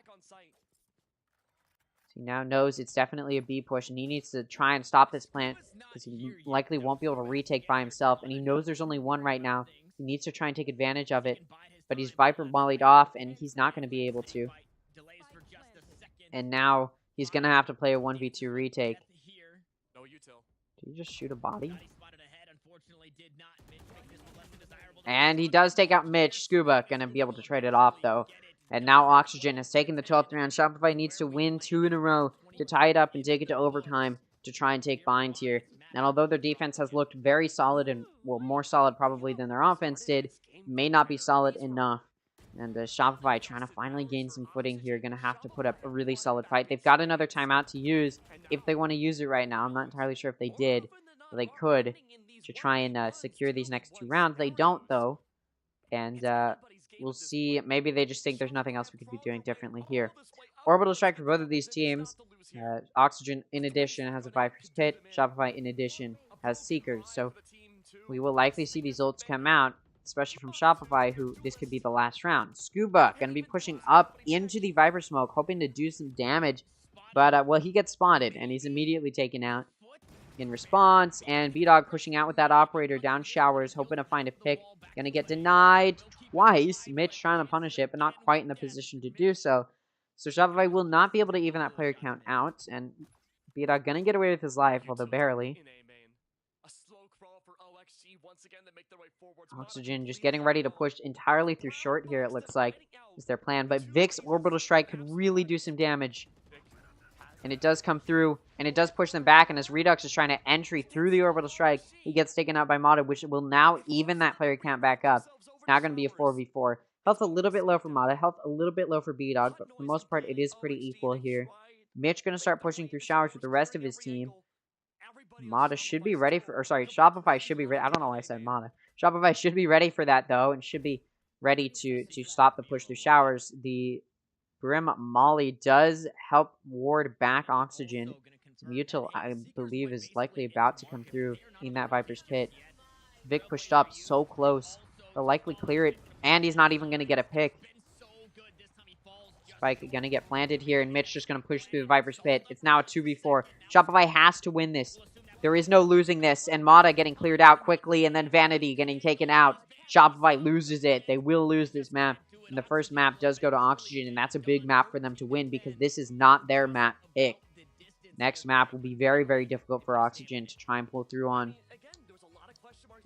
He now knows it's definitely a B push, and he needs to try and stop this plant because he likely won't be able to retake by himself, and he knows there's only one right now. He needs to try and take advantage of it, but he's Viper mollied off, and he's not going to be able to. And now he's going to have to play a 1v2 retake. Did he just shoot a body? And he does take out Mitch. Scuba going to be able to trade it off, though. And now Oxygen has taken the 12th round. Shopify needs to win 2 in a row to tie it up and take it to overtime to try and take bind here. And although their defense has looked very solid, and well, more solid probably than their offense did, may not be solid enough. And Shopify trying to finally gain some footing here. Going to have to put up a really solid fight. They've got another timeout to use if they want to use it right now. I'm not entirely sure if they did. But they could to try and secure these next 2 rounds. They don't, though. And we'll see. Maybe they just think there's nothing else we could be doing differently here. Orbital strike for both of these teams. Oxygen, in addition, has a Viper's Pit. Shopify, in addition, has Seekers. So we will likely see these ults come out, especially from Shopify, who this could be the last round. Scuba going to be pushing up into the Viper Smoke, hoping to do some damage. But, well, he gets spotted, and he's immediately taken out in response. And B-Dog pushing out with that Operator down showers, hoping to find a pick. Going to get denied twice. Mitch trying to punish it, but not quite in the position to do so. So Shopify will not be able to even that player count out. And B-Dog going to get away with his life, although barely. Oxygen just getting ready to push entirely through short here, it looks like, is their plan. But Vic's Orbital Strike could really do some damage. And it does come through, and it does push them back. And as Redux is trying to entry through the Orbital Strike, he gets taken out by Mata, which will now even that player count back up. It's now going to be a 4v4. Health a little bit low for Mata, health a little bit low for B-Dog, but for the most part, it is pretty equal here. Mitch going to start pushing through showers with the rest of his team. Mata should be ready for, or sorry, Shopify should be ready. I don't know why I said Mata. Shopify should be ready for that, though, and should be ready to stop the push through showers. The Brim Molly does help ward back Oxygen. Mutil, I believe, is likely about to come through in that Viper's pit. Vic pushed up so close. They'll likely clear it, and he's not even going to get a pick. Spike going to get planted here, and Mitch just going to push through the Viper's pit. It's now a 2v4. Shopify has to win this. There is no losing this, and Mata getting cleared out quickly, and then Vanity getting taken out. Shopify loses it. They will lose this map. And the first map does go to Oxygen, and that's a big map for them to win because this is not their map pick. Next map will be very, very difficult for Oxygen to try and pull through on.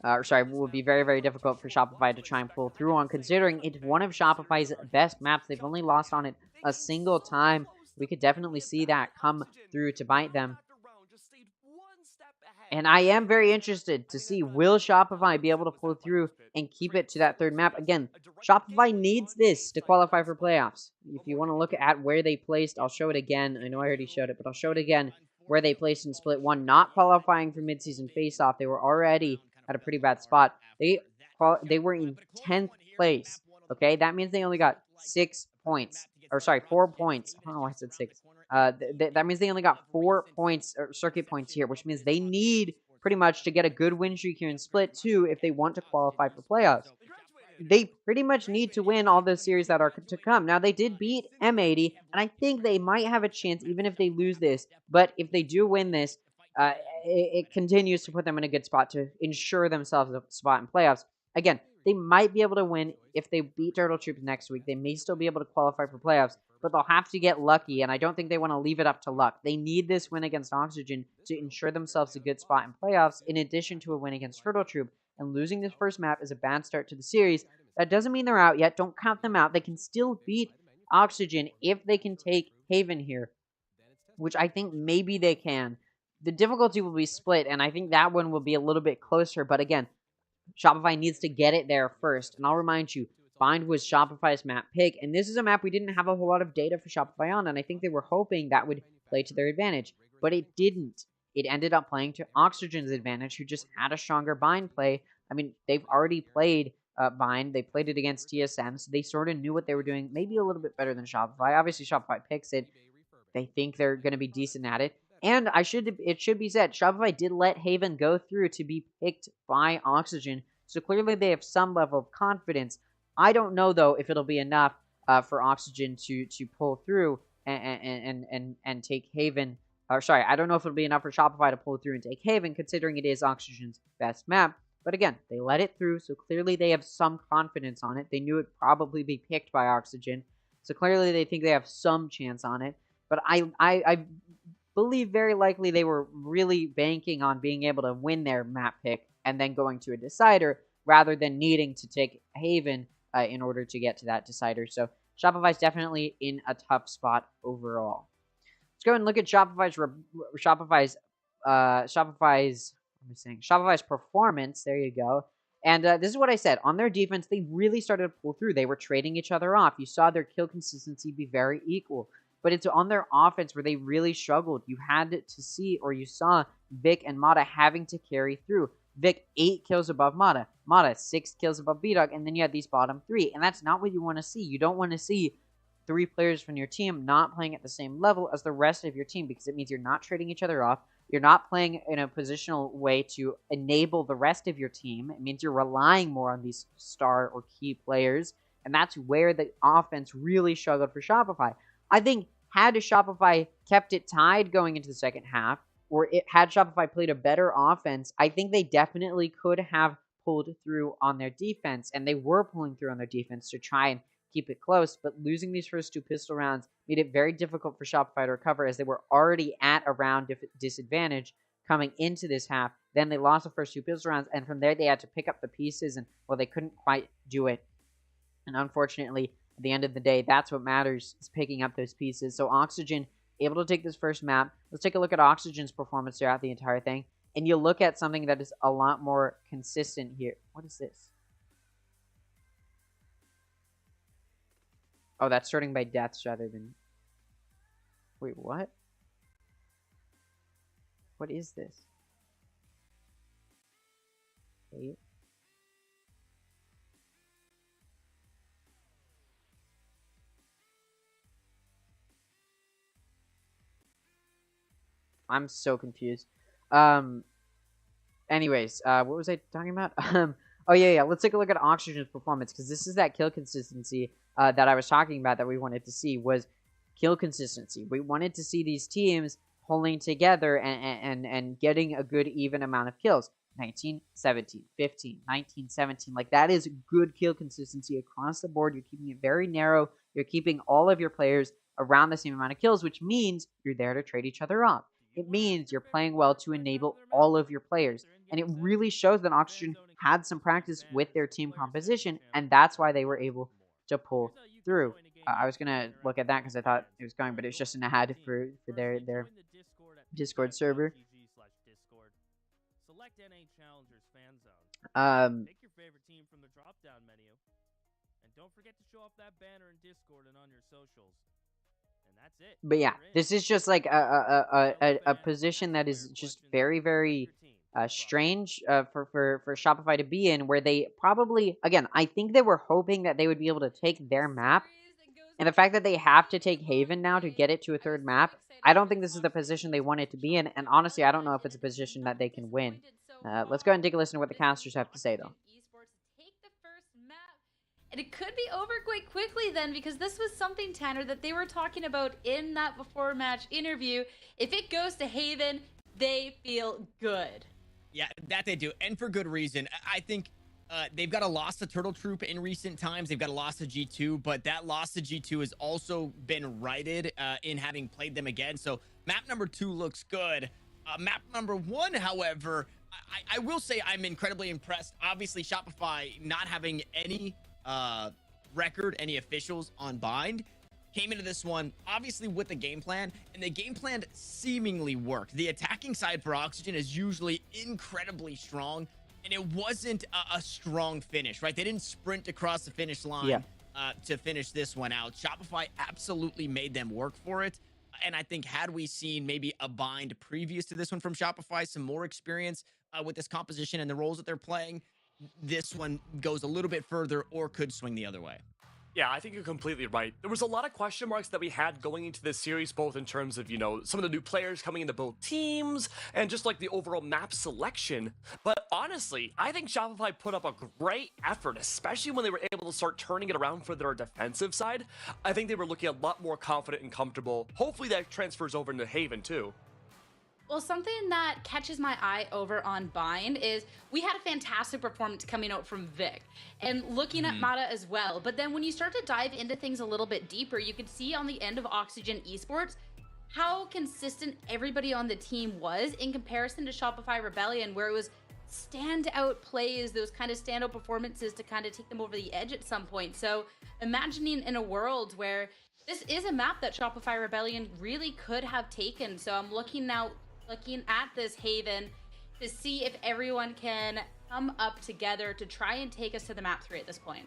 Will be very, very difficult for Shopify to try and pull through on, considering it's one of Shopify's best maps. They've only lost on it a single time. We could definitely see that come through to bite them. And I am very interested to see, will Shopify be able to pull through and keep it to that third map? Again, Shopify needs this to qualify for playoffs. If you want to look at where they placed, I'll show it again. I know I already showed it, but I'll show it again. Where they placed in Split 1, not qualifying for midseason face-off. They were already at a pretty bad spot. They were in 10th place. Okay, that means they only got 6 points. Or sorry, 4 points. I don't know why I said 6. That means they only got 4 points, or circuit points here, which means they need pretty much to get a good win streak here in Split 2 if they want to qualify for playoffs. They pretty much need to win all the series that are to come. Now, they did beat M80, and I think they might have a chance even if they lose this. But if they do win this, it continues to put them in a good spot to ensure themselves a spot in playoffs. Again, they might be able to win if they beat Turtle Troops next week. They may still be able to qualify for playoffs, but they'll have to get lucky, and I don't think they want to leave it up to luck. They need this win against Oxygen to ensure themselves a good spot in playoffs, in addition to a win against Turtle Troop. And losing this first map is a bad start to the series. That doesn't mean they're out yet. Don't count them out. They can still beat Oxygen if they can take Haven here, which I think maybe they can. The difficulty will be split, and I think that one will be a little bit closer. But again, Shopify needs to get it there first. And I'll remind you, Bind was Shopify's map pick, and this is a map we didn't have a whole lot of data for Shopify on, and I think they were hoping that would play to their advantage. But it didn't. It ended up playing to Oxygen's advantage, who just had a stronger Bind play. I mean, they've already played Bind. They played it against TSM, so they sort of knew what they were doing, maybe a little bit better than Shopify. Obviously, Shopify picks it. They think they're going to be decent at it. And it should be said, Shopify did let Haven go through to be picked by Oxygen, so clearly they have some level of confidence. I don't know, though, if it'll be enough for Oxygen to pull through and take Haven. Or sorry, I don't know if it'll be enough for Shopify to pull through and take Haven, considering it is Oxygen's best map. But again, they let it through, so clearly they have some confidence on it. They knew it'd probably be picked by Oxygen, so clearly they think they have some chance on it. But I believe very likely they were really banking on being able to win their map pick and then going to a decider, rather than needing to take Haven in order to get to that decider. So Shopify's definitely in a tough spot overall. Let's go and look at Shopify's performance. There you go. And this is what I said. On their defense, they really started to pull through. They were trading each other off. You saw their kill consistency be very equal. But it's on their offense where they really struggled. You had to see, or you saw, Vic and Mata having to carry through. Vic 8 kills above Mata. Mata 6 kills above B-Dog. And then you had these bottom 3. And that's not what you want to see. You don't want to see 3 players from your team not playing at the same level as the rest of your team, because it means you're not trading each other off. You're not playing in a positional way to enable the rest of your team. It means you're relying more on these star or key players. And that's where the offense really struggled for Shopify. I think had Shopify kept it tied going into the second half, or had Shopify played a better offense, I think they definitely could have pulled through on their defense. And they were pulling through on their defense to try and keep it close, but losing these first 2 pistol rounds made it very difficult for Shopify to recover, as they were already at a round disadvantage coming into this half. Then they lost the first 2 pistol rounds, and from there they had to pick up the pieces, and well, they couldn't quite do it. And unfortunately, at the end of the day, that's what matters, is picking up those pieces. So Oxygen able to take this first map. Let's take a look at Oxygen's performance throughout the entire thing, and you look at something that is a lot more consistent here. What is this? Oh, that's sorting by deaths rather than... Wait, what? What is this? 8. I'm so confused. Anyways, what was I talking about? Oh yeah. Let's take a look at Oxygen's performance, because this is that kill consistency that I was talking about that we wanted to see, was kill consistency. We wanted to see these teams pulling together and getting a good even amount of kills. 19, 17, 15, 19, 17. Like, that is good kill consistency across the board. You're keeping it very narrow. You're keeping all of your players around the same amount of kills, which means you're there to trade each other off. It means you're playing well to enable all of your players. And it really shows that Oxygen had some practice with their team composition, and that's why they were able to pull through. I was going to look at that because I thought it was going, but it's just an ad for their Discord server. Select NA Challengers fan zone. Pick your favorite team from the drop-down menu, and don't forget to show off that banner in Discord and on your socials. And that's it. But yeah, this is just like a position that is just very, very strange for Shopify to be in, where they probably, again, I think they were hoping that they would be able to take their map, and the fact that they have to take Haven now to get it to a third map, I don't think this is the position they wanted to be in, and honestly, I don't know if it's a position that they can win. Let's go ahead and take a listen to what the casters have to say, though. And it could be over quite quickly then, because this was something, Tanner, that they were talking about in that before match interview. If it goes to Haven, they feel good. Yeah, that they do, and for good reason. I think they've got a loss to Turtle Troop in recent times. They've got a loss to G2, but that loss to G2 has also been righted in having played them again. So map number 2 looks good. Map number 1, however, I will say I'm incredibly impressed. Obviously, Shopify not having any record, any officials on bind, came into this one obviously with the game plan, and the game plan seemingly worked. The attacking side for Oxygen is usually incredibly strong, and it wasn't a strong finish, right? They didn't sprint across the finish line to finish this one out. Shopify absolutely made them work for it, and I think had we seen maybe a bind previous to this one from Shopify, some more experience with this composition and the roles that they're playing, this one goes a little bit further or could swing the other way. Yeah, I think you're completely right. There was a lot of question marks that we had going into this series, both in terms of, you know, some of the new players coming into both teams and just like the overall map selection. But honestly, I think Shopify put up a great effort, especially when they were able to start turning it around for their defensive side. I think they were looking a lot more confident and comfortable. Hopefully that transfers over into Haven too. Well, something that catches my eye over on Bind is we had a fantastic performance coming out from Vic and looking at Mata as well. But then when you start to dive into things a little bit deeper, you could see on the end of Oxygen Esports how consistent everybody on the team was in comparison to Shopify Rebellion, where it was standout plays, those kind of standout performances to kind of take them over the edge at some point. So imagining in a world where this is a map that Shopify Rebellion really could have taken. So I'm looking at this Haven to see if everyone can come up together to try and take us to the map 3 at this point.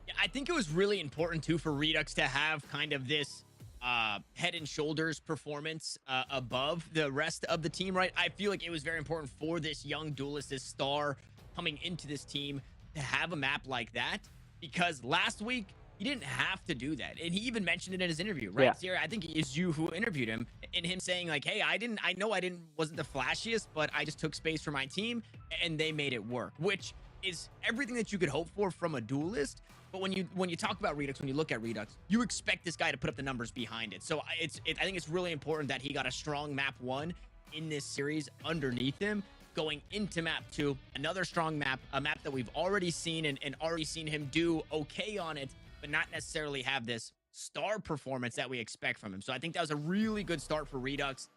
Yeah, I think it was really important too for Redux to have kind of this head and shoulders performance above the rest of the team, right? I feel like it was very important for this young duelist, this star coming into this team, to have a map like that, because last week he didn't have to do that. And he even mentioned it in his interview, right? Sierra, I think it is you who interviewed him, and him saying like, hey, I wasn't the flashiest, but I just took space for my team and they made it work, which is everything that you could hope for from a duelist. But when you talk about Redux, when you look at Redux, you expect this guy to put up the numbers behind it. So I think it's really important that he got a strong map 1 in this series underneath him. Going into map 2, another strong map, a map that we've already seen and already seen him do okay on it, but not necessarily have this star performance that we expect from him. So I think that was a really good start for Redux,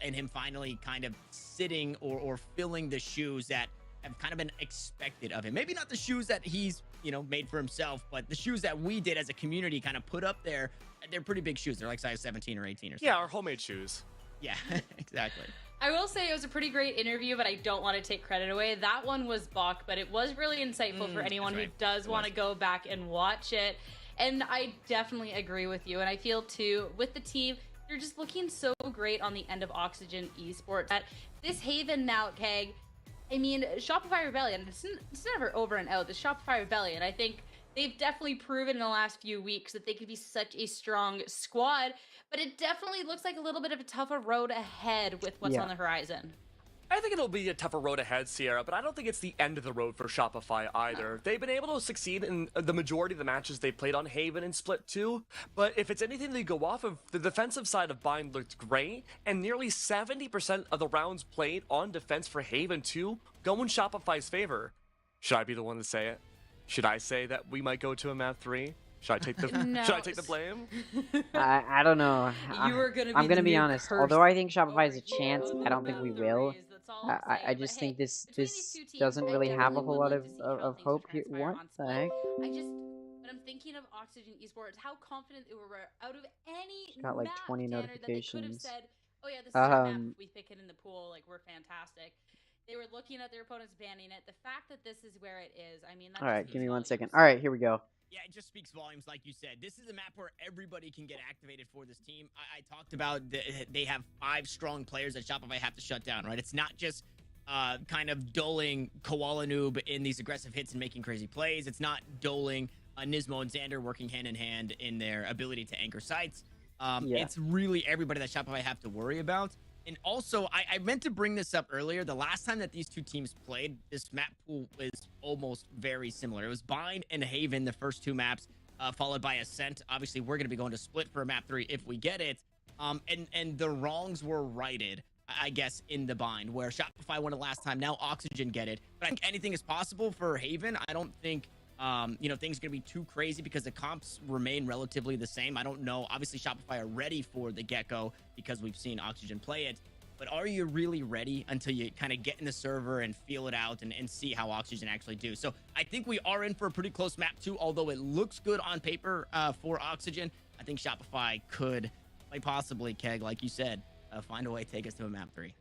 and him finally kind of sitting or filling the shoes that have kind of been expected of him. Maybe not the shoes that he's, made for himself, but the shoes that we did as a community kind of put up there. They're pretty big shoes. They're like size 17 or 18 or something. Yeah, our homemade shoes. Yeah, exactly. I will say it was a pretty great interview, but I don't want to take credit away. That one was Bach, but it was really insightful for anyone who does want to go back and watch it. And I definitely agree with you. And I feel too, with the team, they're just looking so great on the end of Oxygen Esports. That this Haven now, Keg, I mean, Shopify Rebellion, it's never over and out. The Shopify Rebellion, I think they've definitely proven in the last few weeks that they could be such a strong squad, but it definitely looks like a little bit of a tougher road ahead with what's Yeah. on the horizon. I think it'll be a tougher road ahead, Sierra, but I don't think it's the end of the road for Shopify either. They've been able to succeed in the majority of the matches they played on Haven and Split 2, but if it's anything they go off of, the defensive side of Bind looked great, and nearly 70% of the rounds played on defense for Haven 2 go in Shopify's favor. Should I be the one to say it? Should I say that we might go to a map 3? Should I take the No. Should I take the blame? I don't know. You are gonna be I'm gonna the be new honest. curse Although I think Shopify has a over chance, here I don't on think we map will. threes, that's all I'll I say. just But think hey, this between these two teams, doesn't I really have a definitely whole would lot like of to see how of things hope here. transpire What on the Split. heck? When I'm thinking of Oxygen Esports, how confident they were out of any Got like map, 20 Tanner, that they could have notifications. said, oh yeah, this is our map, if we pick it in the pool, like, we're fantastic. They were looking at their opponents banning it. The fact that this is where it is, I mean, that All just right, speaks give me 1 volumes. second. All right, here we go. Yeah, it just speaks volumes, like you said. This is a map where everybody can get activated for this team. I talked about they have 5 strong players that Shopify have to shut down, right? It's not just kind of doling Koala Noob in these aggressive hits and making crazy plays. It's not doling Nismo and Xander working hand in hand in their ability to anchor sites. It's really everybody that Shopify have to worry about. And also, I meant to bring this up earlier. The last time that these two teams played, this map pool was almost very similar. It was Bind and Haven, the first 2 maps, followed by Ascent. Obviously, we're going to be going to Split for map 3 if we get it. And the wrongs were righted, I guess, in the Bind, where Shopify won it last time. Now Oxygen get it. But I think anything is possible for Haven. I don't think things are going to be too crazy because the comps remain relatively the same. I don't know. Obviously, Shopify are ready for the get-go because we've seen Oxygen play it. But are you really ready until you kind of get in the server and feel it out and see how Oxygen actually do? So I think we are in for a pretty close map too, although it looks good on paper for Oxygen. I think Shopify could, like possibly, Keg, like you said, find a way to take us to a map 3.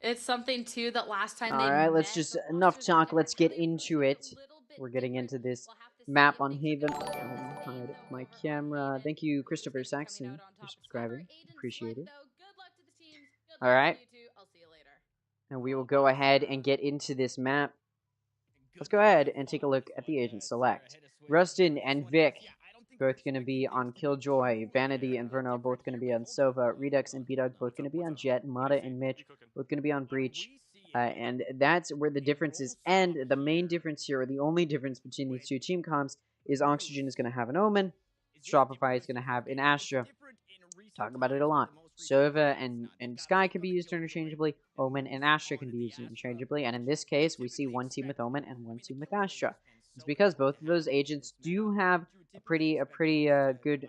It's something too that last time All right, let's just enough talk. Let's get into it. We're getting into this map on Haven. Hide my camera. Thank you, Christopher Saxon, for subscribing. Appreciate it. All right, and we will go ahead and get into this map. Let's go ahead and take a look at the agent select. Rustin and Vic both going to be on Killjoy. Vanity and Verno both going to be on Sova. Redux and B-Dog both going to be on Jet. Mata and Mitch both going to be on Breach. And that's where the differences end. The main difference here, or the only difference between these two team comps, is Oxygen is going to have an Omen. Shopify is going to have an Astra. Talk about it a lot. Sova and Sky can be used interchangeably. Omen and Astra can be used interchangeably. And in this case, we see one team with Omen and one team with Astra. It's because both of those agents do have a pretty good.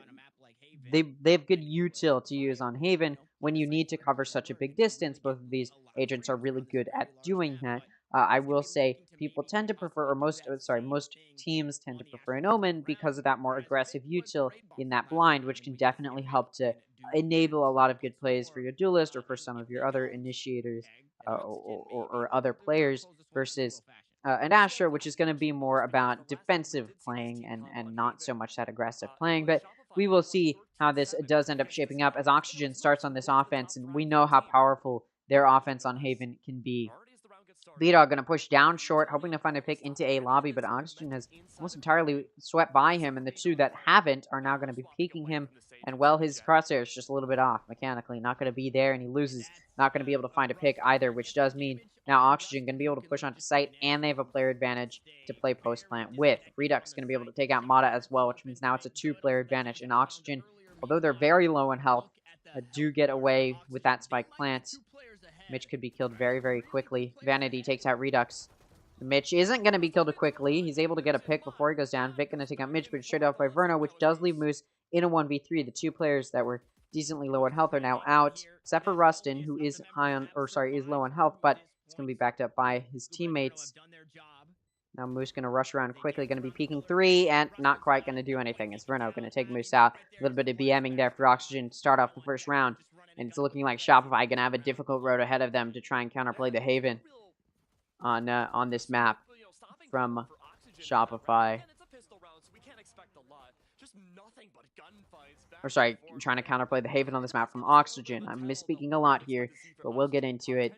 They have good util to use on Haven when you need to cover such a big distance. Both of these agents are really good at doing that. I will say people tend to prefer, or most teams tend to prefer an Omen because of that more aggressive util in that blind, which can definitely help to enable a lot of good plays for your duelist or for some of your other initiators or other players versus an Astra, which is going to be more about defensive playing and not so much that aggressive playing. But we will see how this does end up shaping up as Oxygen starts on this offense, and we know how powerful their offense on Haven can be. B-Dog going to push down short, hoping to find a pick into A lobby, but Oxygen has almost entirely swept by him, and the two that haven't are now going to be peeking him. And, well, his crosshair is just a little bit off mechanically. Not going to be there, and he loses. Not going to be able to find a pick either, which does mean now Oxygen going to be able to push onto site, and they have a player advantage to play post-plant with. Redux going to be able to take out Mata as well, which means now it's a 2-player advantage. And Oxygen, although they're very low in health, do get away with that spike plant. Mitch could be killed very, very quickly. Vanity takes out Redux. Mitch isn't going to be killed quickly. He's able to get a pick before he goes down. Vic going to take out Mitch, but straight off by Verno, which does leave Moose in a 1v3. The 2 players that were decently low on health are now out, except for Rustin, who is is low on health, but it's going to be backed up by his teammates. Now Moose going to rush around quickly, going to be peeking 3, and not quite going to do anything. It's Verno going to take Moose out. A little bit of BMing there for Oxygen to start off the first round. And it's looking like Shopify going to have a difficult road ahead of them to try and counterplay the Haven on this map from Shopify. Or sorry, trying to counterplay the Haven on this map from Oxygen. I'm misspeaking a lot here, but we'll get into it.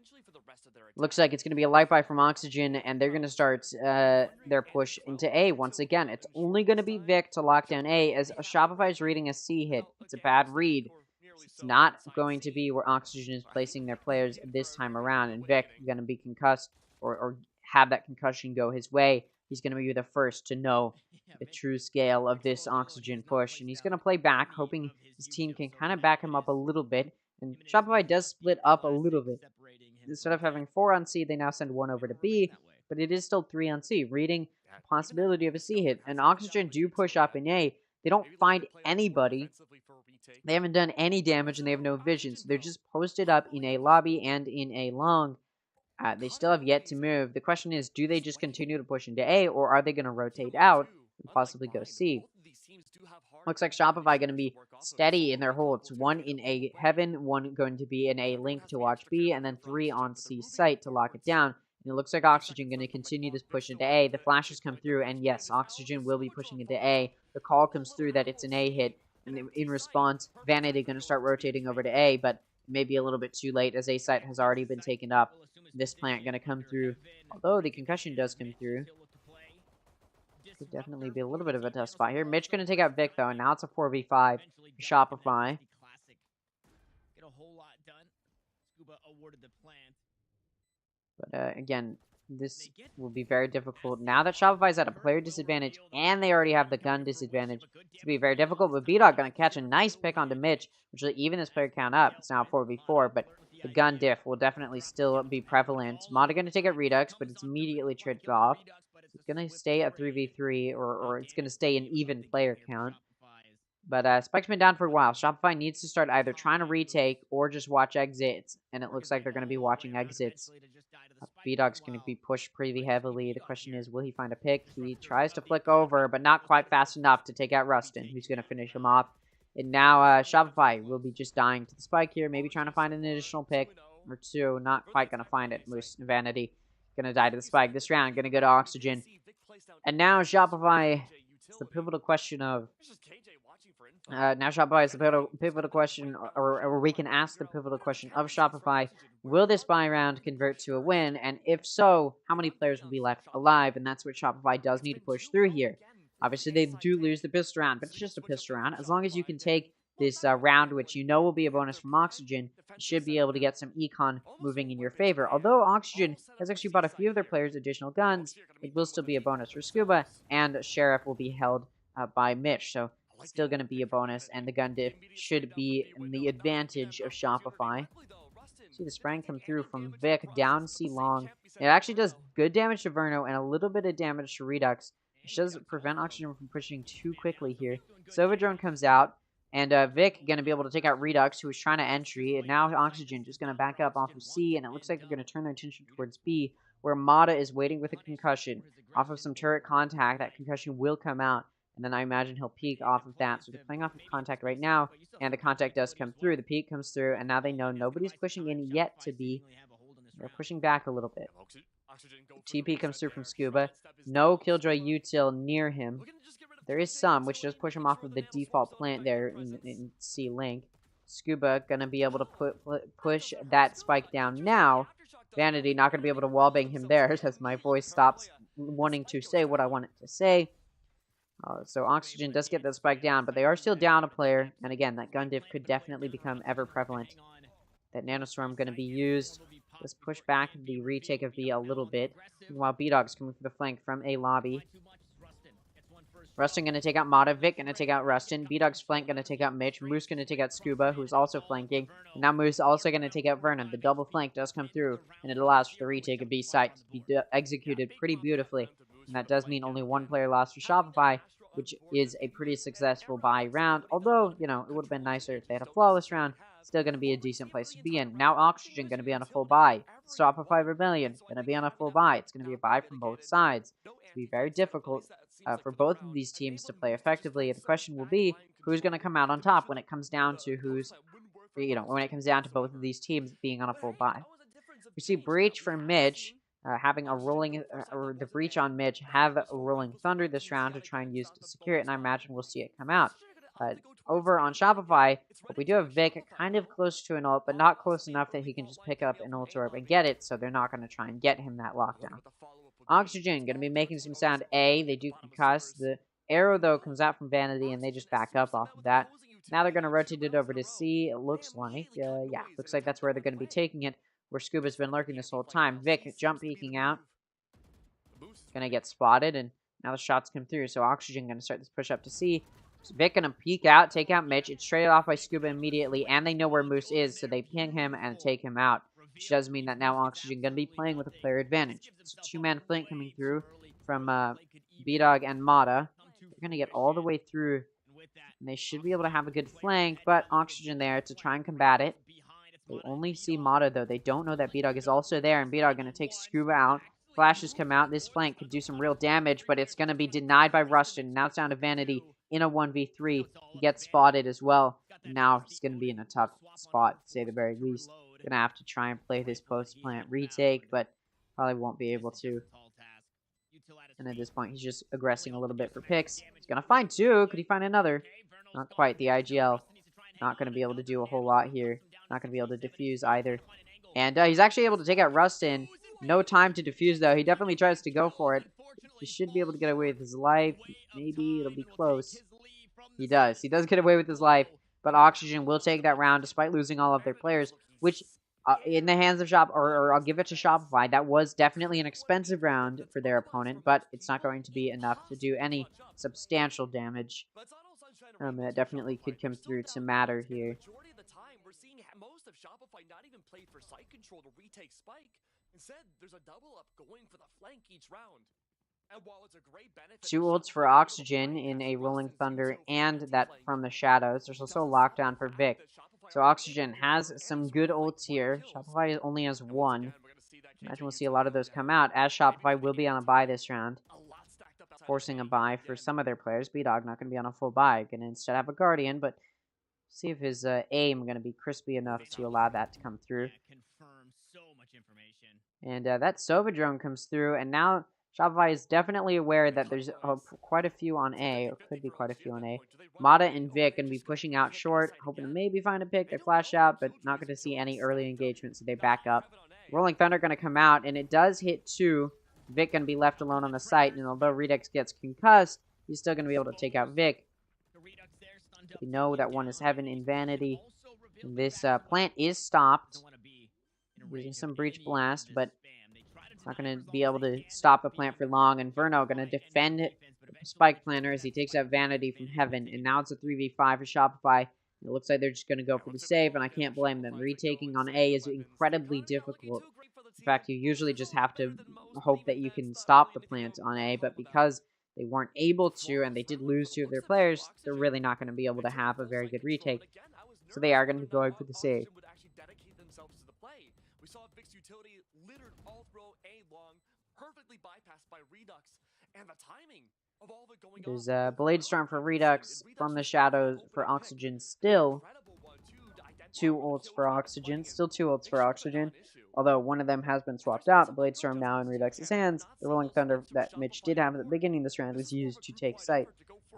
Looks like it's going to be a light buy from Oxygen, and they're going to start their push into A once again. It's only going to be Vic to lock down A, as Shopify is reading a C hit. It's a bad read. It's not going to be where Oxygen is placing their players this time around, and Vic is going to be concussed or have that concussion go his way. He's going to be the first to know the true scale of this Oxygen push, and he's going to play back, hoping his team can kind of back him up a little bit. And Shopify does split up a little bit. Instead of having 4 on C, they now send 1 over to B, but it is still 3 on C, reading the possibility of a C hit. And Oxygen do push up in A. They don't find anybody. They haven't done any damage, and they have no vision, so they're just posted up in A lobby and in A long. They still have yet to move. The question is, do they just continue to push into A, or are they going to rotate out and possibly go C? Looks like Shopify going to be steady in their holds. 1 in A heaven, 1 going to be in A link to watch B, and then 3 on C site to lock it down. And it looks like Oxygen going to continue this push into A. The flashes come through, and yes, Oxygen will be pushing into A. The call comes through that it's an A hit, and in response, Vanity going to start rotating over to A, but maybe a little bit too late, as A site has already been taken up. This plant going to come through, although the concussion does come through. Could definitely be a little bit of a tough spot here. Mitch going to take out Vic, though, and now it's a 4v5 for Shopify. But again, this will be very difficult. Now that Shopify's at a player disadvantage, and they already have the gun disadvantage, it's going to be very difficult. But B-Dog going to catch a nice pick onto Mitch, which will even this player count up. It's now 4v4, but the gun diff will definitely still be prevalent. Mata going to take out Redux, but it's immediately traded off. It's going to stay at 3v3, or it's going to stay an even player count. But Spike's been down for a while. Shopify needs to start either trying to retake or just watch exits, and it looks like they're going to be watching exits. B-Dog's going to be pushed pretty heavily. The question is, will he find a pick? He tries to flick over, but not quite fast enough to take out Rustin, who's going to finish him off. And now Shopify will be just dying to the Spike here, maybe trying to find an additional pick or 2. Not quite going to find it. Moose and Vanity going to die to the Spike. This round going to go to Oxygen. And now Shopify, it's the pivotal question of... now Shopify is the pivotal question, or we can ask the pivotal question of Shopify. Will this buy round convert to a win? And if so, how many players will be left alive? And that's what Shopify does need to push through here. Obviously, they do lose the pistol round, but it's just a pistol round. As long as you can take this round, which you know will be a bonus from Oxygen, you should be able to get some econ moving in your favor. Although Oxygen has actually bought a few of their players additional guns, it will still be a bonus for Scuba, and Sheriff will be held by Mitch. So it's still going to be a bonus, and the gun diff should be in the advantage of Shopify. See the spraying come through from Vic down C long. It actually does good damage to Verno and a little bit of damage to Redux, which does prevent Oxygen from pushing too quickly here. Sova drone comes out, and Vic going to be able to take out Redux, who was trying to entry, and now Oxygen just going to back up off of C, and it looks like they're going to turn their attention towards B, where Mata is waiting with a concussion. Off of some turret contact, that concussion will come out, and then I imagine he'll peek off of that. So they're playing off of contact right now, and the contact does come through. The peek comes through, and now they know nobody's pushing in yet to B. They're pushing back a little bit. TP comes through from Scuba. No Killjoy util near him. There is some, which does push him off of the default plant there in C-Link. Scuba gonna be able to push that Spike down now. Vanity not gonna be able to wallbang him there, as my voice stops wanting to say what I want it to say. So Oxygen does get that Spike down, but they are still down a player. And again, that gun diff could definitely become ever prevalent. That Nanostorm going to be used. Let's push back the retake of B a little bit. While B-Dog's coming from the flank from A lobby. Rustin going to take out Mata. Vic going to take out Rustin. B-Dog's flank going to take out Mitch. Moose going to take out Scuba, who's also flanking. And now Moose also going to take out Vernon. The double flank does come through, and it allows for the retake of B site to be executed pretty beautifully. And that does mean only 1 player lost for Shopify, which is a pretty successful buy round. Although, you know, it would have been nicer if they had a flawless round. Still going to be a decent place to be in. Now Oxygen going to be on a full buy. Shopify Rebellion going to be on a full buy. It's going to be a buy from both sides. It's going to be very difficult for both of these teams to play effectively. The question will be, who's going to come out on top when it comes down to when it comes down to both of these teams being on a full buy. We see Breach for Mitch. Having a rolling, or the Breach on Mitch have a rolling Thunder this round to try and use to secure it, and I imagine we'll see it come out. Over on Shopify, but we do have Vic kind of close to an ult, but not close enough that he can just pick up an ult orb and get it, so they're not going to try and get him that lockdown. Oxygen going to be making some sound A. They do concuss. The arrow, though, comes out from Vanity, and they just back up off of that. Now they're going to rotate it over to C, it looks like. Yeah, looks like that's where they're going to be taking it, where Scuba's been lurking this whole time. Vic jump peeking out. Going to get spotted, and now the shots come through, so Oxygen going to start this push up to C. So Vic going to peek out, take out Mitch. It's traded off by Scuba immediately, and they know where Moose is, so they ping him and take him out. Which does mean that now Oxygen going to be playing with a player advantage. It's a two-man flank coming through from B-Dog and Mata. They're going to get all the way through, and they should be able to have a good flank, but Oxygen there to try and combat it. They only see Mata, though. They don't know that B-Dog is also there, and B-Dog going to take Scuba out. Flashes come out. This flank could do some real damage, but it's going to be denied by Rustin. Now it's down to Vanity in a 1v3. He gets spotted as well. Now he's going to be in a tough spot, to say the very least. Going to have to try and play this post-plant retake, but probably won't be able to. And at this point, he's just aggressing a little bit for picks. He's going to find two. Could he find another? Not quite. The IGL not going to be able to do a whole lot here. Not going to be able to defuse either. And he's actually able to take out Rustin. No time to defuse, though. He definitely tries to go for it. He should be able to get away with his life. Maybe it'll be close. He does. He does get away with his life. But Oxygen will take that round despite losing all of their players, which in the hands of or I'll give it to Shopify. That was definitely an expensive round for their opponent, but it's not going to be enough to do any substantial damage. That definitely could come through to matter here. We're seeing most of Shopify not even play for site control to retake Spike. Instead, there's a double up going for the flank each round. And while it's a great benefit, two ults for Oxygen in a Rolling Thunder and that from the Shadows. There's also a lockdown for Vic. So Oxygen has some good ults here. Shopify only has one. Imagine we'll see a lot of those come out, as Shopify will be on a bye this round. Forcing a bye for some of their players. B-Dog not going to be on a full bye. Going to instead have a Guardian, but see if his aim going to be crispy enough to allow that to come through. And that Sova drone comes through, and now Shopify is definitely aware that there's quite a few on A, or could be quite a few on A. Mata and Vic going to be pushing out short, hoping to maybe find a pick, a flash out, but not going to see any early engagement, so they back up. Rolling Thunder going to come out, and it does hit two. Vic going to be left alone on the site, and although Redux gets concussed, he's still going to be able to take out Vic. We know that one is Heaven in Vanity. And this plant is stopped. Using some Breach Blast, but it's not going to be able to stop the plant for long. And Verno going to defend the Spike Planter as he takes out Vanity from Heaven. And now it's a 3v5 for Shopify. It looks like they're just going to go for the save, and I can't blame them. Retaking on A is incredibly difficult. In fact, you usually just have to hope that you can stop the plant on A, but because they weren't able to, and they did lose two of their players, they're really not going to be able to have a very good retake. So they are going to be going for the save. We saw Vic's utility littered all through A long, perfectly bypassed by Redux, and the timing of all of it going on. There's a Blade Storm for Redux from the Shadows for Oxygen. Still two ults for Oxygen. Still two ults for Oxygen. Although one of them has been swapped out. The Blade Storm now in Redux's hands. The Rolling Thunder that Mitch did have at the beginning of this round was used to take site.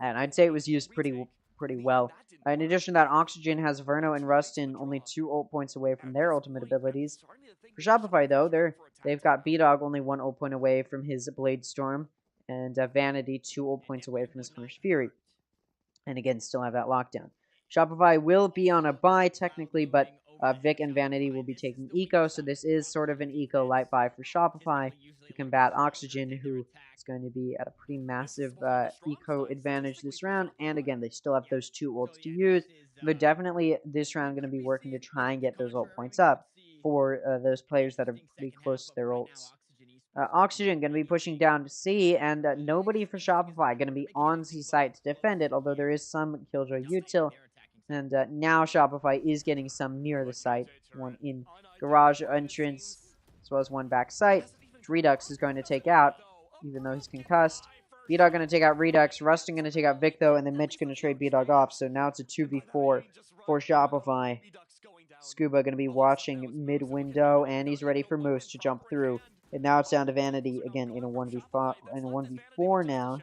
And I'd say it was used pretty well. In addition to that, Oxygen has Verno and Rustin only 2 ult points away from their ultimate abilities. For Shopify, though, they've got B-Dog only 1 ult point away from his Blade Storm. And Vanity 2 ult points away from his Hunter's Fury. And again, still have that lockdown. Shopify will be on a bye, technically, but Vic and Vanity will be taking Eco, so this is sort of an Eco light buy for Shopify to combat Oxygen, who is going to be at a pretty massive Eco advantage this round. And again, they still have those 2 ults to use. They're definitely this round going to be working to try and get those ult points up for those players that are pretty close to their ults. Oxygen going to be pushing down to C, and nobody for Shopify going to be on C site to defend it, although there is some Killjoy util. And now Shopify is getting some near the site. One in garage entrance, as well as one back site. Which Redux is going to take out, even though he's concussed. B-Dog going to take out Redux. Rustin going to take out Vic, though, and then Mitch going to trade B-Dog off. So now it's a 2v4 for Shopify. Scuba going to be watching mid-window, and he's ready for Moose to jump through. And now it's down to Vanity again in a 1v4 now.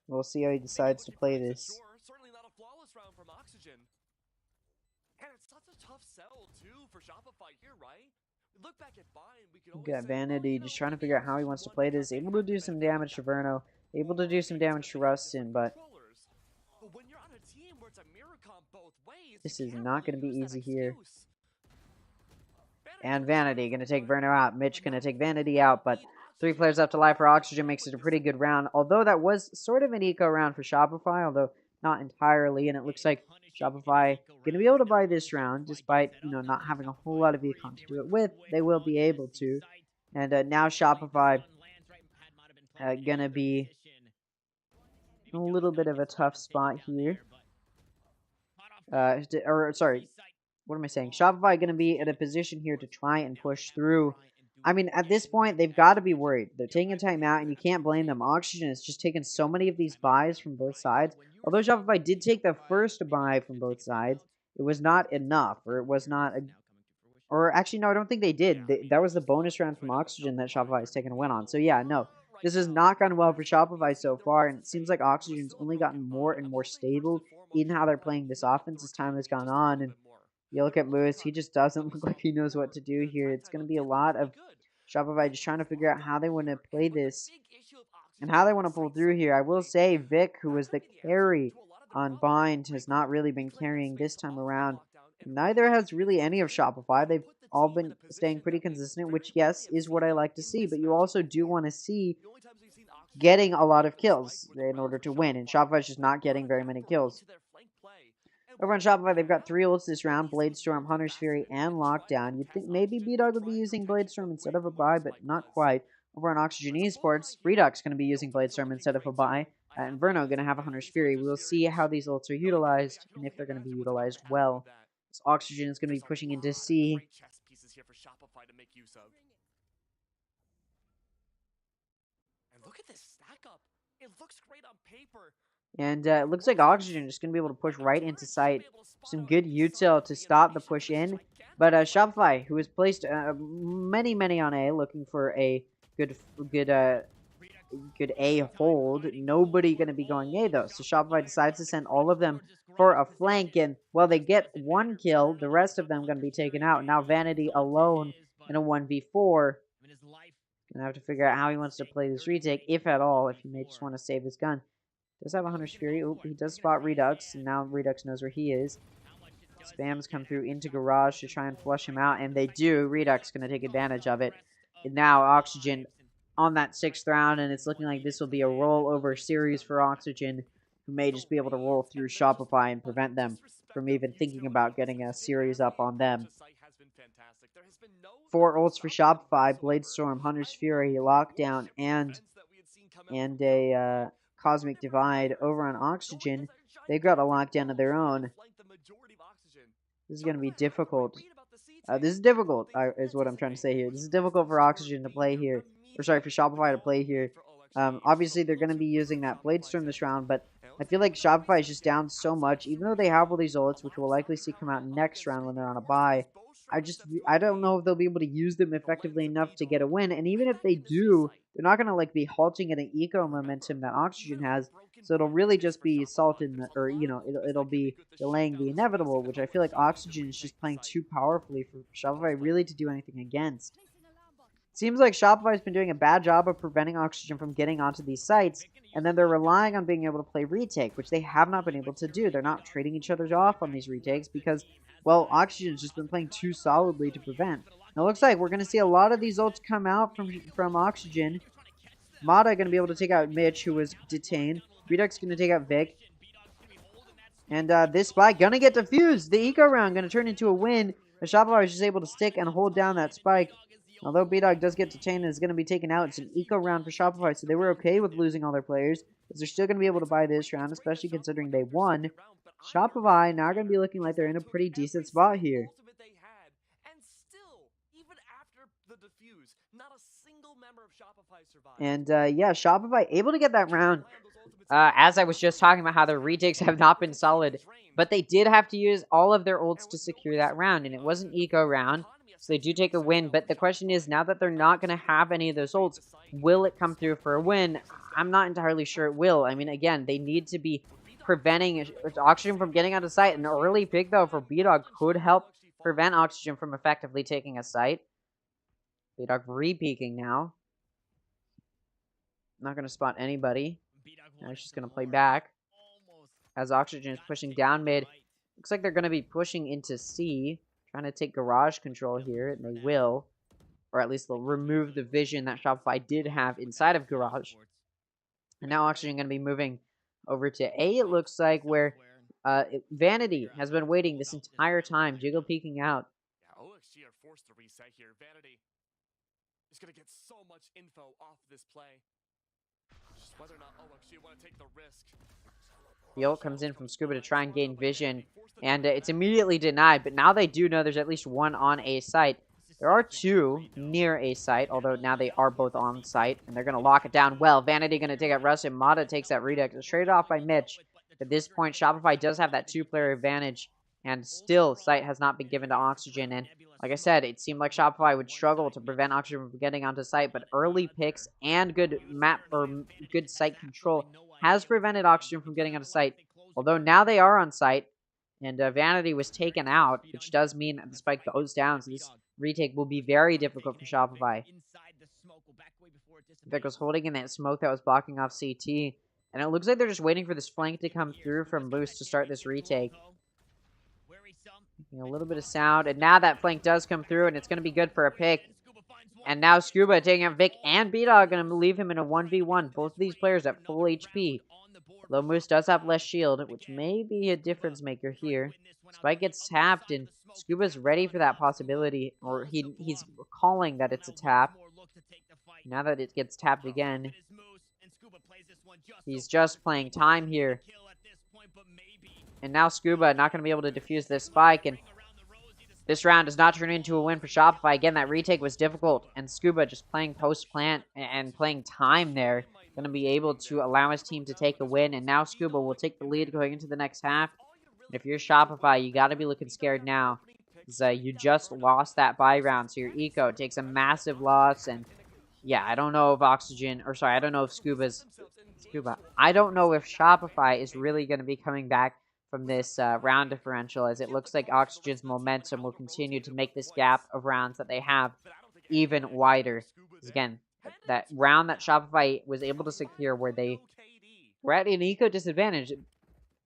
We'll see how he decides to play this. Certainly not a flawless round from Oxygen. And it's such a tough sell too for Shopify here, right? Look back at Vine, we could We've got Vanity just trying to figure out how he wants to play this. Able to do some damage to Verno. Able to do some damage to Rustin, but this is not going to be easy here. And Vanity going to take Verno out. Mitch going to take Vanity out, but 3 players left alive for Oxygen makes it a pretty good round. Although that was sort of an eco round for Shopify, although not entirely. And it looks like Shopify going to be able to buy this round, despite, you know, not having a whole lot of econ to do it with. They will be able to. And now Shopify going to be a little bit of a tough spot here. Sorry, what am I saying? Shopify going to be in a position here to try and push through. I mean, at this point, they've got to be worried. They're taking a timeout, and you can't blame them. Oxygen has just taken so many of these buys from both sides. Although Shopify did take the first buy from both sides, it was not enough, or it was not a... Or actually, no, I don't think they did. That was the bonus round from Oxygen that Shopify has taken a win on. So yeah, no. This has not gone well for Shopify so far, and it seems like Oxygen's only gotten more and more stable in how they're playing this offense as time has gone on. And you look at Lewis, he just doesn't look like he knows what to do here. It's going to be a lot of Shopify just trying to figure out how they want to play this and how they want to pull through here. I will say Vic, who was the carry on Bind, has not really been carrying this time around. Neither has really any of Shopify. They've all been staying pretty consistent, which, yes, is what I like to see. But you also do want to see getting a lot of kills in order to win. And Shopify's just not getting very many kills. Over on Shopify, they've got 3 ults this round. Bladestorm, Hunter's Fury, and Lockdown. You'd think maybe B-Dog would be using Bladestorm instead of a buy, but not quite. Over on Oxygen Esports, Redux going to be using Bladestorm instead of a buy. And Verno going to have a Hunter's Fury. We'll see how these ults are utilized, and if they're going to be utilized well. So Oxygen is going to be pushing into C. Look at this stack up. It looks great on paper. And it looks like Oxygen is going to be able to push right into site. Some good util to stop the push in. But Shopify, who has placed many on A, looking for a good A hold. Nobody going to be going A, though. So Shopify decides to send all of them for a flank. And, well, they get 1 kill. The rest of them going to be taken out. Now Vanity alone in a 1v4. Gonna have to figure out how he wants to play this retake, if at all, if he may just want to save his gun. Does have a Hunter's Fury. Oh, he does spot Redux, and now Redux knows where he is. Spams come through into Garage to try and flush him out, and they do. Redux going to take advantage of it. And now Oxygen on that 6th round, and it's looking like this will be a rollover series for Oxygen, who may just be able to roll through Shopify and prevent them from even thinking about getting a series up on them. 4 ults for Shopify, Bladestorm, Hunter's Fury, Lockdown, and a Cosmic Divide. Over on Oxygen, they've got a Lockdown of their own. This is going to be difficult. This is difficult, is what I'm trying to say here. This is difficult for Oxygen to play here. Or sorry, for Shopify to play here. Obviously, they're going to be using that Bladestorm this round, but I feel like Shopify is just down so much, even though they have all these ults, which we'll likely see come out next round when they're on a bye. I don't know if they'll be able to use them effectively enough to get a win, and even if they do, they're not going to like be halting at an eco momentum that Oxygen has, so it'll really just be salt in the, or you know, it'll be delaying the inevitable, which I feel like Oxygen is just playing too powerfully for Shopify really to do anything against. It seems like Shopify's been doing a bad job of preventing Oxygen from getting onto these sites, and then they're relying on being able to play retake, which they have not been able to do. They're not trading each other off on these retakes because, well, Oxygen's just been playing too solidly to prevent. Now, it looks like we're going to see a lot of these ults come out from Oxygen. Mata going to be able to take out Mitch, who was detained. Redux going to take out Vic. And this spike going to get defused. The eco round going to turn into a win. The Shopify is just able to stick and hold down that spike. Although B-Dog does get detained and is going to be taken out, it's an eco round for Shopify, so they were okay with losing all their players, because they're still going to be able to buy this round, especially considering they won. Shopify now going to be looking like they're in a pretty decent spot here. And yeah, Shopify able to get that round. As I was just talking about how their retakes have not been solid, but they did have to use all of their ults to secure that round, and it was an eco round. So they do take a win, but the question is, now that they're not going to have any of those ults, will it come through for a win? I'm not entirely sure it will. I mean, again, they need to be preventing Oxygen from getting out of sight. An early pick, though, for B-Dog could help prevent Oxygen from effectively taking a site. B-Dog re-peeking now. Not going to spot anybody. Now he's just going to play back. As Oxygen is pushing down mid. Looks like they're going to be pushing into C. Trying to take garage control here, and they will. Or at least they'll remove the vision that Shopify did have inside of garage. And now Oxygen going to be moving over to A, it looks like, where Vanity has been waiting this entire time. Jiggle peeking out. Yeah, OXG are forced to reset here. Vanity is going to get so much info off this play. Just whether or not OXG want to take the risk. The ult comes in from Scuba to try and gain vision, and it's immediately denied, but now they do know there's at least one on A site. There are two near A site, although now they are both on site, and they're going to lock it down well. Vanity going to take out Russ, and Mata takes that Redux. It's traded off by Mitch. At this point, Shopify does have that two-player advantage, and still, site has not been given to Oxygen, and like I said, it seemed like Shopify would struggle to prevent Oxygen from getting onto site, but early picks and good map or good site control has prevented Oxygen from getting onto site. Although now they are on site, and Vanity was taken out, which does mean that the spike goes down, so this retake will be very difficult for Shopify. Vic was holding in that smoke that was blocking off CT, and it looks like they're just waiting for this flank to come through from Moose to start this retake. Making a little bit of sound, and now that flank does come through, and it's going to be good for a pick. And now Scuba taking out Vic and B-Dog, going to leave him in a 1v1. Both of these players at full HP. Though Moose does have less shield, which may be a difference maker here. Spike gets tapped, and Scuba's ready for that possibility, or he's calling that it's a tap. Now that it gets tapped again, he's just playing time here. And now Scuba not going to be able to defuse this spike, and this round does not turn into a win for Shopify. Again, that retake was difficult, and Scuba just playing post-plant and playing time there. Going to be able to allow his team to take a win, and now Scuba will take the lead going into the next half. And if you're Shopify, you got to be looking scared now. Because you just lost that buy round, so your eco takes a massive loss, and yeah, I don't know if I don't know if I don't know if Shopify is really going to be coming back from this round differential, as it looks like Oxygen's momentum will continue to make this gap of rounds that they have even wider. Again, that round that Shopify was able to secure where they were at an eco disadvantage,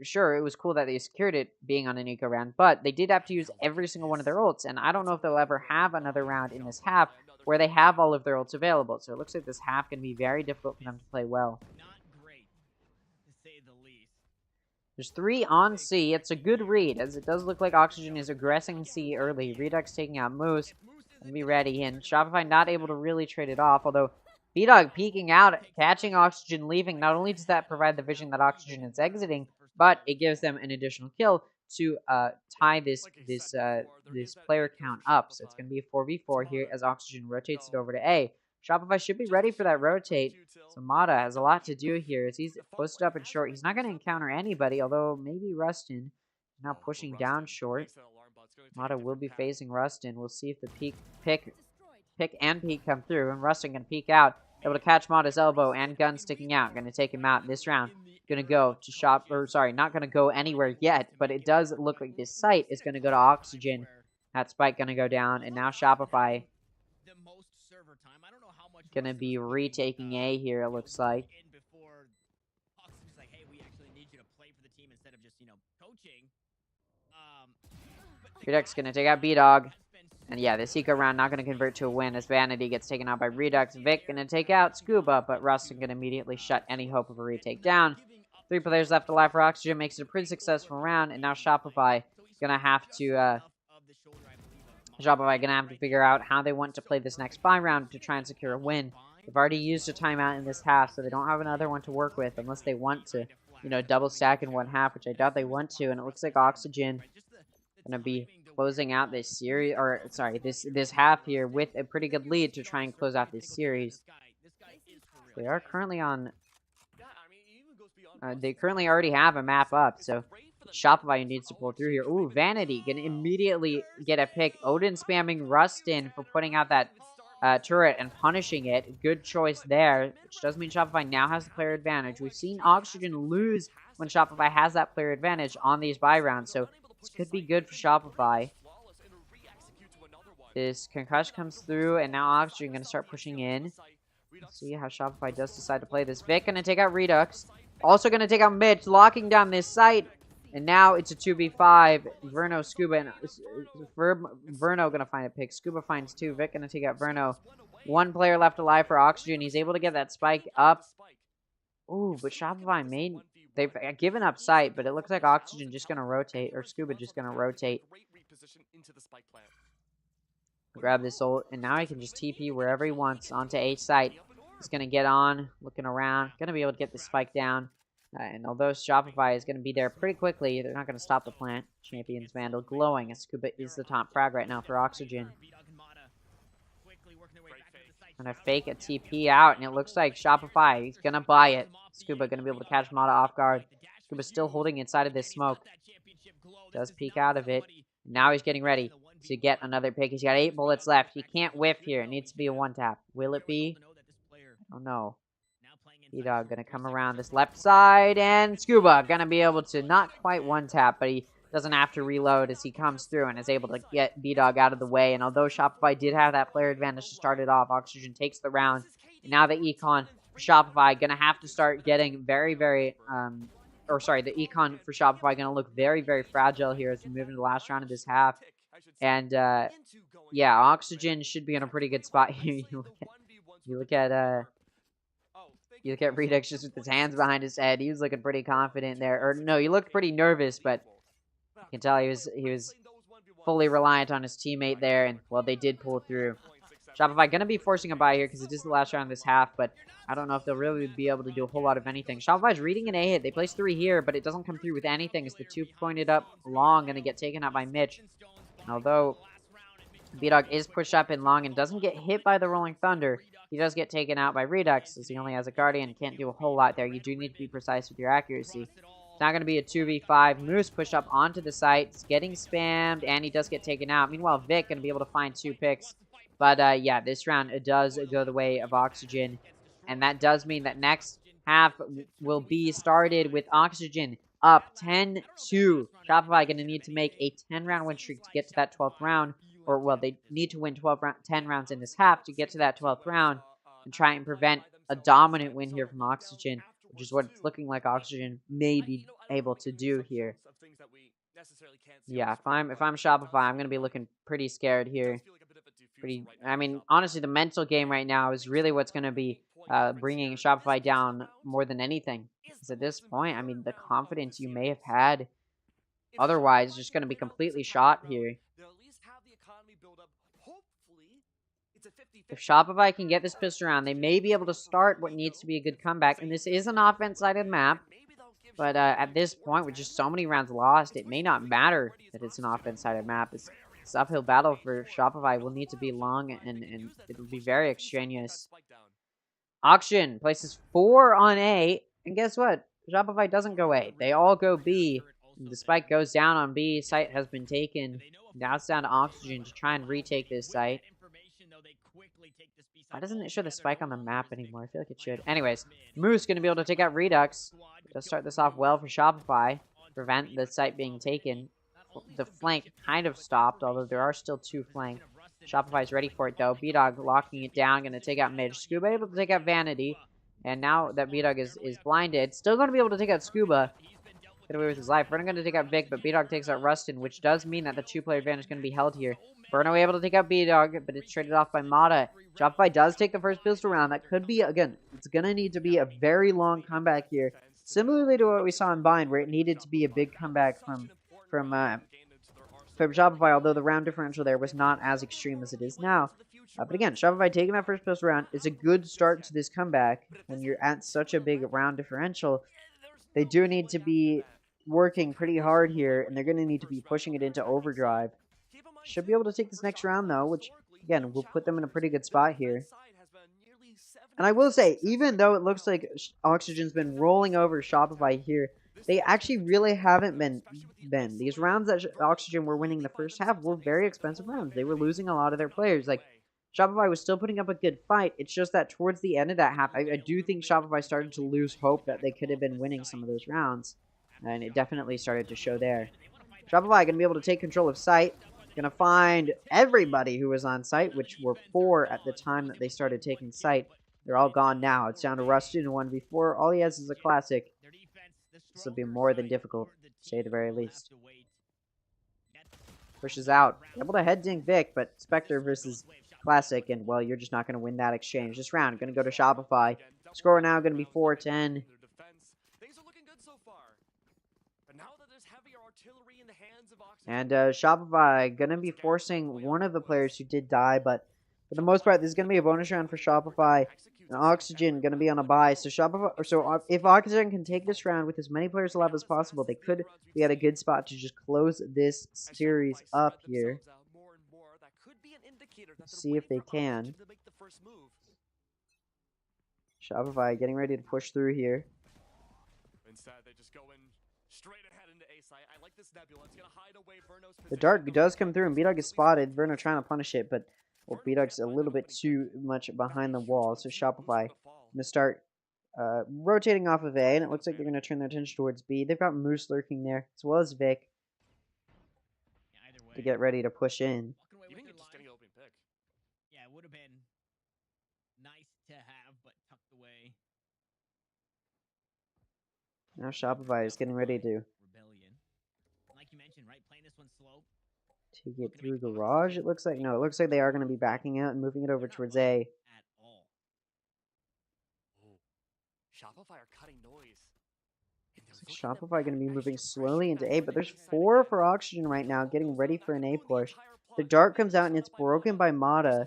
sure, it was cool that they secured it being on an eco round, but they did have to use every single one of their ults, and I don't know if they'll ever have another round in this half where they have all of their ults available. So it looks like this half can be very difficult for them to play well. There's 3 on C. It's a good read, as it does look like Oxygen is aggressing C early. Redux taking out Moose and be ready, and Shopify not able to really trade it off, although B-Dog peeking out, catching Oxygen leaving. Not only does that provide the vision that Oxygen is exiting, but it gives them an additional kill to tie this player count up. So it's going to be a 4v4 here as Oxygen rotates it over to A. Shopify should be ready for that rotate. So Mata has a lot to do here as he's posted up in short. He's not going to encounter anybody, although maybe Rustin. Now pushing down short. Mata will be facing Rustin. We'll see if the pick and peek come through. And Rustin going to peek out. Able to catch Mata's elbow and gun sticking out. Going to take him out this round. Going to go to not going to go anywhere yet, but it does look like this site is going to go to Oxygen. That spike going to go down, and now Shopify going to be retaking A here, it looks like. Redux going to take out B-Dog. And yeah, this eco round not going to convert to a win as Vanity gets taken out by Redux. Vic going to take out Scuba, but Rustin going to immediately shut any hope of a retake down. 3 players left alive for Oxygen, makes it a pretty successful round, and now Shopify going to have to figure out how they want to play this next buy round to try and secure a win. They've already used a timeout in this half, so they don't have another one to work with unless they want to, double stack in one half, which I doubt they want to. And it looks like Oxygen going to be closing out this series, or sorry, this half here with a pretty good lead to try and close out this series. They are currently on. They currently already have a map up, so Shopify needs to pull through here. Ooh, Vanity gonna immediately get a pick. Odin spamming Rustin for putting out that turret and punishing it. Good choice there, which does mean Shopify now has the player advantage. We've seen Oxygen lose when Shopify has that player advantage on these buy rounds, so this could be good for Shopify. This concussion comes through, and now Oxygen going to start pushing in. Let's see how Shopify does decide to play this. Vic going to take out Redux. Also going to take out Mitch, locking down this site. And now it's a 2v5. Verno, Scuba, and Verno going to find a pick. Scuba finds 2. Vic going to take out Verno. 1 player left alive for Oxygen. He's able to get that spike up. Ooh, but Shopify they've given up sight, but it looks like Oxygen just going to rotate, or Scuba just going to rotate. Grab this ult, and now he can just TP wherever he wants onto H site. He's going to get on, looking around, going to be able to get the spike down. And although Shopify is going to be there pretty quickly, they're not going to stop the plant. Champions Vandal glowing, as Scuba is the top frag right now for Oxygen. Gonna fake a TP out, and it looks like Shopify, he's going to buy it. Scuba going to be able to catch Mata off guard. Scuba still holding inside of this smoke. Does peek out of it. Now he's getting ready to get another pick. He's got 8 bullets left. He can't whiff here. It needs to be a 1-tap. Will it be? Oh no. B-Dog gonna come around this left side, and Scuba gonna be able to not quite 1-tap, but he doesn't have to reload as he comes through and is able to get B-Dog out of the way. And although Shopify did have that player advantage to start it off, Oxygen takes the round. And now the Econ for Shopify gonna have to start getting very, very the Econ for Shopify gonna look very, very fragile here as we move into the last round of this half. And yeah, Oxygen should be in a pretty good spot here. You look at Redux just with his hands behind his head. He was looking pretty confident there. Or no, he looked pretty nervous, but you can tell he was fully reliant on his teammate there. And well, they did pull through. Shopify gonna be forcing a buy here because it is the last round of this half, but I don't know if they'll really be able to do a whole lot of anything. Shopify's reading an A hit. They place 3 here, but it doesn't come through with anything as the 2 pointed up long gonna get taken out by Mitch. And although B-Dog is pushed up in long and doesn't get hit by the Rolling Thunder, he does get taken out by Redux as he only has a Guardian and can't do a whole lot there. You do need to be precise with your accuracy. It's now going to be a 2v5. Moose pushed up onto the site. It's getting spammed, and he does get taken out. Meanwhile, Vic going to be able to find 2 picks. But yeah, this round it does go the way of Oxygen. And that does mean that next half will be started with Oxygen up 10-2. Shopify going to need to make a 10-round win streak to get to that 12th round. Or, well, they need to win 10 rounds in this half to get to that 12th round and try and prevent a dominant win here from Oxygen, which is what it's looking like Oxygen may be able to do here. Yeah, if I'm Shopify, I'm going to be looking pretty scared here. I mean, honestly, the mental game right now is really what's going to be bringing Shopify down more than anything. Because at this point, I mean, the confidence you may have had otherwise is just going to be completely shot here. If Shopify can get this pistol around, they may be able to start what needs to be a good comeback. And this is an offense-sided map. But at this point, with just so many rounds lost, it may not matter that it's an offense-sided map. This uphill battle for Shopify will need to be long, and it'll be very extraneous. Auction places 4 on A. And guess what? Shopify doesn't go A. They all go B. And the spike goes down on B. Site has been taken. Now it's down to Oxygen to try and retake this site. Why doesn't it show the spike on the map anymore? I feel like it should. Anyways, Moose going to be able to take out Redux. Does start this off well for Shopify. Prevent the site being taken. The flank kind of stopped, although there are still 2 flank. Shopify's ready for it, though. B-Dog locking it down. Going to take out Midge. Scuba able to take out Vanity. And now that B-Dog is blinded, still going to be able to take out Scuba. Get away with his life. We're going to take out Vic, but B-Dog takes out Rustin, which does mean that the 2-player advantage is going to be held here. Burno able to take out B-Dog, but it's traded off by Mata. Shopify does take the first pistol round. That could be, again, it's going to need to be a very long comeback here. Similarly to what we saw in Bind, where it needed to be a big comeback from Shopify, although the round differential there was not as extreme as it is now. But again, Shopify taking that first pistol round is a good start to this comeback. When you're at such a big round differential, they do need to be working pretty hard here, and they're going to need to be pushing it into overdrive. Should be able to take this next round, though, which, again, will put them in a pretty good spot here. And I will say, even though it looks like Oxygen's been rolling over Shopify here, they actually really haven't been. These rounds that Oxygen were winning the first half were very expensive rounds. They were losing a lot of their players. Like, Shopify was still putting up a good fight. It's just that towards the end of that half, I do think Shopify started to lose hope that they could have been winning some of those rounds. And it definitely started to show there. Shopify going to be able to take control of site. Going to find everybody who was on site, which were 4 at the time that they started taking site. They're all gone now. It's down to Rustin in 1v4. All he has is a classic. This will be more than difficult, to say the very least. Pushes out. Able to head dink Vic, but Spectre versus Classic, and, well, you're just not going to win that exchange. This round going to go to Shopify. Score now going to be 4-10. And Shopify going to be forcing one of the players who did die, but for the most part, this is going to be a bonus round for Shopify. And Oxygen going to be on a bye. So if Oxygen can take this round with as many players alive as possible, they could be at a good spot to just close this series up here. Let's see if they can. Shopify getting ready to push through here. Instead, they just go in straight ahead into A site. I like this nebula. It's gonna hide away Verno's position. The dart does come through, and B-Dog is spotted. Verno trying to punish it, but well, B-Dog's a little bit too much behind the wall. So Shopify gonna start rotating off of A, and it looks like they're gonna turn their attention towards B. They've got Moose lurking there, as well as Vic, to get ready to push in. Yeah, it would have been nice to have, but tucked away. Now Shopify is getting ready to Rebellion. Like you mentioned, right? Playing this one slow. take it through Garage, it looks like. No, it looks like they are going to be backing out and moving it over towards A. Shopify are cutting noise. Shopify going to be moving slowly into A, but there's 4 for Oxygen right now, getting ready for an A push. The dart comes out and it's broken by Mata,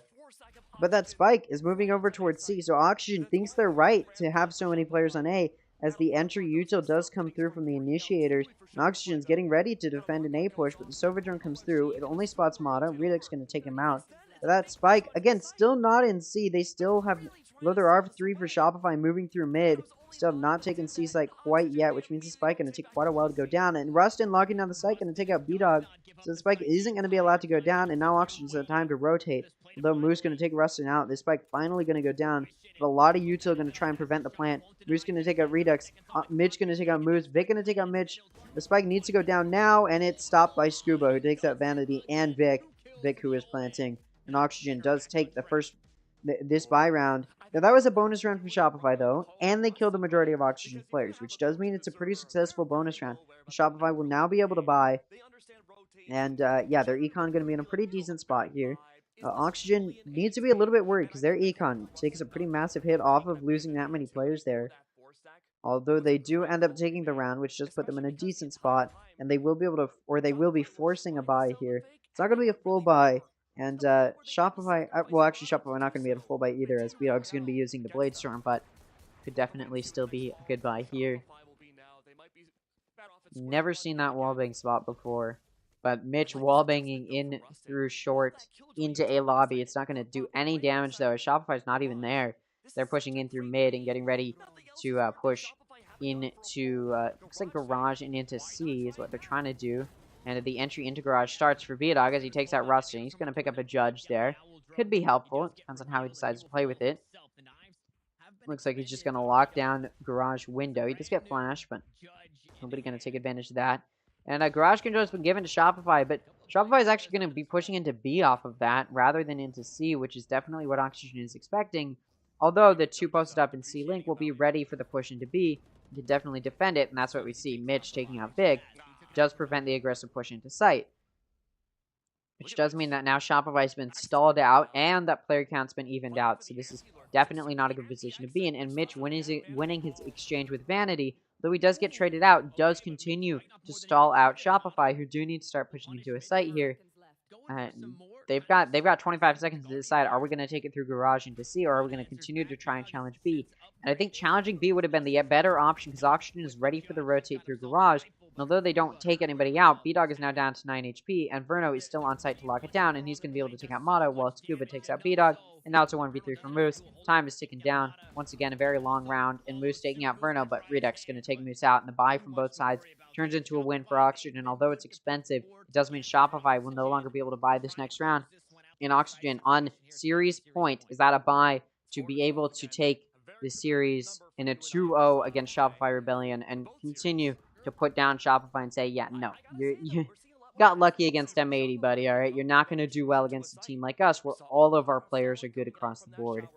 but that spike is moving over towards C, so Oxygen thinks they're right to have so many players on A, as the entry util does come through from the initiators, and Oxygen's getting ready to defend an A push, but the Sova drone comes through. It only spots Mata. Redux going to take him out. But that spike, again, still not in C. They still have, though there are 3 for Shopify moving through mid, still have not taken C site quite yet, which means the spike going to take quite a while to go down. And Rustin locking down the site, going to take out B-Dog, so the spike isn't going to be allowed to go down, and now Oxygen's had time to rotate. Although Moose going to take Rustin out, the spike finally going to go down, but a lot of util going to try and prevent the plant. Moose going to take out Redux, Mitch going to take out Moose, Vic going to take out Mitch. The spike needs to go down now, and it's stopped by Scuba, who takes out Vanity and Vic, who is planting. And Oxygen does take the first, this buy round. Now that was a bonus round for Shopify though, and they killed the majority of Oxygen's players, which does mean it's a pretty successful bonus round. Shopify will now be able to buy, and yeah, their econ going to be in a pretty decent spot here. Oxygen needs to be a little bit worried because their econ takes a pretty massive hit off of losing that many players there. Although they do end up taking the round, which just put them in a decent spot, and they will be able to, or they will be forcing a buy here. It's not going to be a full buy, and Shopify, well actually Shopify not going to be at a full buy either, as B-Dog's going to be using the Blade Storm, but could definitely still be a good buy here. Never seen that wallbang spot before, but Mitch wallbanging in through short into A lobby. It's not going to do any damage though, as Shopify's not even there. They're pushing in through mid and getting ready to push into, looks like Garage and into C is what they're trying to do. And the entry into Garage starts for B-Dog as he takes out Rustin. He's going to pick up a Judge there. Could be helpful. It depends on how he decides to play with it. Looks like he's just going to lock down Garage window. He does get flash, but nobody going to take advantage of that. And Garage control has been given to Shopify, but Shopify is actually going to be pushing into B off of that rather than into C, which is definitely what Oxygen is expecting. Although the 2 posted up in C Link will be ready for the push into B to definitely defend it, and that's what we see. Mitch taking out Big does prevent the aggressive push into site, which does mean that now Shopify has been stalled out and that player count's been evened out. So this is definitely not a good position to be in. And Mitch winning his exchange with Vanity, though he does get traded out, does continue to stall out Shopify, who do need to start pushing into a site here. They've got 25 seconds to decide, are we going to take it through Garage into C, or are we going to continue to try and challenge B? And I think challenging B would have been the better option, because Oxygen is ready for the rotate through Garage. Although they don't take anybody out, B-Dog is now down to 9 HP, and Verno is still on site to lock it down, and he's going to be able to take out Mata while Scuba takes out B-Dog, and now it's a 1v3 for Moose. Time is ticking down. Once again, a very long round, and Moose taking out Verno, but Redux is going to take Moose out, and the buy from both sides turns into a win for Oxygen. Although it's expensive, it does mean Shopify will no longer be able to buy this next round. In Oxygen, on series point, is that a buy to be able to take the series in a 2-0 against Shopify Rebellion and continue to put down Shopify and say, yeah, no, you got lucky against M80, buddy, all right? You're not going to do well against a team like us where all of our players are good across the board.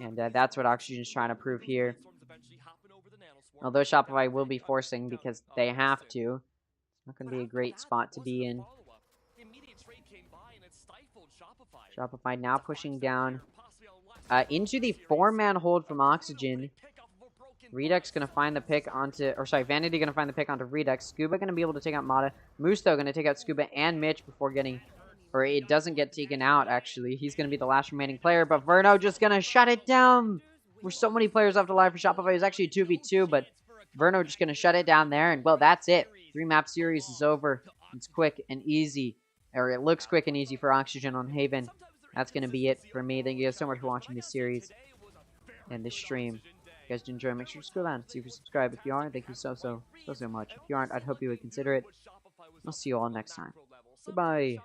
And that's what Oxygen is trying to prove here. Although Shopify will be forcing because they have to. It's not going to be a great spot to be in. Shopify now pushing down into the 4-man hold from Oxygen. Redux going to find the pick onto, or sorry, Vanity going to find the pick onto Redux. Scuba going to be able to take out Mata. Moose, though, going to take out Scuba and Mitch before getting, or it doesn't get taken out, actually. He's going to be the last remaining player, but Verno just going to shut it down. We're so many players left alive for Shopify. It's actually a 2v2, but Verno just going to shut it down there, and, well, that's it. 3-map series is over. It's quick and easy, or it looks quick and easy for Oxygen on Haven. That's going to be it for me. Thank you guys so much for watching this series and this stream. If you guys did enjoy, make sure to scroll down, see if you subscribe. If you aren't, thank you so much. If you aren't, I'd hope you would consider it. I'll see you all next time. Goodbye.